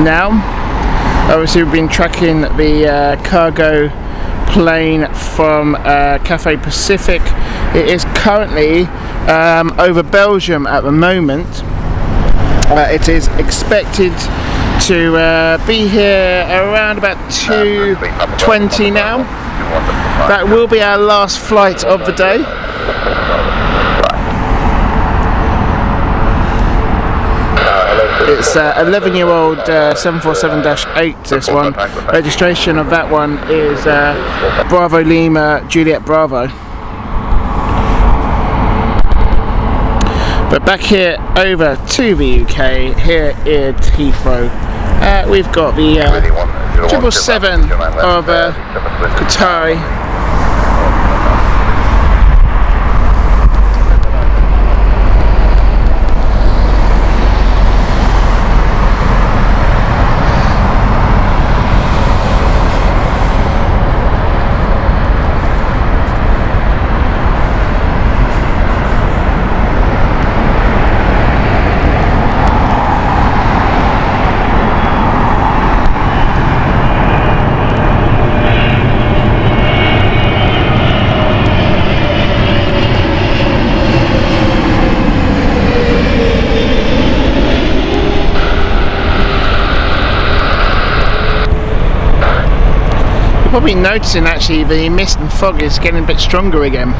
now. Obviously we've been tracking the cargo plane from Cathay Pacific. It is currently over Belgium at the moment. It is expected to be here around about 2:20 now. That will be our last flight of the day. It's 11-year-old 747-8, this one. Registration of that one is Bravo Lima Juliet Bravo. But back here over to the UK, here at Heathrow, we've got the 777 of Qatari. Probably noticing actually the mist and fog is getting a bit stronger again.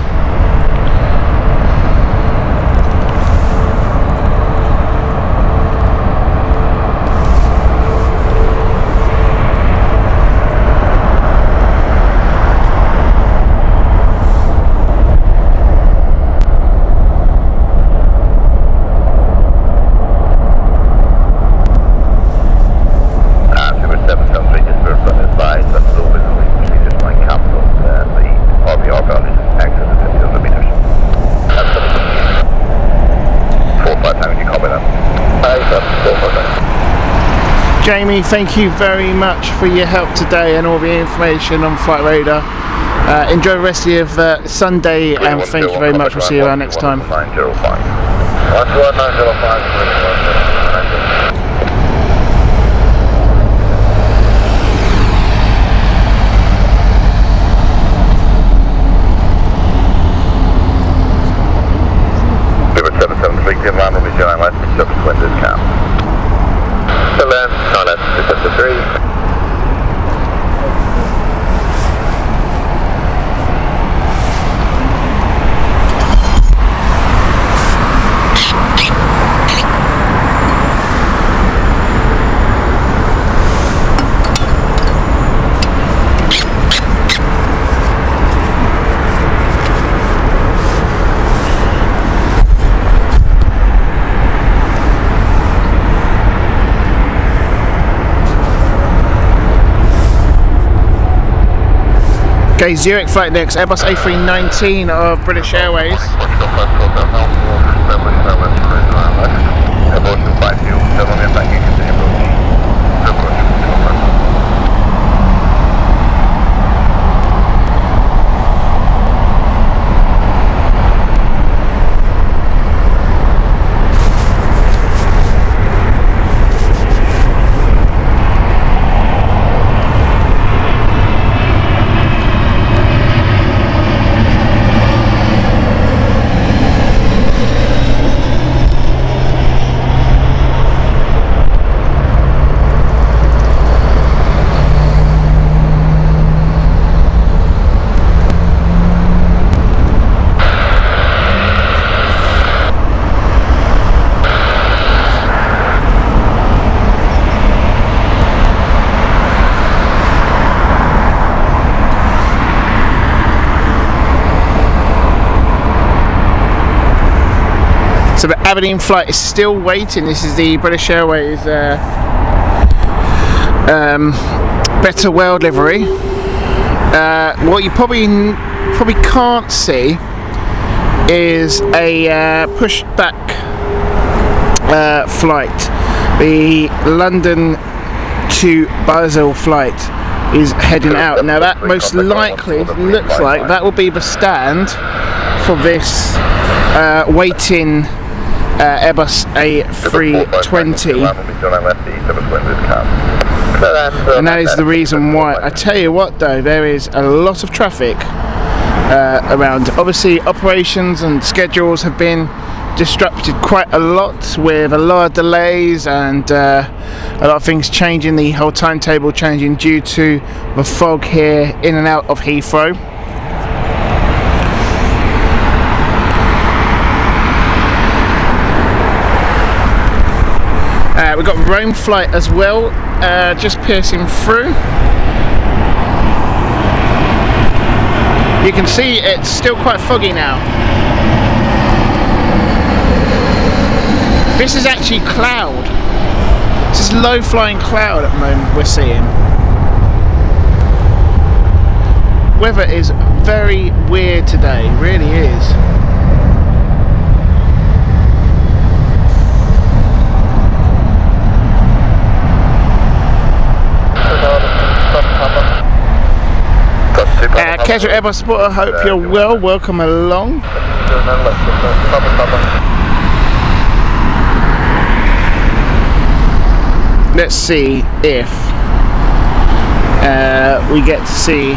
Jamie, thank you very much for your help today and all the information on Flight Radar. Enjoy the rest of your Sunday, and thank you very much. We'll see you around next time. Subsequent discount. Till then, Thailand 273. Okay, Zurich flight next, Airbus A319 of British Airways. So the Aberdeen flight is still waiting. This is the British Airways Better World livery. What you probably can't see is a pushback flight. The London to Basel flight is heading out. Now that most likely looks like that will be the stand for this waiting Airbus A320. And that is the reason why. I tell you what though, there is a lot of traffic around. Obviously operations and schedules have been disrupted quite a lot, with a lot of delays and a lot of things changing, the whole timetable changing due to the fog here in and out of Heathrow. We've got Rome flight as well, just piercing through. You can see it's still quite foggy now. This is actually cloud. This is low flying cloud at the moment we're seeing. Weather is very weird today, really is. Casual Airbus supporter, I hope you're well. Welcome along. Let's see if we get to see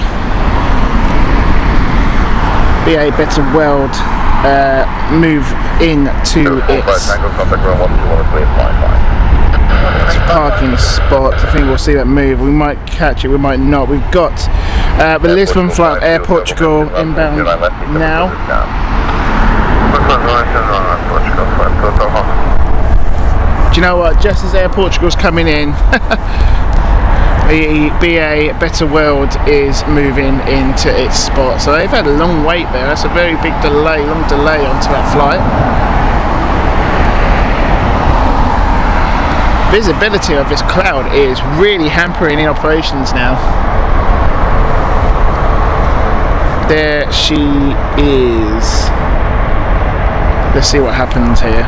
BA Better World move into its parking spot. I think we'll see that move. We might catch it, we might not. We've got the Lisbon flight, Air Portugal inbound now. Do you know what? Just as Air Portugal's coming in, the BA Better World is moving into its spot. So they've had a long wait there. That's a very big delay, long delay onto that flight. Visibility of this cloud is really hampering in operations now. There she is. Let's see what happens here.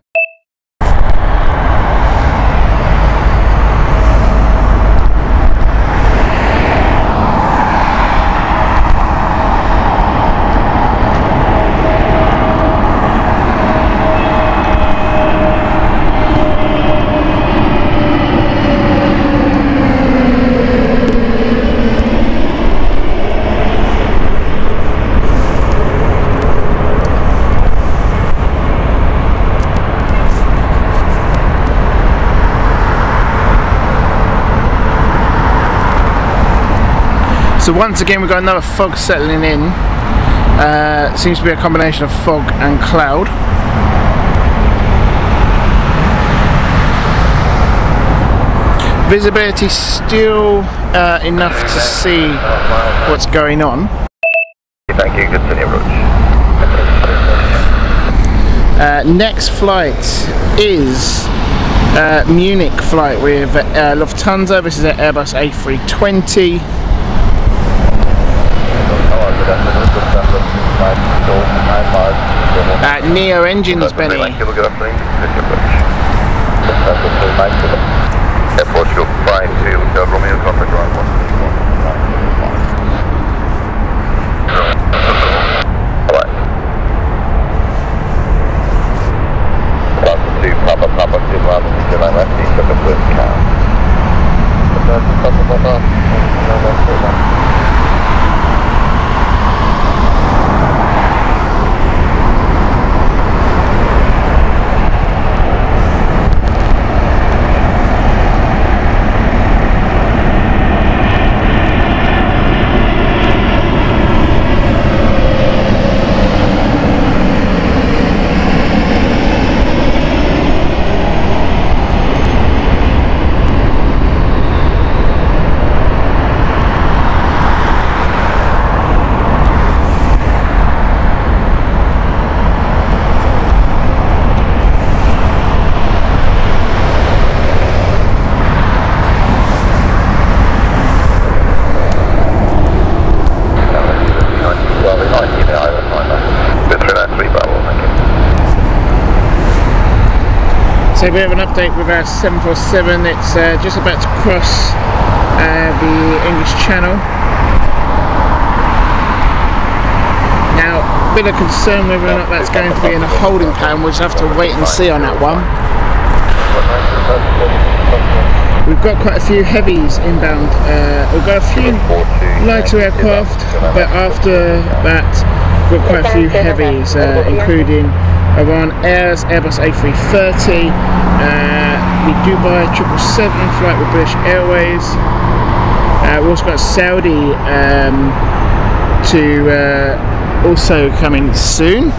So once again we've got another fog settling in. Seems to be a combination of fog and cloud. Visibility still enough to see what's going on. Thank you, continue approach. Next flight is Munich flight with Lufthansa. This is an Airbus A320. Neo engines, Benny. Air Portugal 5 Romeo contact ground 1. 2 Papa 2 miles and 2 line left, east of the first car. So we have an update with our 747. It's just about to cross the English Channel. Now, a bit of concern whether or not that's going to be in a holding pattern. We'll just have to wait and see on that one. We've got quite a few heavies inbound. We've got a few lighter aircraft, but after that, we've got quite a few heavies, including Iran Air's Airbus A330, the Dubai 777 flight with British Airways. We've also got Saudi to also coming soon.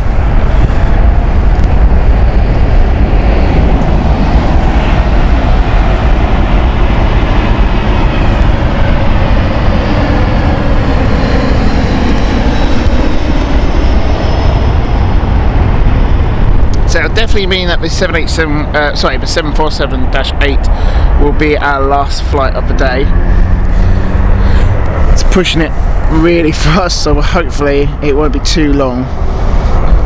So it'll definitely mean that the 747-8 will be our last flight of the day. It's pushing it really fast, so hopefully it won't be too long.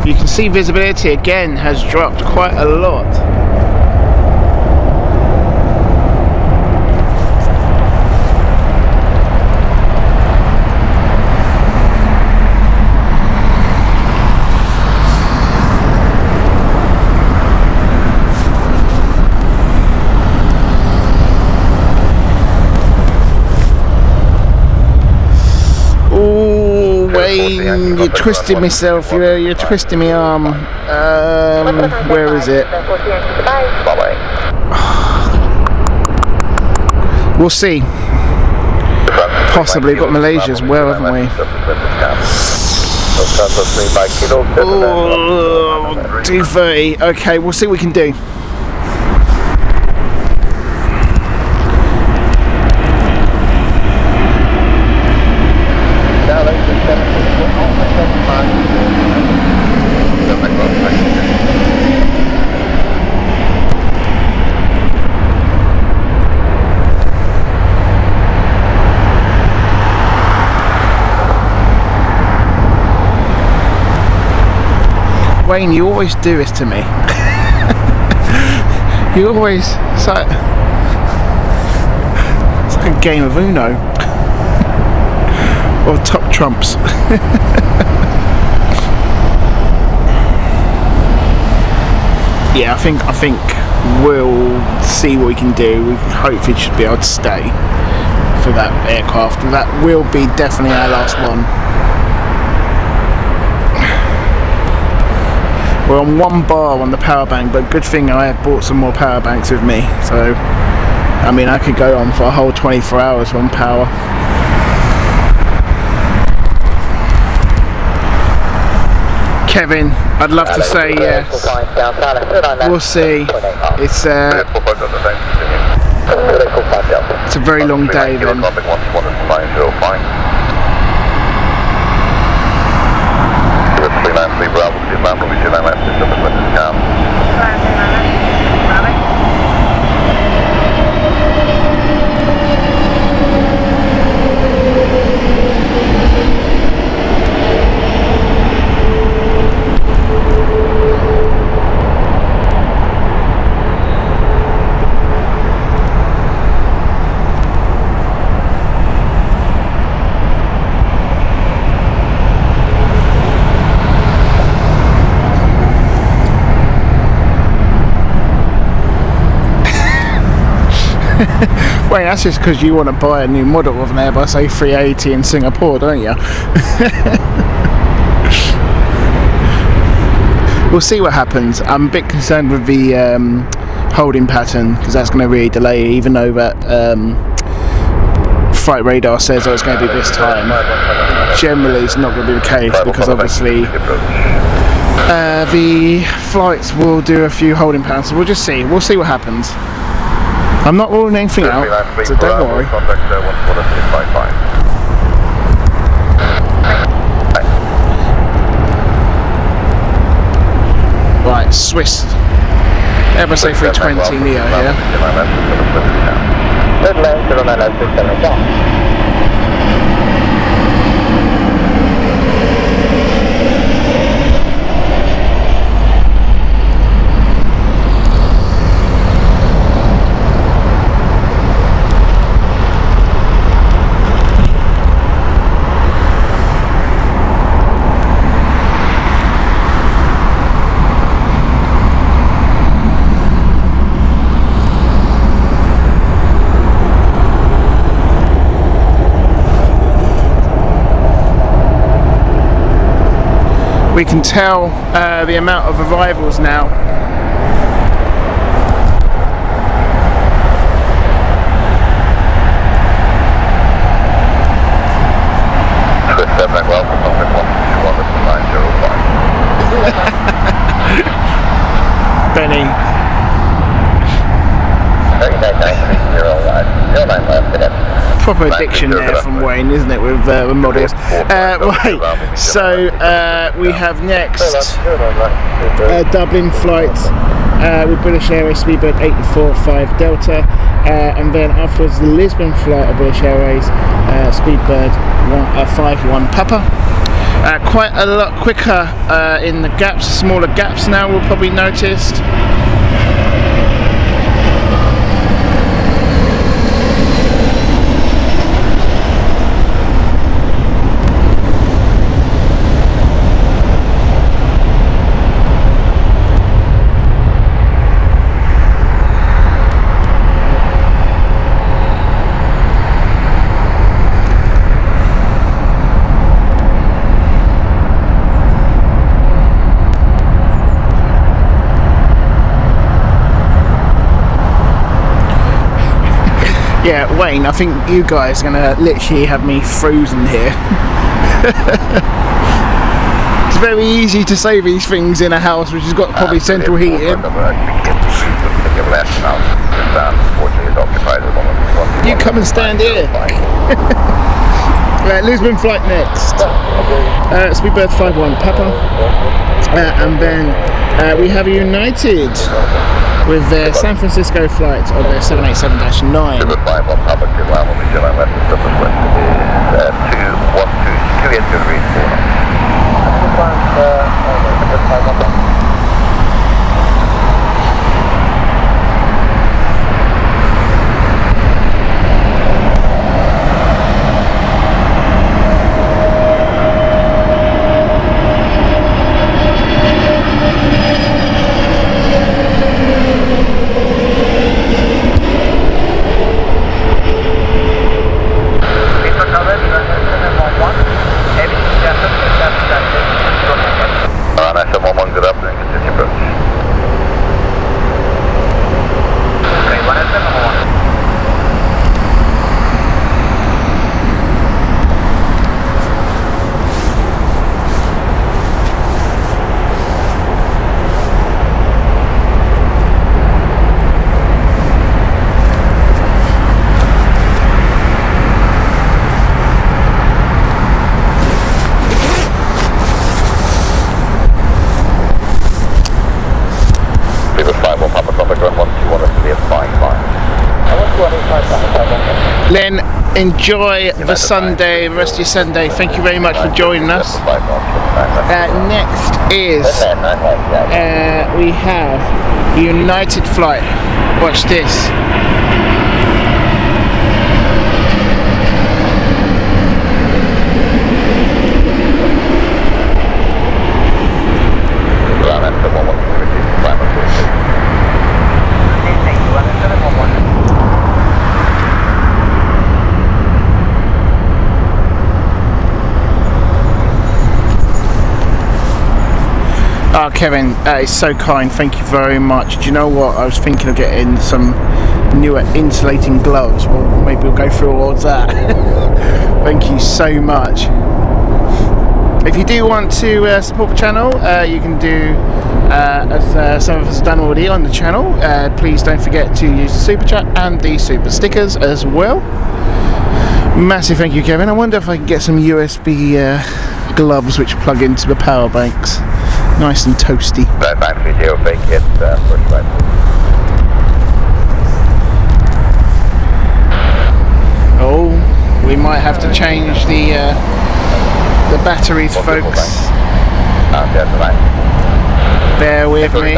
You can see visibility again has dropped quite a lot. You're twisting myself, you're twisting my arm. Where is it? We'll see. Possibly got Malaysia as well, haven't we? Oh, 230. Okay, we'll see what we can do. Wayne, you always do this to me. You always, it's like a game of Uno or top trumps. Yeah, I think we'll see what we can do. We hopefully should be able to stay for that aircraft. That will be definitely our last one. We're on 1 bar on the power bank, but good thing I have bought some more power banks with me. So, I mean, I could go on for a whole 24 hours on power. Kevin, I'd love to say yes. We'll see. It's a very long day then. Wait, that's just because you want to buy a new model of an Airbus A380 in Singapore, don't you? We'll see what happens. I'm a bit concerned with the holding pattern, because that's going to really delay, even though that flight radar says it's going to be this time. Generally it's not going to be the case, because obviously the flights will do a few holding patterns, so we'll just see. We'll see what happens. I'm not ruling anything out, so don't worry. Right, Swiss Airbus A320 Neo here. we can tell the amount of arrivals now. Benny. Proper addiction there from Wayne, isn't it, with models. Right, so we have next Dublin flight with British Airways Speedbird 845 Delta, and then afterwards the Lisbon flight of British Airways Speedbird 51 Papa. Quite a lot quicker in the gaps, smaller gaps now, we'll probably noticed. Yeah, Wayne, I think you guys are going to literally have me frozen here. It's very easy to say these things in a house which has got probably central heating. You come and stand here. Right, Lisbon flight next. Speedbird 51 Papa. And then we have United with their San Francisco flight of their 787-9. Len, enjoy the Sunday, the rest of your Sunday. Thank you very much for joining us. Next is we have United flight. Watch this. Oh, Kevin, that is so kind, thank you very much. Do you know what, I was thinking of getting some newer insulating gloves. Well, maybe we'll go through all of that. Thank you so much. If you do want to support the channel, you can do as some of us have done already on the channel. Please don't forget to use the super chat and the super stickers as well. Massive thank you, Kevin. I wonder if I can get some USB gloves which plug into the power banks. Nice and toasty. Oh, we might have to change the batteries, folks. Bear with me.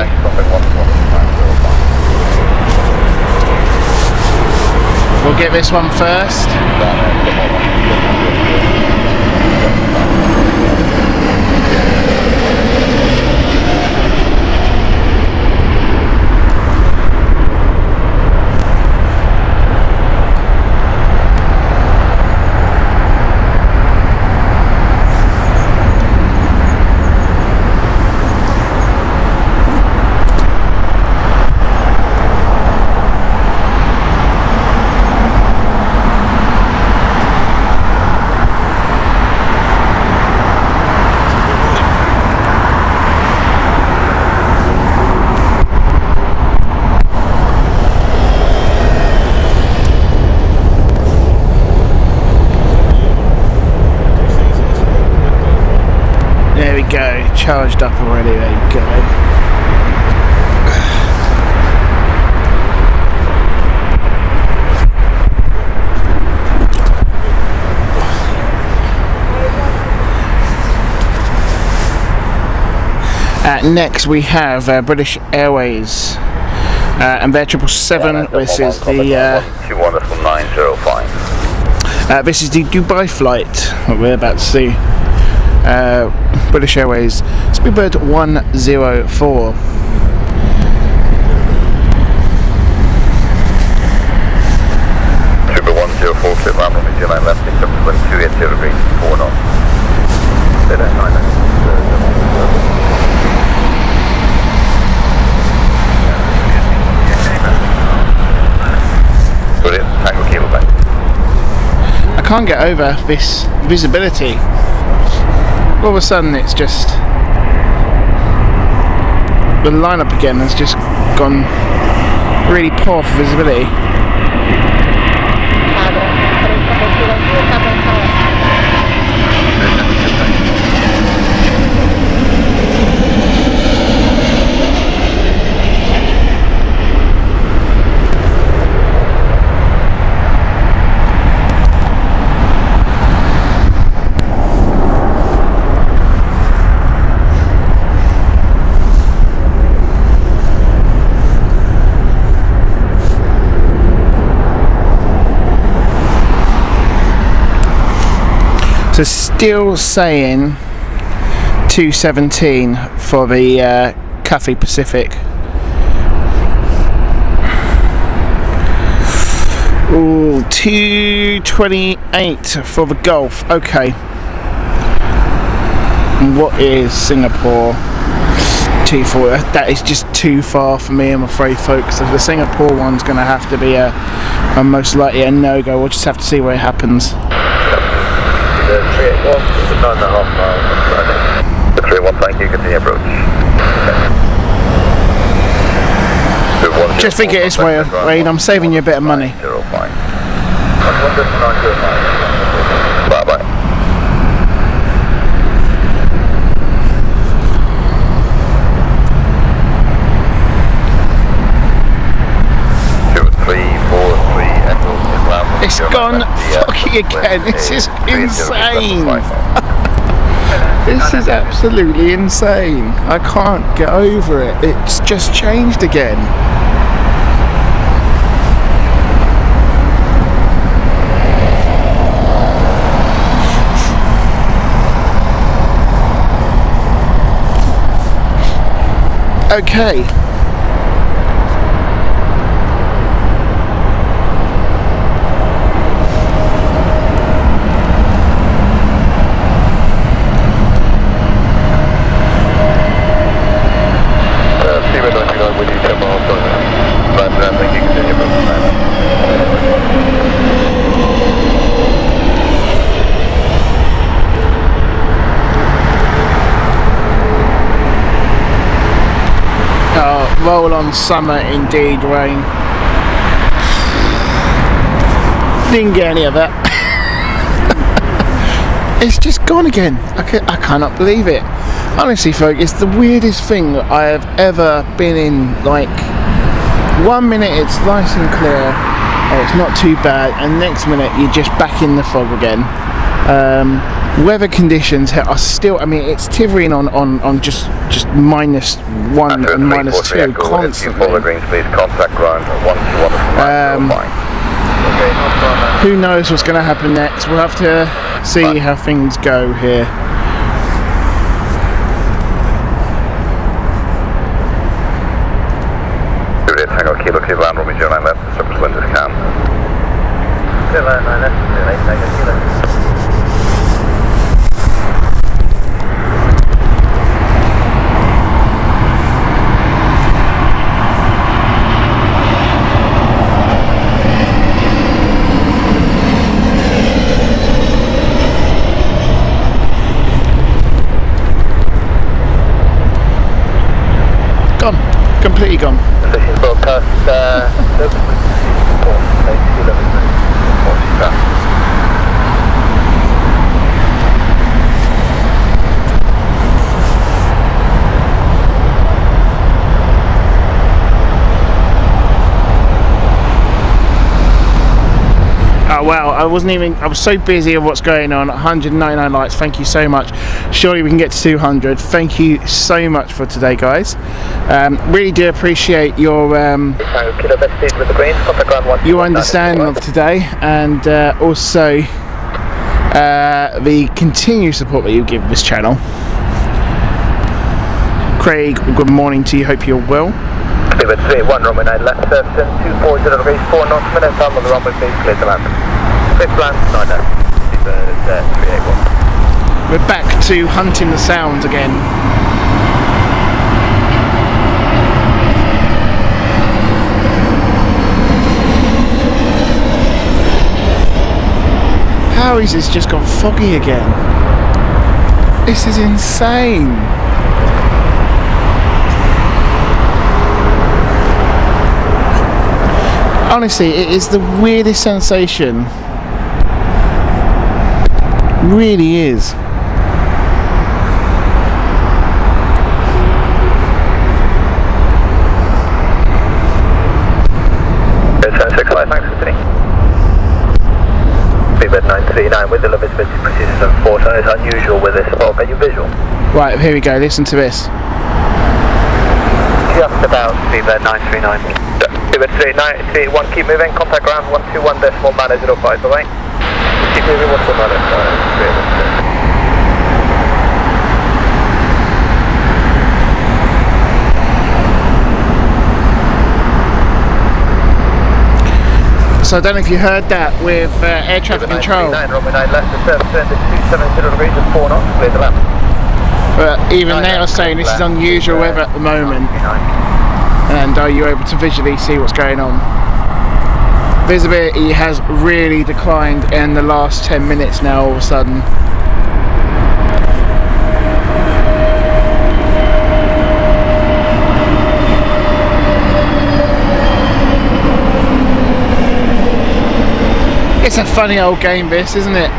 We'll get this one first. charged up already. There you go. Next we have British Airways and their 777. This is the 905. this is the Dubai flight that we're about to see. British Airways Speedbird 104. Super 104, clear land runway 09 left, take up to wind 280 degrees, 4 knots. Stay there, 9. Brilliant, tango cable back. I can't get over this visibility. All of a sudden it's just, the lineup again has just gone really poor for visibility. So still saying 217 for the Cathay Pacific. Ooh, 228 for the Gulf. Okay. And what is Singapore? 240. That is just too far for me, I'm afraid, folks. So the Singapore one's going to have to be a most likely a no-go. We'll just have to see what happens. 381, 9.5 miles. 381, thank you, continue approach. Just think it this way, Wayne, I'm saving you a bit of money. 905. Bye bye. 343 Echo. It's gone fucking again. This is insane. This is absolutely insane. I can't get over it. It's just changed again. Okay. Roll on summer indeed, Wayne. Didn't get any of that. It's just gone again. I cannot believe it. Honestly, folks, it's the weirdest thing that I have ever been in. Like, 1 minute it's nice and clear, it's not too bad, and next minute you're just back in the fog again. Weather conditions are still, I mean, it's hovering on just -1 and -2 constantly. Who knows what's going to happen next? We'll have to see how things go here. Tango Kilo Kilo Land Romy 09 left, surface wind is calm. Kilo 09 left, 08 Tango Kilo. Gone. Completely gone. Position broadcast, wow, I was so busy of what's going on. 199 likes, thank you so much. Surely we can get to 200. Thank you so much for today, guys. Really do appreciate your understanding of today, and also the continued support that you give this channel. Craig, good morning to you, hope you're well. Leeward 31, runway 9 left, surface 240 degrees, 4 knots, minutes time on the runway, please clear to land. Fifth land, 9 left, 381. We're back to hunting the sounds again. How is this just got foggy again? This is insane. Honestly, it is the weirdest sensation. Really is. Speedbird 939 with the limit precision of 4 tons is unusual with this spot. Are you visual? Right, here we go, listen to this. Just about Speedbird 939. Speedbird 3931, keep moving, contact ground 121 decimal 905, away. Keep moving 121. So I don't know if you heard that with air traffic control. Runway 9 left, the surface turn to 270 degrees and 4 knots, clear the lap. But even they are saying this is unusual weather at the moment. And are you able to visually see what's going on? Visibility has really declined in the last 10 minutes now all of a sudden. It's a funny old game this, isn't it?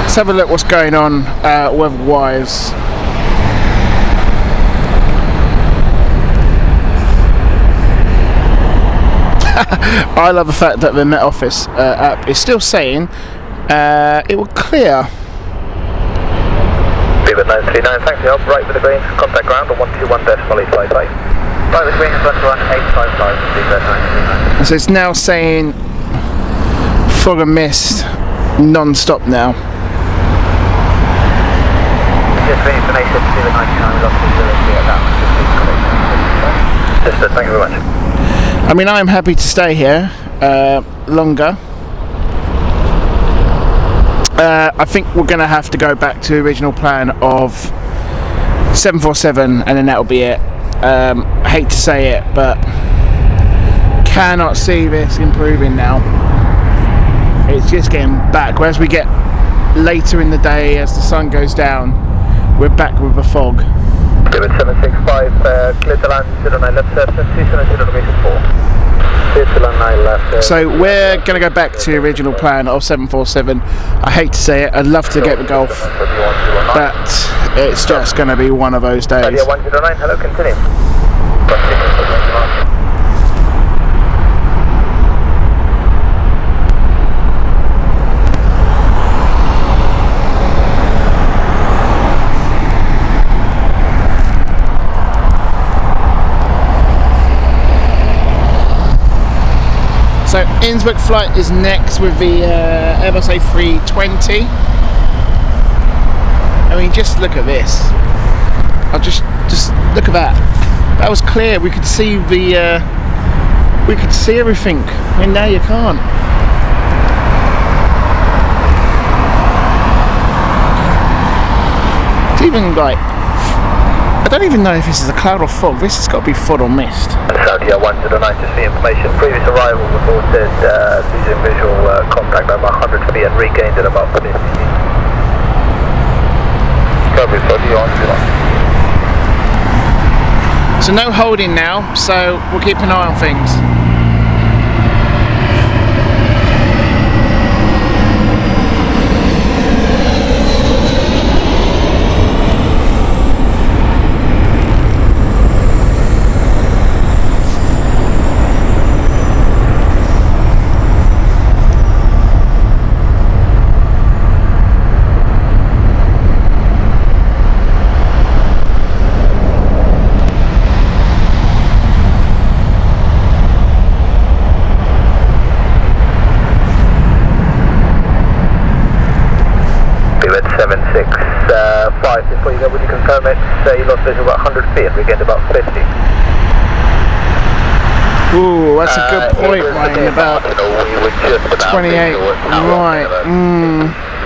Let's have a look what's going on weather-wise. I love the fact that the Met Office app is still saying it will clear. Speedbird 939, thanks for your help. Right with the green, contact ground on 121.855. Right with the green, left run 855, Speedbird 939. So it's now saying fog and mist non-stop now. Just for information, Speedbird 99 is off visibility at that. Just thank you very much. I mean, I'm happy to stay here longer. I think we're going to have to go back to the original plan of 747 and then that'll be it. I hate to say it, but cannot see this improving now. It's just getting back. Whereas we get later in the day as the sun goes down, we're back with the fog. Speedbird 765, clear to land, 09 left surface, 270 degrees 4. So we're going to go back to the original plan of 747. I hate to say it, I'd love to get the Golf, but it's just going to be one of those days. 109, hello, continue. So Innsbruck flight is next with the Airbus A320. I mean, just look at this. I'll just look at that. That was clear. We could see the we could see everything. I mean, now you can't. It's even like, I don't even know if this is a cloud or fog. This has got to be fog or mist. Saudi 109, just for information. Previous arrival reported losing visual contact over 100 feet and regained at about 50. So no holding now, so we'll keep an eye on things. at 765, before you go, would you confirm it? You lost visual about 100 feet, we get about 50. Ooh, that's a good point, Ryan, about 28, right,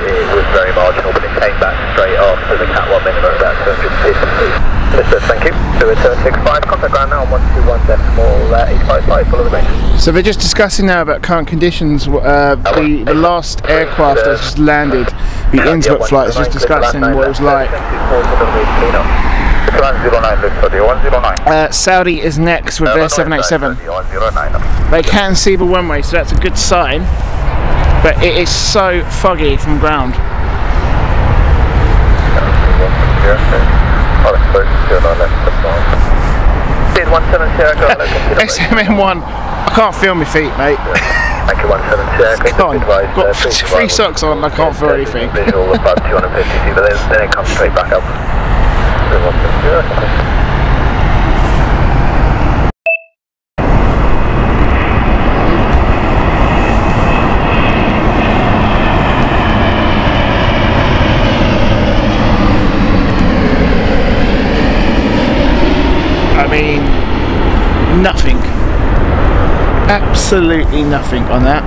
It was very marginal, but it came back straight off to the catwalk minimum about 250 feet. Understood, thank you. 28765, contact ground now on 121.855, follow the range. So they're just discussing now about current conditions. The last aircraft that's just landed, the Innsbruck flight, is just discussing what it was like. Saudi is next with their 787. They can see the runway, so that's a good sign. But it is so foggy from ground. SMN1, I can't feel my feet, mate. Thank you, 17 Come on, I've got 3 socks on and I can't feel anything. Visual above 250 feet, but then it comes straight back up. I mean, nothing. Absolutely nothing on that.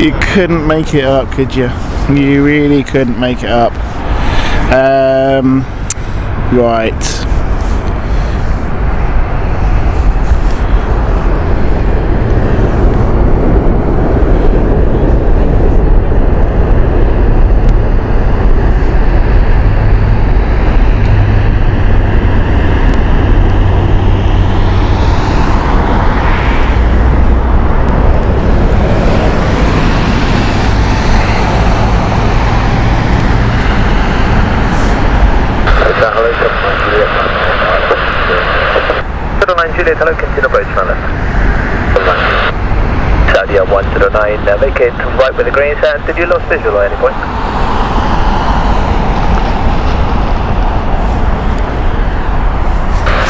You couldn't make it up, could you? You really couldn't make it up. Right. Juliet, hello, continue approach from left. Saudi 109, vacate right with the green sand. Did you lose visual at any point?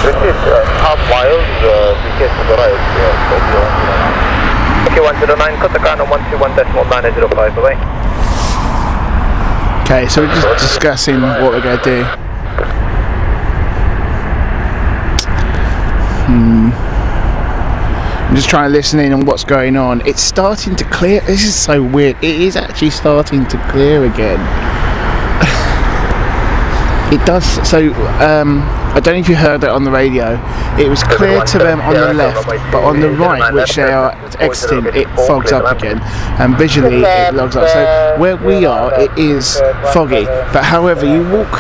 This is half miles, vacate to the right. Okay, 109, cut the ground on 121.905 away. Okay, so we're just discussing what we're going to do. I'm just trying to listen in on what's going on. It's starting to clear. This is so weird. It is actually starting to clear again. It does. So I don't know if you heard it on the radio. It was clear to them on the left, but on the right, which they are exiting, it fogs up again, and visually it logs up. So where we are, it is foggy. But however, you walk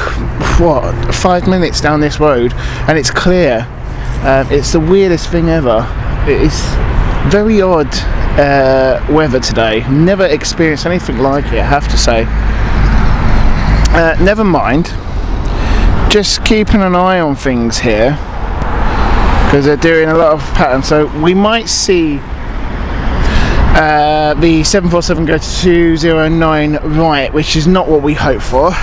5 minutes down this road, and it's clear. It's the weirdest thing ever. It's very odd weather today. Never experienced anything like it, I have to say. Never mind. Just keeping an eye on things here, because they're doing a lot of patterns. So we might see the 747 go to 209 right, which is not what we hope for.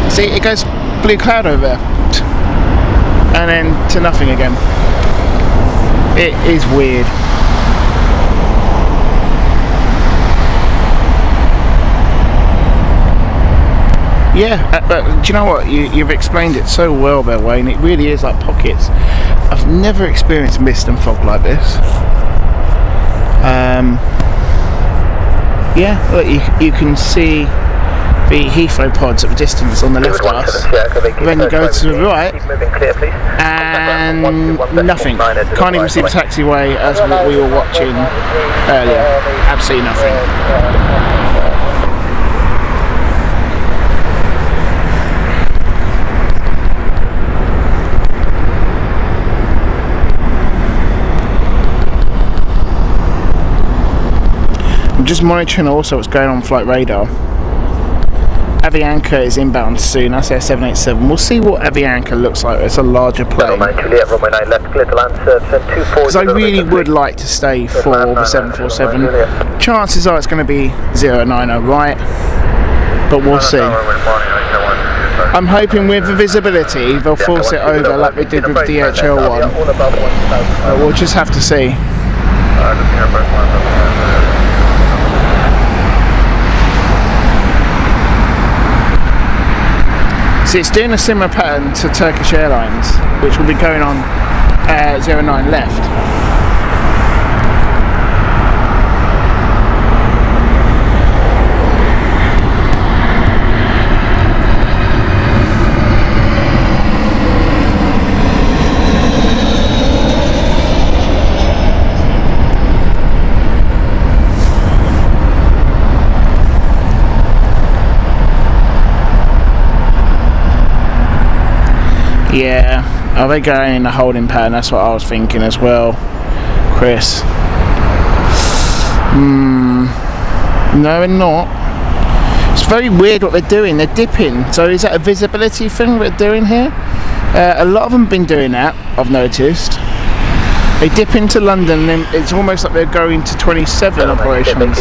See, it goes blue cloud over there, and then to nothing again. It is weird. Yeah, but do you know what? You've explained it so well there, Wayne. It really is like pockets. I've never experienced mist and fog like this. Yeah, look, you can see the Heathrow pods at the distance on the left of us. Then you go to the right, and nothing. Can't even see the taxiway as what we were watching earlier. Absolutely nothing. I'm just monitoring also what's going on flight radar. Avianca is inbound soon. I say 787. We'll see what Avianca looks like. It's a larger plane. Because I really would like to stay for the 747. Chances are it's going to be 090, right? But we'll see. I'm hoping with the visibility they'll force it over like we did with the DHL one. But we'll just have to see. See, it's doing a similar pattern to Turkish Airlines, which will be going on 09 left. Yeah, are they going in a holding pattern? That's what I was thinking as well, Chris. No, they're not. It's very weird what they're doing. They're dipping. So is that a visibility thing they're doing here? A lot of them have been doing that, I've noticed. They dip into London and it's almost like they're going to 27 operations,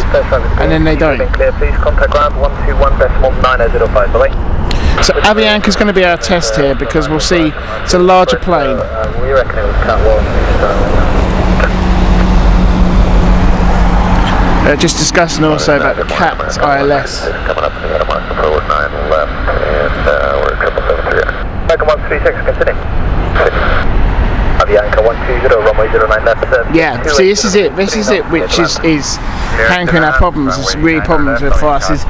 and then they don't. Please contact ground 121.905, bye. So Avianca's going to be our test here because we'll see it's a larger plane. We reckon it was Cat 1. Just discussing also about the Cat ILS. Coming up to mark the forward 9 left, and we're 773. Welcome 136, continue. Avianca 120, runway 09 left. Yeah, see, this is it, which is hankering our problems. It's really problems with for us is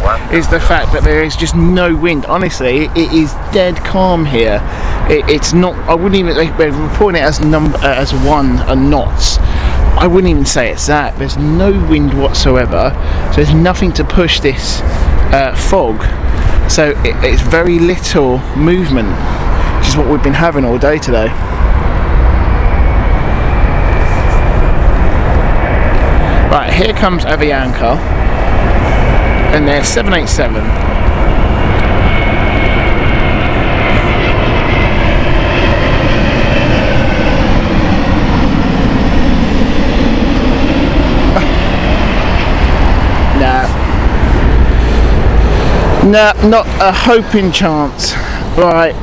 the fact that there is just no wind. Honestly, it is dead calm here. It's not. I wouldn't even. We're reporting it as as 1 knots. I wouldn't even say it's that. There's no wind whatsoever, so there's nothing to push this fog. So it's very little movement, which is what we've been having all day today. Right, here comes Avianca, and they're 787. Nah, not a hoping chance. Right,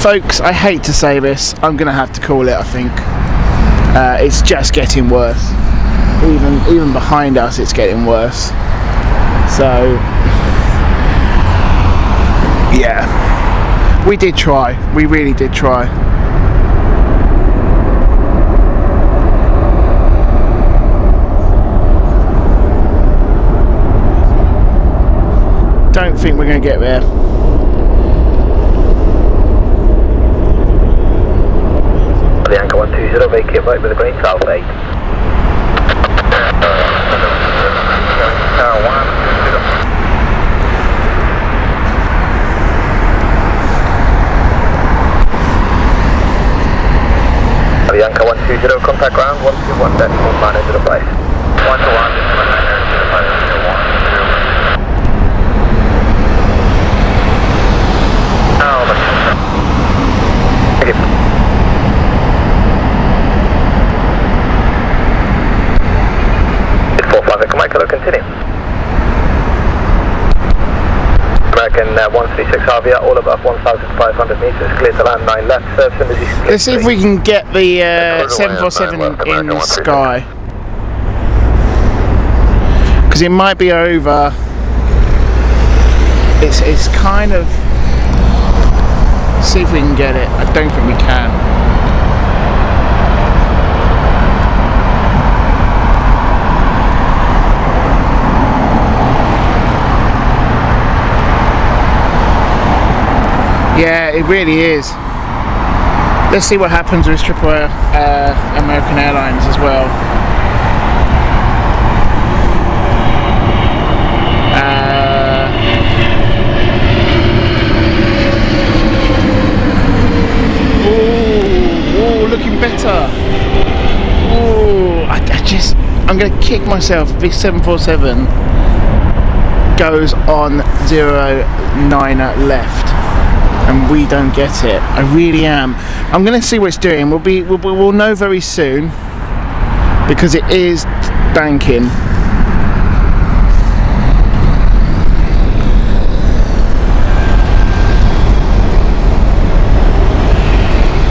folks, I hate to say this, I'm gonna have to call it, I think. It's just getting worse. Even behind us it's getting worse. So yeah, we did try, we really did try. Don't think we're going to get there. Avianca 120, vacate right with the green south 8. Avianca 120, contact ground 121.905. 121.905. Continue. American 136 Avia, all above 1,500 meters, clear to land 9 left, service. Let's see if we can get the 747 in the sky, because it might be over. It's kind of. See if we can get it. I don't think we can. Yeah, it really is. Let's see what happens with American Airlines as well. Oh, looking better. Oh, I'm gonna kick myself if this 747 goes on 09 left, and we don't get it. I really am. I'm going to see what it's doing. We'll know very soon, because it is banking.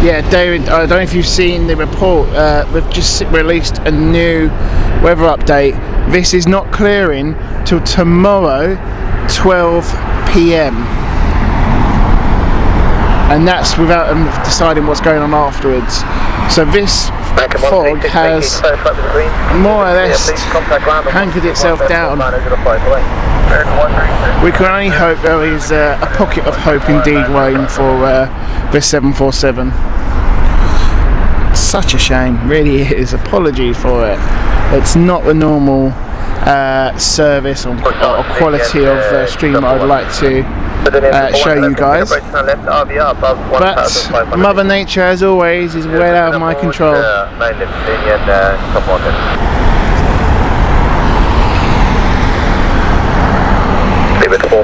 Yeah, David, I don't know if you've seen the report. We've just released a new weather update. This is not clearing till tomorrow, 12 PM. And that's without them deciding what's going on afterwards. So this fog has more or less hankered itself down. We can only hope there is a pocket of hope indeed, Wayne, for this 747. Such a shame, really is. Apologies for it. It's not the normal service or quality of stream I'd like to show you guys, but Mother Nature, as always, is well out of my control.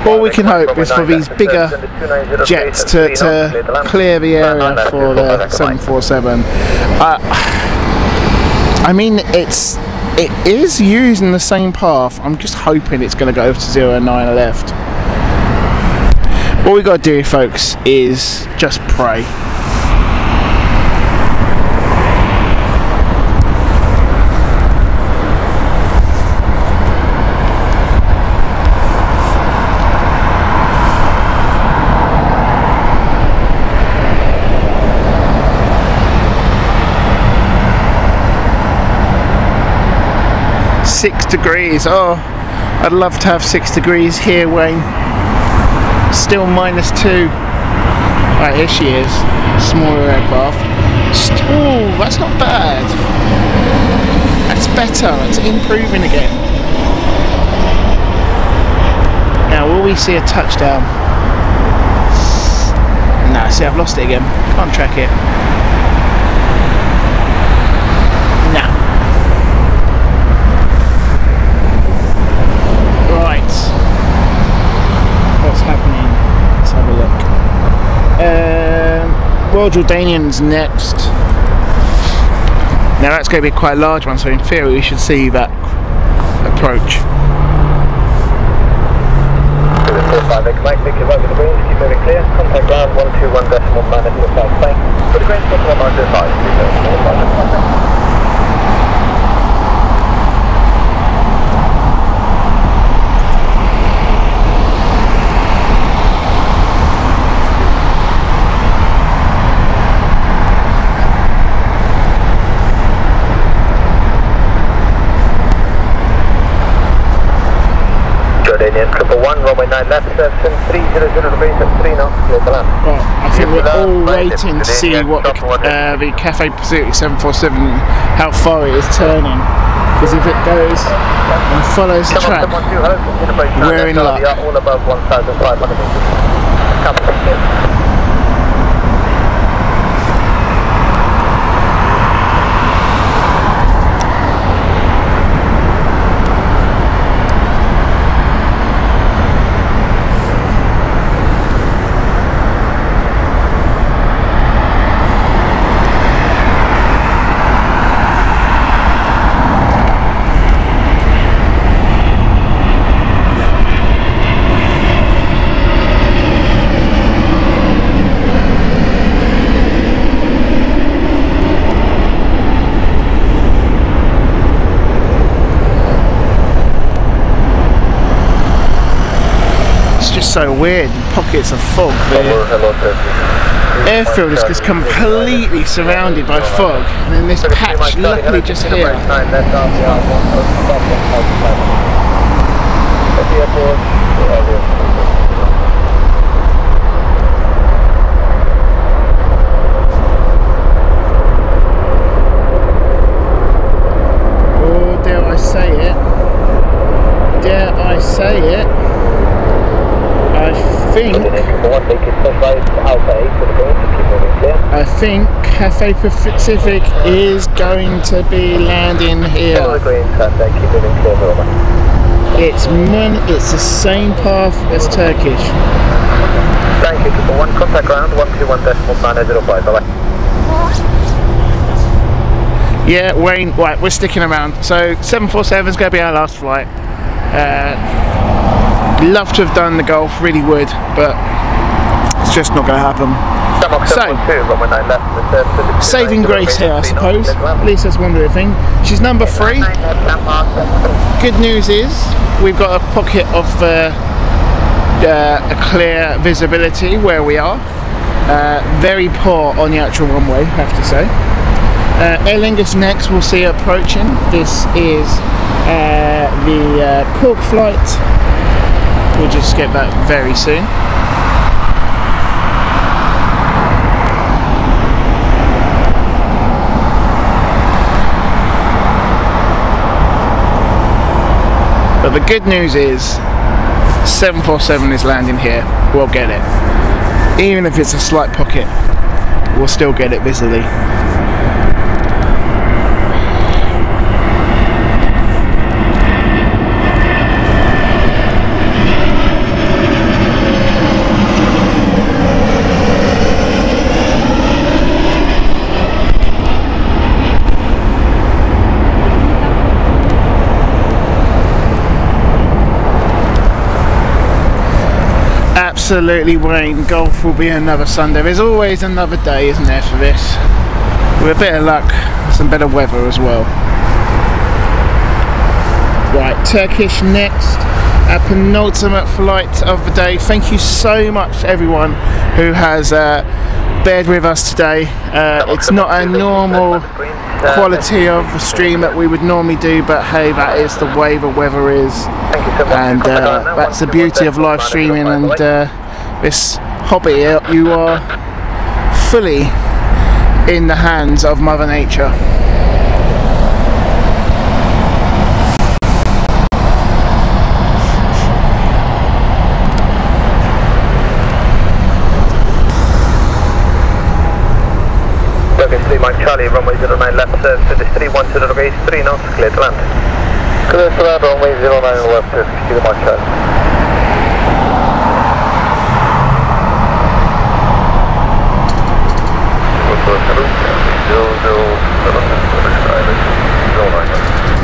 All we can hope is for these bigger jets to clear the area for the 747. I mean, it is using the same path. I'm just hoping it's going to go to 09 left. All we got to do, folks, is just pray. -6 degrees. Oh, I'd love to have 6 degrees here, Wayne. Still -2. Right, here she is. Smaller aircraft. Oh, that's not bad. That's better. It's improving again. Now, will we see a touchdown? Nah, see, I've lost it again. Can't track it. Nah. Right. What's happening? Let's have a look. Royal Jordanian's next. Now that's going to be quite a large one, so in theory we should see that approach. Keep moving clear. Contact ground 121.9. For the Grange 1.925. Jordanian 111, runway 9 left, 300 degrees at 3 knots, clear to land. Right, I think we're all waiting to see what the Cathay Pacific 747, how far it is turning. Because if it goes and follows the track, we're in luck. All above 1,500 meters. So weird, pockets of fog there. Airfield is just completely surrounded by fog, and then this patch, luckily just here. Oh, dare I say it? Dare I say it? I think Cathay Pacific is going to be landing here. It's the same path as Turkish. Thank you, triple one, contact ground, 121.905, bye-bye. Yeah, Wayne, right, we're sticking around. So 747 is going to be our last flight. Love to have done the Gulf, really would, but it's just not going to happen. So, saving grace here, I suppose. At least that's one little thing. She's number 3. Good news is we've got a pocket of a clear visibility where we are. Very poor on the actual runway, I have to say. Aer Lingus next we'll see approaching. This is the Cork flight. We'll just get that very soon. But the good news is 747 is landing here. We'll get it. Even if it's a slight pocket, we'll still get it visibly. Absolutely, Wayne. Golf will be another Sunday. There's always another day, isn't there, for this? With a bit of luck, some better weather as well. Right, Turkish next. Our penultimate flight of the day. Thank you so much to everyone who has bared with us today. It's not a normal quality of the stream that we would normally do, but hey, that is the way the weather is, and that's the beauty of live streaming and this hobby. You are fully in the hands of Mother Nature. Mike Charlie, runway 09 left, service to 310 degrees, 3 knots, clear to land. Clear to land, runway 09 left, service to Mike Charlie.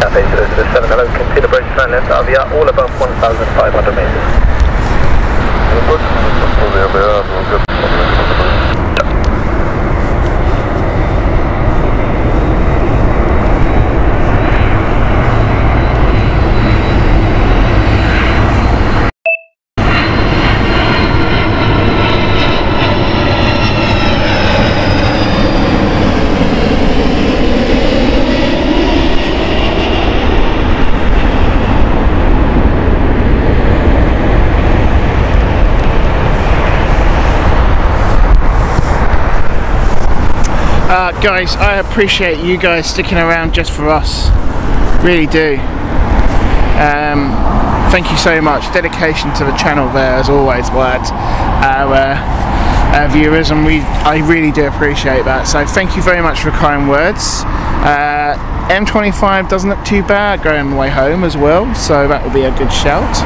Cafe to the 7, hello, consider bridge plan left, Avia, all above 1,500 meters. Guys, I appreciate you guys sticking around just for us, really do. Thank you so much. Dedication to the channel there as always, Wyatt. Our viewers, and I really do appreciate that, so thank you very much for kind words. M25 doesn't look too bad going on the way home as well, so that will be a good shout.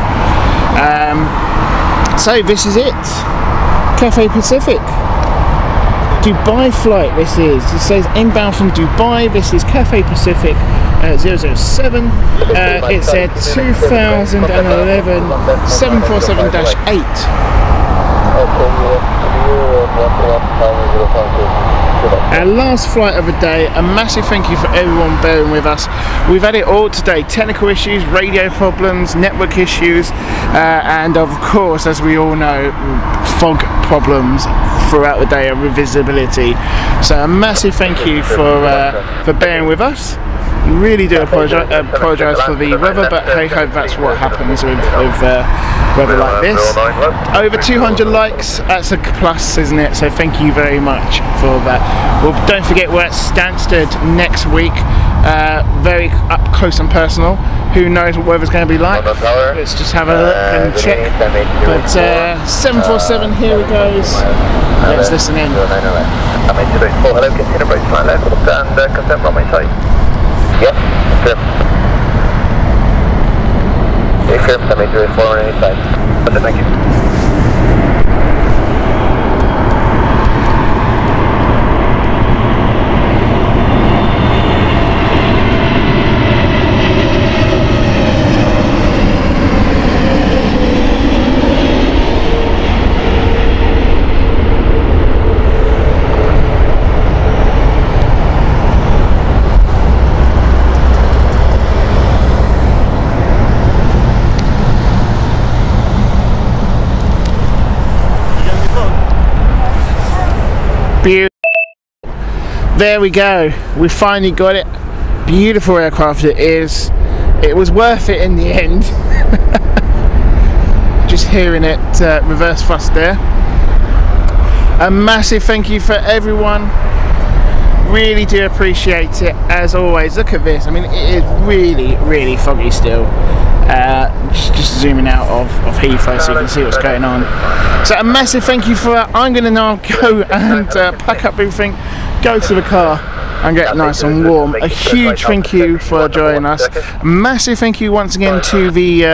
So this is it, Cathay Pacific Dubai flight. This is, it says inbound from Dubai. This is Cathay Pacific 007. It's a 2011 747-8. Our last flight of the day. A massive thank you for everyone bearing with us. We've had it all today: technical issues, radio problems, network issues, and of course, as we all know, fog problems throughout the day and with visibility. So a massive thank you for bearing with us. Really do apologise for the weather, but hey ho, that's what happens with weather like this. Over 200 likes, that's a plus, isn't it? So thank you very much for that. Well, don't forget we're at Stansted next week, very up close and personal. Who knows what weather's going to be like? Let's just have a look and check. But 747, here it goes. Let's listen in. Hello, consider bridge line left and confirm runway tight. Yep, Aircraft 784 on any side. Thank you. Beautiful. There we go. We finally got it. Beautiful aircraft it is. It was worth it in the end. Just hearing it reverse thrust there. A massive thank you for everyone. Really do appreciate it as always. Look at this. I mean, it is really foggy still. Just zooming out of Heathrow so you can see what's going on. So a massive thank you for that. I'm going to now go and pack up everything, go to the car and get nice and warm. A huge thank you for joining us. A massive thank you once again to the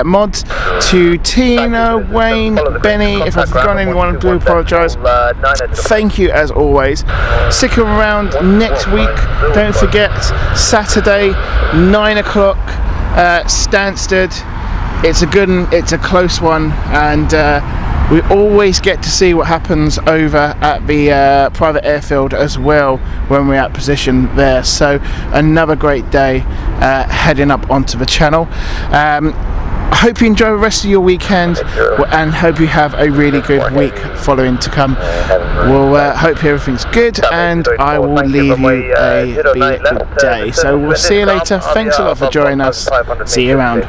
mods, to Tina, Wayne, Benny. If I've forgotten anyone, I do apologise. Thank you as always. Stick around next week. Don't forget, Saturday, 9 o'clock. Stansted. It's a good one, it's a close one, and we always get to see what happens over at the private airfield as well when we're at position there. So another great day heading up onto the channel. I hope you enjoy the rest of your weekend and hope you have a really good week following to come. We'll hope everything's good, and I will leave you a good day. So we'll see you later. Thanks a lot for joining us. See you around.